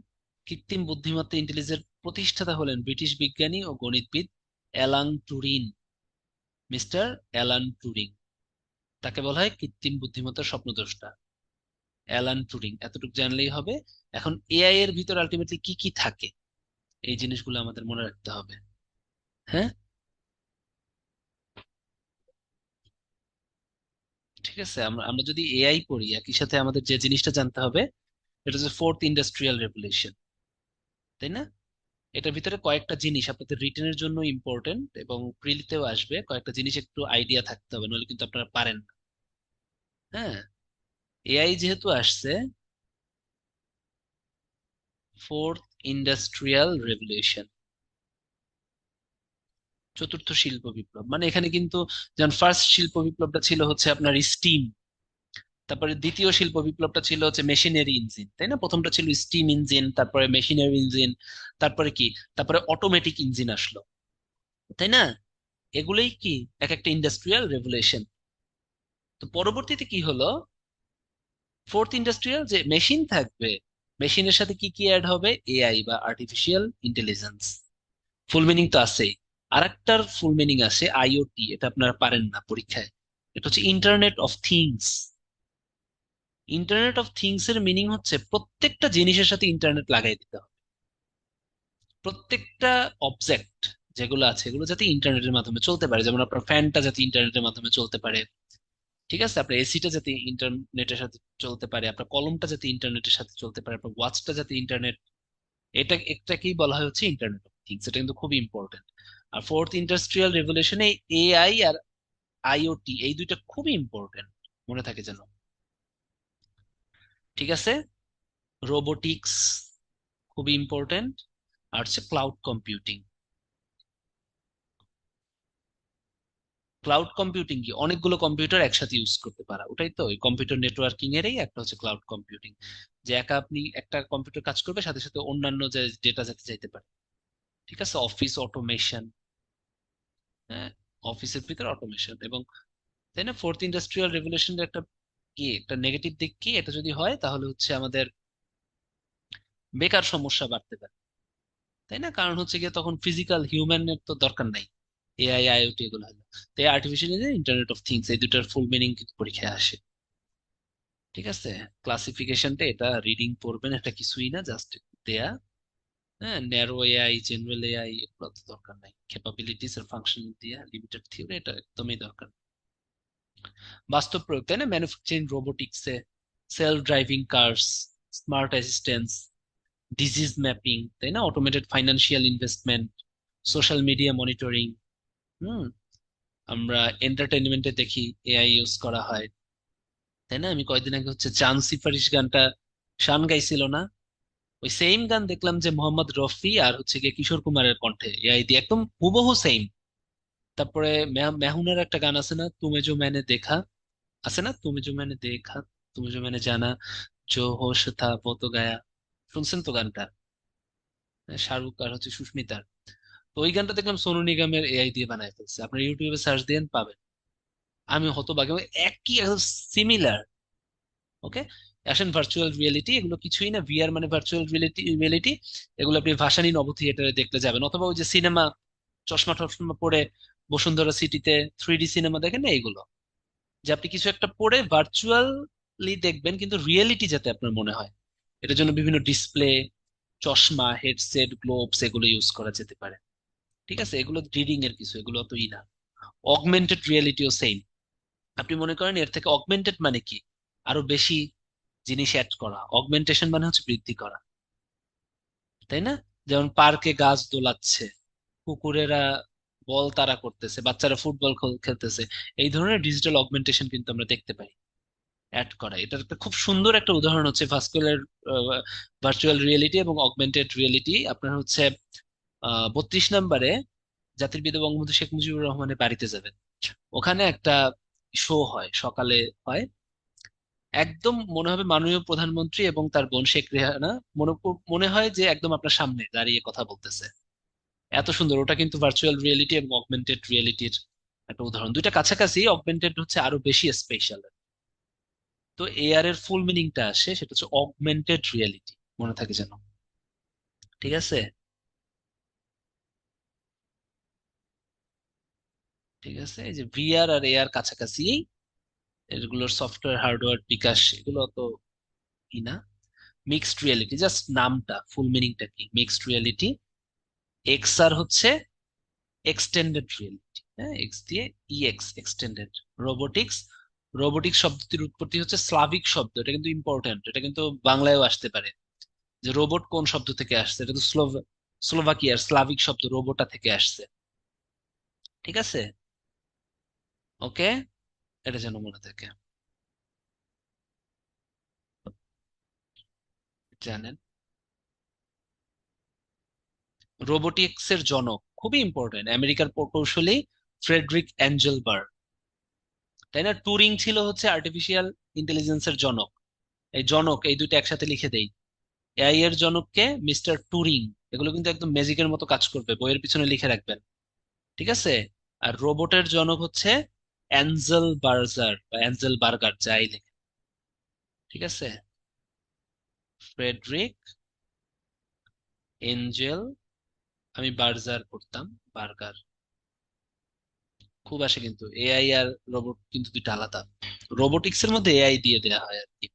কৃত্রিম বুদ্ধিমত্তা ইন্টেলিজেন্সের প্রতিষ্ঠাতা হলেন ব্রিটিশ বিজ্ঞানী ও গণিতবিদ Alan Turing. Mister Alan Turing, তাকে বলা হয় কৃত্রিম বুদ্ধিমত্তার স্বপ্নদ্রষ্টা, অ্যালান টুরিং। এতটুকু জানলেই হবে। এখন এআই এর ভিতর আলটিমেটলি কি কি থাকে এই জিনিসগুলো আমাদের মনে রাখতে হবে। হ্যাঁ, ঠিক আছে। আমরা আমরা যদি এআই পড়ি, একই সাথে আমাদের যে জিনিসটা জানতে হবে এটা হচ্ছে ফোর্থ ইন্ডাস্ট্রিয়াল রেভলিউশন, তাই না? এটার ভিতরে কয়েকটা জিনিস আপনাদের রিটেনের জন্য ইম্পর্টেন্ট এবং প্রিলিতেও আসবে। কয়েকটা জিনিস একটু আইডিয়া থাকতে হবে, নইলে কিন্তু আপনারা পারেন না। হ্যাঁ, এআই যেহেতু আসছে, ফোর্থ ইন্ডাস্ট্রিয়াল রেভলিউশন, চতুর্থ শিল্প বিপ্লব, মানে এখানে কিন্তু যেমন ফার্স্ট শিল্প বিপ্লবটা ছিল হচ্ছে আপনার স্টিম, তারপরে দ্বিতীয় শিল্প বিপ্লবটা ছিল হচ্ছে মেশিনারি ইঞ্জিন, তাই না? প্রথমটা ছিল স্টিম ইঞ্জিন, তারপরে মেশিনারি ইঞ্জিন, তারপরে কি, তারপরে অটোমেটিক ইঞ্জিন আসলো, তাই না? এগুলোই কি এক একটা ইন্ডাস্ট্রিয়াল রেভলিউশন। তো পরবর্তীতে কি হলো, ফোর্থ ইন্ডাস্ট্রিয়াল যে মেশিন থাকবে, মেশিনের সাথে কি কি অ্যাড হবে? এআই বা আর্টিফিশিয়াল ইন্টেলিজেন্স। ফুল মিনিং তো আছেই। আর একটার ফুল মিনিং আছে আইওটি, এটা আপনারা পারেন না পরীক্ষায়। এটা হচ্ছে internet of things. Internet of things এর মিনিং হচ্ছে প্রত্যেকটা জিনিসের সাথে ইন্টারনেট লাগাই দিতে হবে। প্রত্যেকটা অবজেক্ট যেগুলো আছে এগুলো যাতে ইন্টারনেটের মাধ্যমে চলতে পারে, যেমন আপনার ফ্যানটা যাতে ইন্টারনেটের মাধ্যমে চলতে পারে, ঠিক আছে, আপনার এসিটা যাতে ইন্টারনেটের সাথে চলতে পারে, আপনার কলমটা যাতে ইন্টারনেটের সাথে চলতে পারে, আপনার ওয়াচটা যাতে ইন্টারনেট, এটা একটাকেই বলা হয় হচ্ছে ইন্টারনেট অফ থিংস। এটা কিন্তু খুব ইম্পর্টেন্ট। আর ফোর্থ ইন্ডাস্ট্রিয়াল রেভলিউশনে এআই আর আইওটি এই দুইটা খুবই ইম্পর্টেন্ট, মনে থাকে যেন। ঠিক আছে, রোবোটিক্স খুবই ইম্পর্টেন্ট। আর হচ্ছে ক্লাউড কম্পিউটিং। ক্লাউড কম্পিউটিং কি, অনেকগুলো কম্পিউটার একসাথে ইউজ করতে পারা, ওটাই তো ওই কম্পিউটার নেটওয়ার্কিং এরই একটা হচ্ছে ক্লাউড কম্পিউটিং। যে একা আপনি একটা কম্পিউটার কাজ করবে, সাথে সাথে অন্যান্য যে ডেটা যাতে যাইতে পারে। ঠিক আছে, অফিস অটোমেশন। হ্যাঁ, অফিসের ভিতরে অটোমেশন এবং, তাই না? ফোর্থ ইন্ডাস্ট্রিয়াল রেভলিউশনের একটা কি, একটা নেগেটিভ দিক কি, এটা যদি হয় তাহলে হচ্ছে আমাদের বেকার সমস্যা বাড়তে পারে, তাই না? কারণ হচ্ছে গিয়ে তখন ফিজিক্যাল হিউম্যানের তো দরকার নাই, এআই আইওটি এগুলো হলো। তো এই আর্টিফিশিয়াল ইন্টারনেট অফ থিংস এই দুটার ফুল মিনিং কিন্তু পরীক্ষায় আসে। ঠিক আছে, ক্লাসিফিকেশনটা এটা রিডিং পড়বেন, এটা কিছুই না, জাস্ট দেয়া। হ্যাঁ, ন্যারো এআই, জেনারেল এআই এগুলো তো দরকার নাই। ক্যাপাবিলিটিস এর ফাংশন দিয়া, লিমিটেড থিওরি, এটা একদমই দরকার নেই। বাস্তব প্রয়োগ, তাই না? ম্যানুফ্যাকচারিং রোবোটিক্সে self driving cars, smart assistance, disease mapping, তাই না? Automated financial investment, social media monitoring. হুম, আমরা এন্টারটেইনমেন্টে দেখি এআই ইউজ করা হয়, তাই না? আমি কয়েকদিন আগে হচ্ছে চাঁদ সিফারিশ গানটা শান গাইছিল না, ওই সেম গান দেখলাম যে মোহাম্মদ রফি আর হচ্ছে গিয়ে কিশোর কুমারের কণ্ঠে এআই দিয়ে, একদম হুবহু সেম। তারপরে মেহুনের একটা গান আছে না, তুমি জো मैंने देखा, আছে না, তুমি জো मैंने देखा, তুমি জো मैंने জানা, जो होश था वो तो गया। শুনছেন তো গানটা? শাহরুখ আর হচ্ছে সুস্মিতার। তো ওই গানটা দেখলাম সোনু নিগমের এআই দিয়ে বানায় ফেলছে, আপনার ইউটিউবে সার্চ দেন পাবেন। আমি হতবাক, এবং একই একদম সিমিলার। ওকে, আসেন ভার্চুয়াল রিয়েলিটি, এগুলো কিছুই না, ভিআর মানে ভার্চুয়াল রিয়েলিটি। এগুলো আপনি ভাসানী নব থিয়েটারে দেখতে যাবেন, অথবা ওই যে সিনেমা, চশমা টশমা পরে বসুন্ধরা সিটিতে 3D সিনেমা দেখেন না, এগুলো যে আপনি কিছু একটা পড়ে ভার্চুয়ালি দেখবেন কিন্তু রিয়েলিটি যাতে আপনার মনে হয়, এটার জন্য বিভিন্ন ডিসপ্লে, চশমা, হেডসেট, গ্লোবস এগুলো ইউজ করা যেতে পারে। ঠিক আছে, এগুলো রিডিং এর কিছু, এগুলো অতই না। অগমেন্টেড রিয়েলিটিও সেম। আপনি মনে করেন এর থেকে অগমেন্টেড মানে কি, আরো বেশি জিনিস অ্যাড করা, অগমেন্টেশন মানে হচ্ছে বৃদ্ধি করা, তাই না? যেমন পার্কে গাছ দোলাচ্ছে, কুকুরেরা বল তাড়া করতেছে, বাচ্চারা ফুটবল খেলতেছে। এই ধরনের ডিজিটাল অগমেন্টেশন কিন্তু আমরা দেখতে পাই। অ্যাড করা। এটার একটা খুব সুন্দর একটা উদাহরণ হচ্ছে ভার্চুয়াল রিয়েলিটি এবং অগমেন্টেড রিয়েলিটি। আপনার হচ্ছে 32 নম্বরে জাতির পিতা বঙ্গবন্ধু শেখ মুজিবুর রহমানের বাড়িতে যাবেন। ওখানে একটা শো হয় সকালে, হয় একদম মনে হবে মাননীয় প্রধানমন্ত্রী এবং তার বোন শেখ রেহানা মনে মনে হয় যে একদম আপনার সামনে দাঁড়িয়ে কথা বলতেছে। এত সুন্দর। ওটা কিন্তু ভার্চুয়াল রিয়েলিটি এবং অগমেন্টেড রিয়েলিটির একটা উদাহরণ, দুইটা কাছাকাছি। অগমেন্টেড হচ্ছে আরো বেশি স্পেশাল। তো এআর এর ফুল মিনিংটা আসে, সেটা হচ্ছে অগমেন্টেড রিয়েলিটি, মনে থাকে যেন। ঠিক আছে, ঠিক আছে। এই যে ভিআর আর এআর কাছাকাছি, এগুলোর সফটওয়্যার হার্ডওয়্যার বিকাশ এগুলো তো ই না। মিক্সড রিয়েলিটি জাস্ট নামটা, ফুল মিনিংটা কি? Mixed reality. এক্সআর হচ্ছে এক্সটেন্ডেড রিয়েলিটি, হ্যাঁ, এক্স দিয়ে ইএক্স, এক্সটেন্ডেড। রোবোটিক্স, রোবোটিক্স শব্দটির উৎপত্তি হচ্ছে স্লাভিক শব্দ, এটা কিন্তু ইম্পর্টেন্ট, এটা কিন্তু বাংলায়ও আসতে পারে। যে রোবট কোন শব্দ থেকে আসছে, এটা তো স্লোভাকিয়ার স্লাভিক শব্দ রোবোটা থেকে আসছে। ঠিক আছে, ওকে, এটা যেন মনে থাকে, জানেন। রোবোটিক্স এর জনক খুবই ইম্পর্টেন্ট, আমেরিকার প্রকৌশলী ফ্রেডরিক অ্যাঞ্জেলবার্গ, তাই না? টুরিং ছিল হচ্ছে আর্টিফিশিয়াল ইন্টেলিজেন্সের জনক। এই জনক এই দুইটা একসাথে লিখে দেই। এআই এর জনককে মিস্টার টুরিং। এগুলো কিন্তু একদম ম্যাজিকের মতো কাজ করবে, বইয়ের পিছনে লিখে রাখবেন। ঠিক আছে। আর রোবটের জনক হচ্ছে অ্যাঞ্জেল বার্জার বা অ্যাঞ্জেল বার্গার, যাই লেখে। ঠিক আছে, ফ্রেডরিক এঞ্জেল, আমি বার্জার পড়তাম, বার্গার। খুব আসে কিন্তু এআই আর রোবট কিন্তু দুইটা আলাদা। রোবোটিক্স এর মধ্যে এআই দিয়ে দেওয়া হয় আর কি।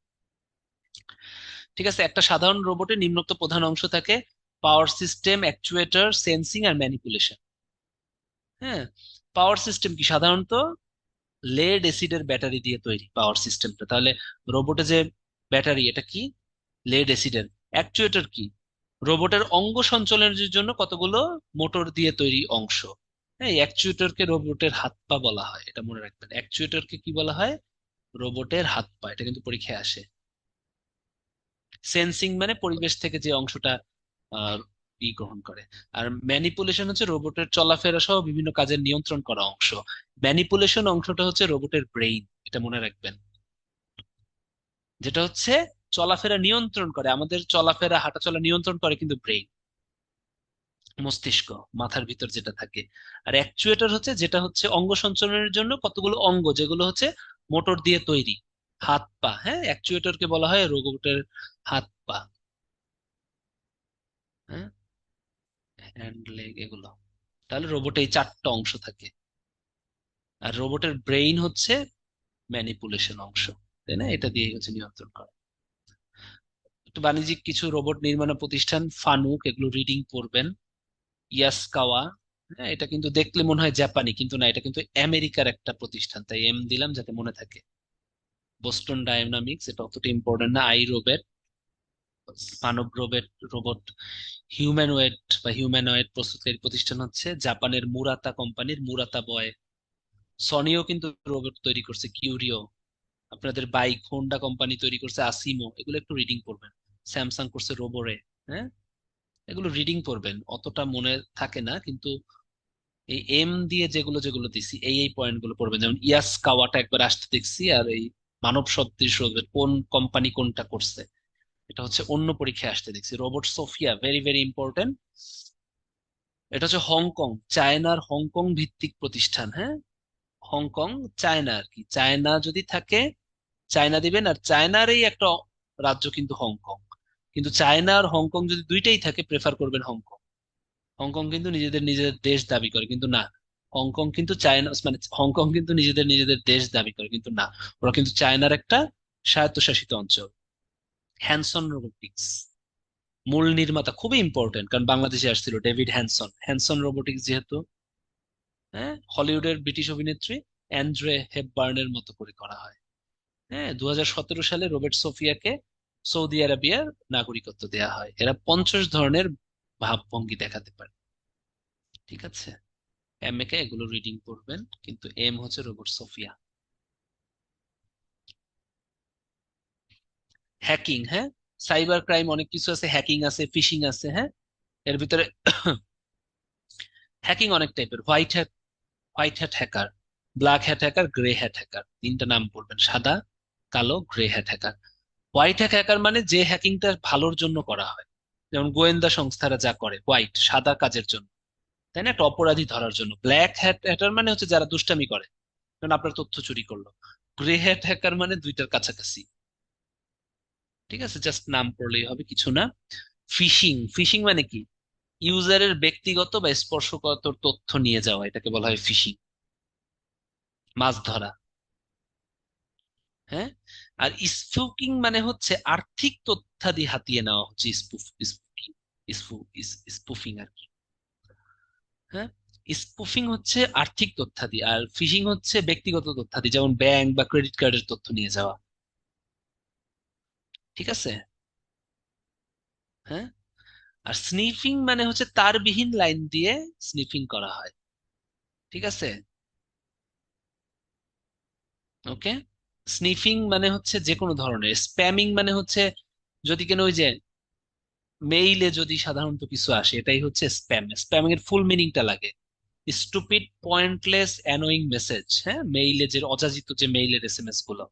ঠিক আছে, একটা সাধারণ রোবটের নিম্নোক্ত প্রধান অংশ থাকে: পাওয়ার সিস্টেম, অ্যাকচুয়েটর, সেন্সিং আর ম্যানিপুলেশন। হ্যাঁ, পাওয়ার সিস্টেম কি? সাধারণত লেড অ্যাসিডের ব্যাটারি দিয়ে তৈরি পাওয়ার সিস্টেমটা। তাহলে রোবটে যে ব্যাটারি, এটা কি? লেড অ্যাসিডের। অ্যাকচুয়েটর কি? রোবটের অঙ্গ সঞ্চালনের জন্য কতগুলো মোটর দিয়ে তৈরি অংশ। হ্যাঁ, অ্যাকচুয়েটরকে রোবটের হাত পা বলা হয়, এটা মনে রাখবেন। অ্যাকচুয়েটরকে কি বলা হয়? রোবটের হাত পা। এটা কিন্তু পরীক্ষায় আসে। সেন্সিং মানে পরিবেশ থেকে যে অংশটা আহ গ্রহণ করে। আর ম্যানিপুলেশন হচ্ছে রোবটের চলাফেরা সহ বিভিন্ন কাজের নিয়ন্ত্রণ করা অংশ। ম্যানিপুলেশন অংশটা হচ্ছে রোবটের ব্রেইন, এটা মনে রাখবেন। যেটা হচ্ছে চলাফেরা নিয়ন্ত্রণ করে, আমাদের চলাফেরা হাঁটাচলা নিয়ন্ত্রণ করে কিন্তু ব্রেইন, মস্তিষ্ক, মাথার ভিতর যেটা থাকে। আর অ্যাকচুয়েটর হচ্ছে যেটা হচ্ছে অঙ্গ সঞ্চালনের জন্য কতগুলো অঙ্গ, যেগুলো হচ্ছে মোটর দিয়ে তৈরি, হাত পা। হ্যাঁ, অ্যাকচুয়েটরকে বলা হয় রোবটের হাত পা। হ্যাঁ, হ্যান্ড, লেগ এগুলো। তাহলে রোবটে এই চারটা অংশ থাকে। আর রোবটের ব্রেইন হচ্ছে ম্যানিপুলেশন অংশ, তাই না? এটা দিয়ে হচ্ছে নিয়ন্ত্রণ করে। একটু বাণিজ্যিক কিছু রোবট নির্মাণ প্রতিষ্ঠান: ফানুক, এগুলো রিডিং পড়বেন। ইয়াসকাওয়া, হ্যাঁ, এটা কিন্তু দেখলে মনে হয় জাপানি, কিন্তু না, এটা কিন্তু আমেরিকার একটা প্রতিষ্ঠান, তাই এম দিলাম যাতে মনে থাকে। বোস্টন ডায়নামিক্স, এটা অতটা ইম্পর্টেন্ট না। আই রোবট, মানব রোবট, রোবট হিউম্যানওয়েড বা হিউম্যানয়েড প্রস্তুতকারী প্রতিষ্ঠান হচ্ছে জাপানের মুরাতা কোম্পানির মুরাতা বয়। সনিও কিন্তু রোবট তৈরি করছে, কিউরিও। আপনাদের বাইক, হোন্ডা কোম্পানি তৈরি করছে আসিমো, এগুলো একটু রিডিং করবেন। স্যামসাং করছে রোবোরে। হ্যাঁ, এগুলো রিডিং করবেন, অতটা মনে থাকে না কিন্তু এই এম দিয়ে যেগুলো যেগুলো দিছি, এই পয়েন্ট গুলো পড়বেন। যেমন ইয়াস কাওয়াটা একবার আসতে দেখছি, আর এই মানব সদৃশ রোবট কোন কোম্পানি কোনটা করছে, এটা হচ্ছে অন্য পরীক্ষায় আসতে দেখছি। Robot Sophia, very very important. এটা হচ্ছে হংকং, চায়নার হংকং ভিত্তিক প্রতিষ্ঠান। হ্যাঁ, হংকং, চায়না আর কি। চায়না যদি থাকে চায়না দিবেন, আর চায়নারই একটা রাজ্য কিন্তু হংকং। কিন্তু চায়না আর হংকং যদি দুইটাই থাকে, প্রেফার করবেন হংকং। হংকং কিন্তু নিজেদের নিজেদের দেশ দাবি করে, কিন্তু না। হংকং কিন্তু চায়না, মানে হংকং কিন্তু নিজেদের নিজেদের দেশ দাবি করে, কিন্তু না। ওরা কিন্তু চায়নার একটা স্বায়ত্তশাসিত অঞ্চল। হ্যানসন রোবোটিক্স, মূল নির্মাতা, খুবই ইম্পর্টেন্ট, কারণ বাংলাদেশে আসছিল ডেভিড হ্যানসন। হ্যানসন রোবোটিক্স যেহেতু, হ্যাঁ, হলিউডের ব্রিটিশ অভিনেত্রী অ্যান্ড্রে হেপবার্নের মতো করে করা হয়। হ্যাঁ, 2017 সালে রোবট সোফিয়াকে সৌদি আরবিয়ার নাগরিকত্ব দেয়া হয়। এরা 50 ধরনের ভাবভঙ্গি দেখাতে পারে। ঠিক আছে, এম এ কে এগুলো রিডিং করবেন, কিন্তু এম হচ্ছে রোবট সোফিয়া। হ্যাকিং, হ্যাঁ, সাইবার ক্রাইম অনেক কিছু আছে, হ্যাকিং আছে, ফিশিং আছে, হ্যাঁ। এর ভিতরে হ্যাকিং অনেক টাইপের, white hat hacker, black hat hacker, grey hat hacker, তিনটা নাম পড়বেন, সাদা, কালো, grey hat hacker. White hat hacker মানে যে হ্যাকিংটা ভালোর জন্য করা হয়, যেমন গোয়েন্দা সংস্থারা যা করে, হোয়াইট সাদা কাজের জন্য, তাই না, একটা অপরাধী ধরার জন্য। ব্ল্যাক হ্যাট হ্যাকার মানে হচ্ছে যারা দুষ্টামি করে, কারণ আপনার তথ্য চুরি করলো। গ্রে হ্যাট হ্যাকার মানে দুইটার কাছাকাছি। ঠিক আছে, জাস্ট নাম পড়লেই হবে, কিছু না। ফিশিং, ফিশিং মানে কি, ইউজারের ব্যক্তিগত বা স্পর্শকাতর তথ্য নিয়ে যাওয়া, এটাকে বলা হয় ফিশিং, মাছ ধরা, হ্যাঁ। আর স্পুফিং মানে হচ্ছে আর্থিক তথ্যাদি হাতিয়ে নেওয়া, হচ্ছে স্পুফিং, স্পুফিং আর কি, হ্যাঁ। স্পুফিং হচ্ছে আর্থিক তথ্যাদি, আর ফিশিং হচ্ছে ব্যক্তিগত তথ্যাদি, যেমন ব্যাংক বা ক্রেডিট কার্ডের তথ্য নিয়ে যাওয়া। ঠিক আছে, হ্যাঁ। আর স্নিফিং মানে হচ্ছে তারবিহীন লাইন দিয়ে স্নিফিং করা হয়। ঠিক আছে, ওকে। স্নিফিং মানে হচ্ছে যে কোনো ধরনের, স্প্যামিং মানে হচ্ছে যদি কেন ওই যে মেইলে যদি সাধারণত কিছু আসে, এটাই হচ্ছে স্প্যাম। স্প্যামিং এর ফুল মিনিংটা লাগে স্টুপিড পয়েন্টলেস অ্যানোয়িং মেসেজ, হ্যাঁ, মেইলে যে অযাচিত যে মেইলের এসএমএস গুলো।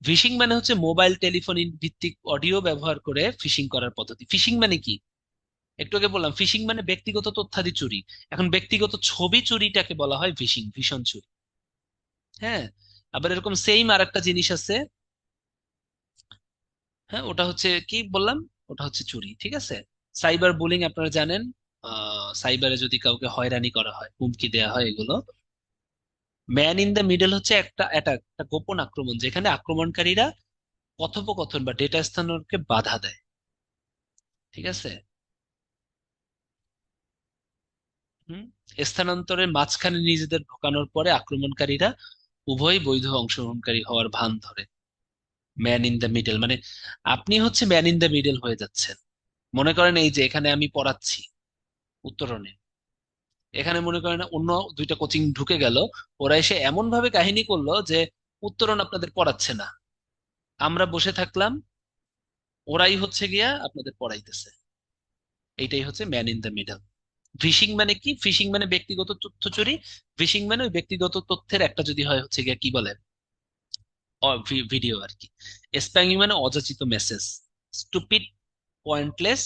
ফিশিং মানে হচ্ছে মোবাইল টেলিফোন ভিত্তিক অডিও ব্যবহার করে ফিশিং করার পদ্ধতি। ফিশিং মানে কি, একটু আগে বললাম ফিশিং মানে ব্যক্তিগত তথ্যাদি চুরি, এখন ব্যক্তিগত ছবি চুরিটাকে বলা হয় ফিশিং, ভীষণ চুরি, হ্যাঁ। আবার এরকম সেম আর একটা জিনিস আছে, হ্যাঁ, ওটা হচ্ছে কি বললাম, ওটা হচ্ছে চুরি। ঠিক আছে, সাইবার বুলিং আপনারা জানেন, সাইবারে যদি কাউকে হয়রানি করা হয়, হুমকি দেওয়া হয়, এগুলো। ম্যান ইন দ্য মিডল হচ্ছে একটা অ্যাটাক, একটা গোপন আক্রমণ, যেখানে আক্রমণকারীরা কথোপকথন বা ডেটা স্থানান্তরকে বাধা দেয়। ঠিক আছে, হুম, স্থানান্তরের মাঝখানে নিজেদের ঢোকানোর পরে আক্রমণকারীরা উভয় বৈধ অংশগ্রহণকারী হওয়ার ভান ধরে। ম্যান ইন দ্য মিডল মানে আপনি হচ্ছে ম্যান ইন দ্য মিডল হয়ে যাচ্ছেন। মনে করেন এই যে এখানে আমি পড়াচ্ছি উত্তরণে, এখানে মনে করেন অন্য দুইটা কোচিং ঢুকে গেল, ওরা এসে এমন ভাবে কাহিনী করলো যে উত্তরণ আপনাদের পড়াচ্ছে না, আমরা বসে থাকলাম, ওরাই হচ্ছে গিয়া আপনাদের পড়াইতেছে। এইটাই হচ্ছে man in the middle. Phishing মানে কি, ফিশিং মানে ব্যক্তিগত তথ্য চুরি, ফিশিং মানে ওই ব্যক্তিগত তথ্যের একটা যদি হয় হচ্ছে গিয়া কি বলে, ভিডিও আর কি। স্প্যামিং মানে অযাচিত message, stupid pointless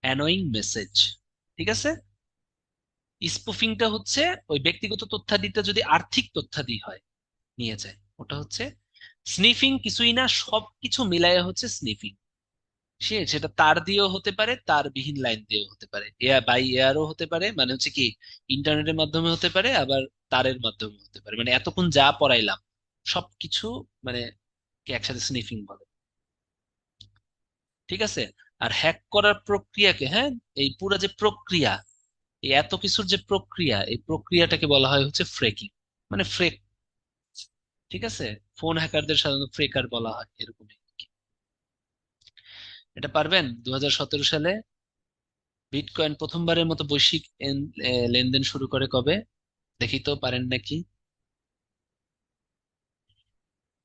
annoying message. ঠিক আছে, স্পুফিংটা হচ্ছে ওই ব্যক্তিগত তথ্যাদিটা যদি আর্থিক তথ্যাদি হয়, নিয়ে যায়, ওটা হচ্ছে স্নিফিং। কিছুই না, সবকিছু মিলাইয়া হচ্ছে স্নিফিং। সেটা তার দিয়েও হতে পারে, তার বিহীন লাইন দিয়েও হতে পারে, এয়ার বাই এয়ারও হতে পারে, মানে হচ্ছে কি ইন্টারনেটের মাধ্যমে হতে পারে, আবার তারের মাধ্যমে হতে পারে, মানে এতক্ষণ যা পড়াইলাম সবকিছু মানে কি একসাথে স্নিফিং বলে। ঠিক আছে, আর হ্যাক করার প্রক্রিয়াকে, হ্যাঁ, এই পুরো যে প্রক্রিয়া, এই এত কিছুর যে প্রক্রিয়া, এই প্রক্রিয়াটাকে বলা হয় হচ্ছে ফ্রেকিং, মানে ফ্রেক। ঠিক আছে, ফোন হ্যাকারদের সাধারণত ফ্রেকার বলা হয়, এরকম। এটা পারবেন? 2017 সালে বিটকয়েন প্রথমবারের মতো বৈশ্বিক লেনদেন শুরু করে কবে? দেখি তো পারেন নাকি।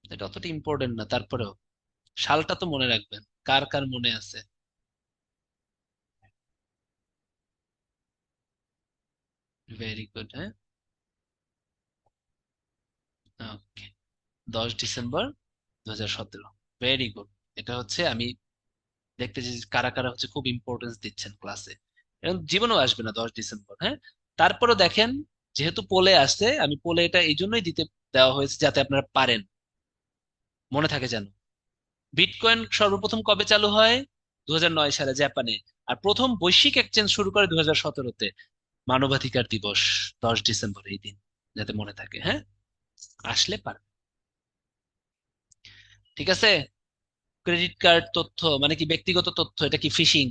এটা অতটা ইম্পর্টেন্ট না, তারপরেও সালটা তো মনে রাখবেন, কার কার মনে আছে। ভেরি গুড, হ্যাঁ, ওকে, 10 ডিসেম্বর 2017, ভেরি গুড। এটা হচ্ছে আমি দেখতে চাই যে কারা কারা হচ্ছে খুব ইম্পর্টেন্স দিচ্ছেন ক্লাসে, এবং জীবনেও আসবে না 10 ডিসেম্বর, হ্যাঁ। তারপরে দেখেন, যেহেতু পোলে আসছে, আমি পোলে এটা এই জন্যই দিতে দেওয়া হয়েছে যাতে আপনারা পারেন, মনে থাকে যেন। বিটকয়েন সর্বপ্রথম কবে চালু হয়? 2009 সালে জাপানে। আর প্রথম বৈশ্বিক এক্সচেঞ্জ শুরু করে 2017-তে। মানবাধিকার দিবস 10 ডিসেম্বর, এই দিন, যাতে মনে থাকে, হ্যাঁ। আসলে পারবে। ঠিক আছে, ক্রেডিট কার্ড তথ্য মানে কি ব্যক্তিগত তথ্য, এটা কি ফিশিং?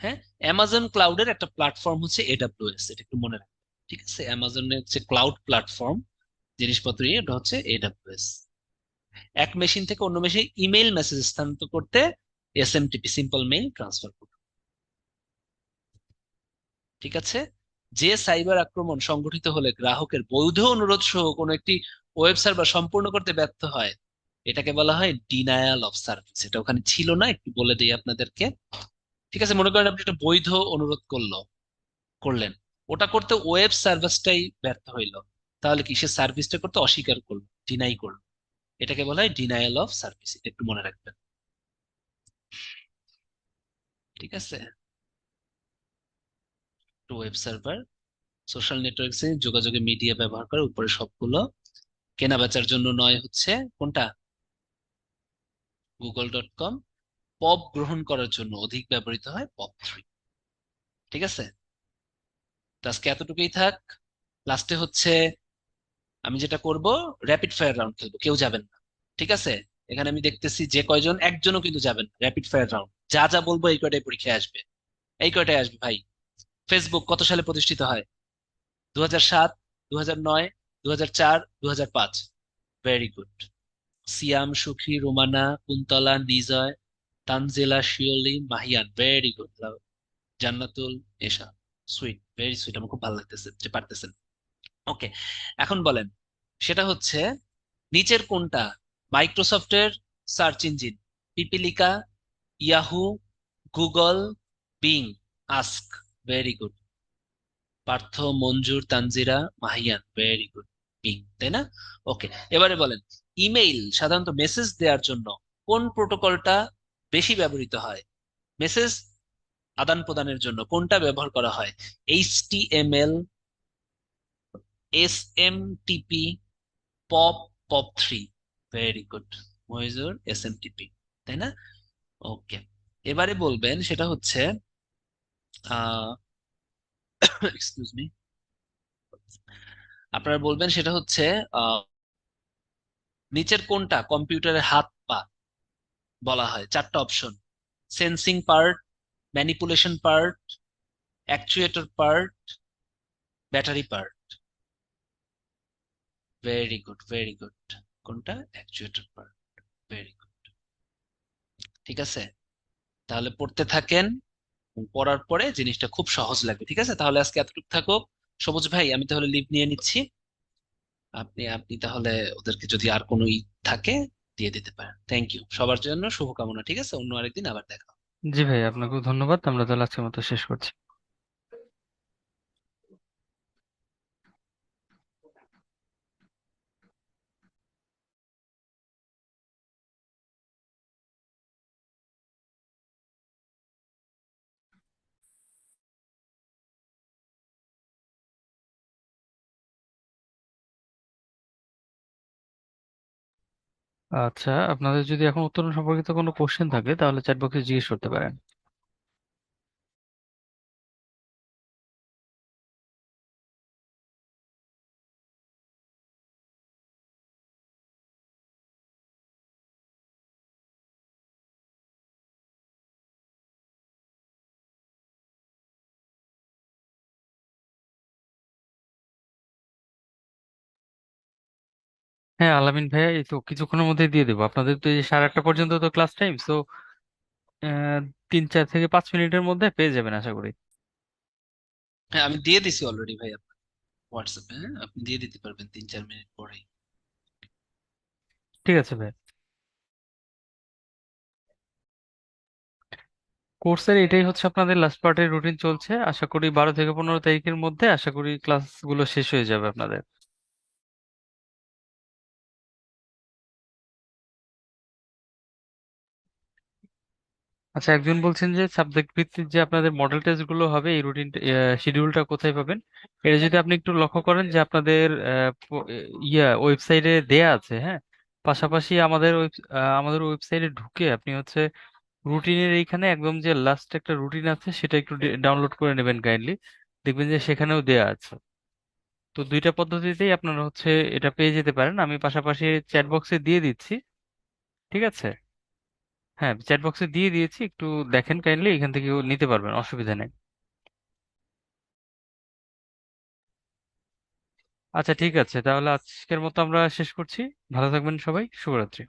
হ্যাঁ, অ্যামাজন ক্লাউডের একটা প্ল্যাটফর্ম হচ্ছে এডাব্লিউএস, এটা একটু মনে রাখবেন। ঠিক আছে, অ্যামাজনের হচ্ছে ক্লাউড প্ল্যাটফর্ম, জিনিসপত্র নিয়ে, এটা হচ্ছে এডাব্লিউএস। এক মেশিন থেকে অন্য মেশিনে ইমেইল মেসেজ স্থানান্তর করতে এসএমটিপি, সিম্পল মেইল ট্রান্সফার। ঠিক আছে, যে সাইবার আক্রমণ সংঘটিত হলে গ্রাহকের বৈধ অনুরোধ সহ কোনো একটি ওয়েব সার্ভার সম্পূর্ণ করতে ব্যর্থ হয়, এটাকে বলা হয় ডিনায়াল অফ সার্ভিস। এটা ওখানে ছিল না, একটু বলে দিই আপনাদেরকে। ঠিক আছে, মনে করেন আপনি একটা বৈধ অনুরোধ করলেন, ওটা করতে ওয়েব সার্ভিসটাই ব্যর্থ হইলো, তাহলে কি সে সার্ভিসটা করতে অস্বীকার করলো, ডিনাই করলো। এটাকে বলা হয় ডিনায়াল অফ সার্ভিস, এটা একটু মনে রাখবেন। ঠিক আছে, তো ওয়েব সার্ভার সোশ্যাল নেটওয়ার্কসে যোগাযোগের মিডিয়া ব্যবহার করে, উপরে সবগুলো। কেনা বেচার জন্য নয় হচ্ছে কোনটা, গুগল.কম। পপ গ্রহণ করার জন্য অধিক ব্যবহৃত হয় পপ 3। ঠিক আছে, তো আজকে এতটুকুই থাক। লাস্টে হচ্ছে আমি যেটা করব, র্যাপিড ফায়ার রাউন্ড খেলবো, কেউ যাবেন না। ঠিক আছে, এখানে আমি দেখতেছি যে কয়জন, একজনও কিন্তু যাবেন না। র্যাপিড ফায়ার রাউন্ড, যা যা বলবো এই কয়টাই পরীক্ষায় আসবে, এই কয়টাই আসবে ভাই। ফেসবুক কত সালে প্রতিষ্ঠিত হয়? 2007, 2009, 2004, 2005। Very good. Siam, Sukhi, Romana, Kuntala, Nijoy, Tanzila, Shiuli, Mahiyan, very good. Jannatul, Esha, sweet, very sweet, আমার খুব ভালো লাগতেছে যে পারতেছেন। ওকে, এখন বলেন, সেটা হচ্ছে নিচের কোনটা মাইক্রোসফটের search engine? Pipilika, Yahoo, Google, Bing, Ask. Very good. Partha, Manjur, Tanjira, Mahiyan, very good. Bing, তাই না? ওকে, এবারে বলেন, ইমেইল সাধারণত মেসেজ দেওয়ার জন্য কোন প্রোটোকলটা বেশি ব্যবহৃত হয়? মেসেজ আদান প্রদানের জন্য কোনটা ব্যবহার করা হয়? HTML, SMTP, POP, POP 3। Very good Mohijur, SMTP, তাই না? ওকে, এবারে বলবেন সেটা হচ্ছে আহ এক্সকিউজ মি, আপনারা বলবেন সেটা হচ্ছে আহ নিচের কোনটা কম্পিউটারের হাত পা বলা হয়? চারটা option: sensing part, manipulation part, actuator part, battery part. Very good, very good. কোনটা? Actuator part. Very good. ঠিক আছে, তাহলে পড়তে থাকেন, এবং পড়ার পরে জিনিসটা খুব সহজ লাগবে। ঠিক আছে, তাহলে আজকে এতটুকু থাকুক। সবুজ ভাই, আমি তাহলে লিভ নিয়ে নিচ্ছি। আপনি আপনি তাহলে ওদেরকে যদি আর কোনো থাকে দিয়ে দিতে পারেন। থ্যাংক ইউ, সবার জন্য শুভকামনা। ঠিক আছে, অন্য আরেকদিন আবার দেখা হবে। জি ভাই, আপনাকেও ধন্যবাদ। আমরা তাহলে আজকের মতো শেষ করছি। আচ্ছা, আপনাদের যদি এখন উত্তরণ সম্পর্কিত কোনো কোশ্চেন থাকে তাহলে চ্যাট বক্সে জিজ্ঞেস করতে পারেন। হ্যাঁ আলামিন ভাইয়া, এই তো কিছুক্ষণের মধ্যে দিয়ে দেবো। আপনাদের তো এই যে 8:30 পর্যন্ত তো ক্লাস টাইম, তো 3-4 থেকে 5 মিনিটের মধ্যে পেয়ে যাবেন আশা করি। হ্যাঁ, আমি দিয়ে দিছি অলরেডি ভাই আপনার হোয়াটসঅ্যাপে। হ্যাঁ, আপনি দিয়ে দিতে পারবেন 3-4 মিনিট পরেই। ঠিক আছে ভাই। কোর্সের এটাই হচ্ছে আপনাদের লাস্ট পার্টের রুটিন চলছে। আশা করি 12 থেকে 15 তারিখের মধ্যে আশা করি ক্লাসগুলো শেষ হয়ে যাবে আপনাদের। আচ্ছা, একজন বলছেন যে সাবজেক্ট ভিত্তিক যে আপনাদের মডেল টেস্ট গুলো হবে, এই রুটিন শিডিউলটা কোথায় পাবেন? এটা যদি আপনি একটু লক্ষ্য করেন যে আপনাদের ওয়েবসাইটে দেয়া আছে, হ্যাঁ। পাশাপাশি আমাদের ওয়েবসাইটে ঢুকে আপনি হচ্ছে রুটিনের এইখানে একদম যে লাস্ট একটা রুটিন আছে সেটা একটু ডাউনলোড করে নেবেন কাইন্ডলি। দেখবেন যে সেখানেও দেয়া আছে। তো দুইটা পদ্ধতিতেই আপনারা হচ্ছে এটা পেয়ে যেতে পারেন। আমি পাশাপাশি চ্যাট বক্সে দিয়ে দিচ্ছি। ঠিক আছে। হ্যাঁ, চ্যাট বক্সে দিয়ে দিয়েছি, একটু দেখেন কাইন্ডলি, এখান থেকে নিতে পারবেন, অসুবিধা নেই। আচ্ছা ঠিক আছে, তাহলে আজকের মতো আমরা শেষ করছি। ভালো থাকবেন সবাই, শুভরাত্রি।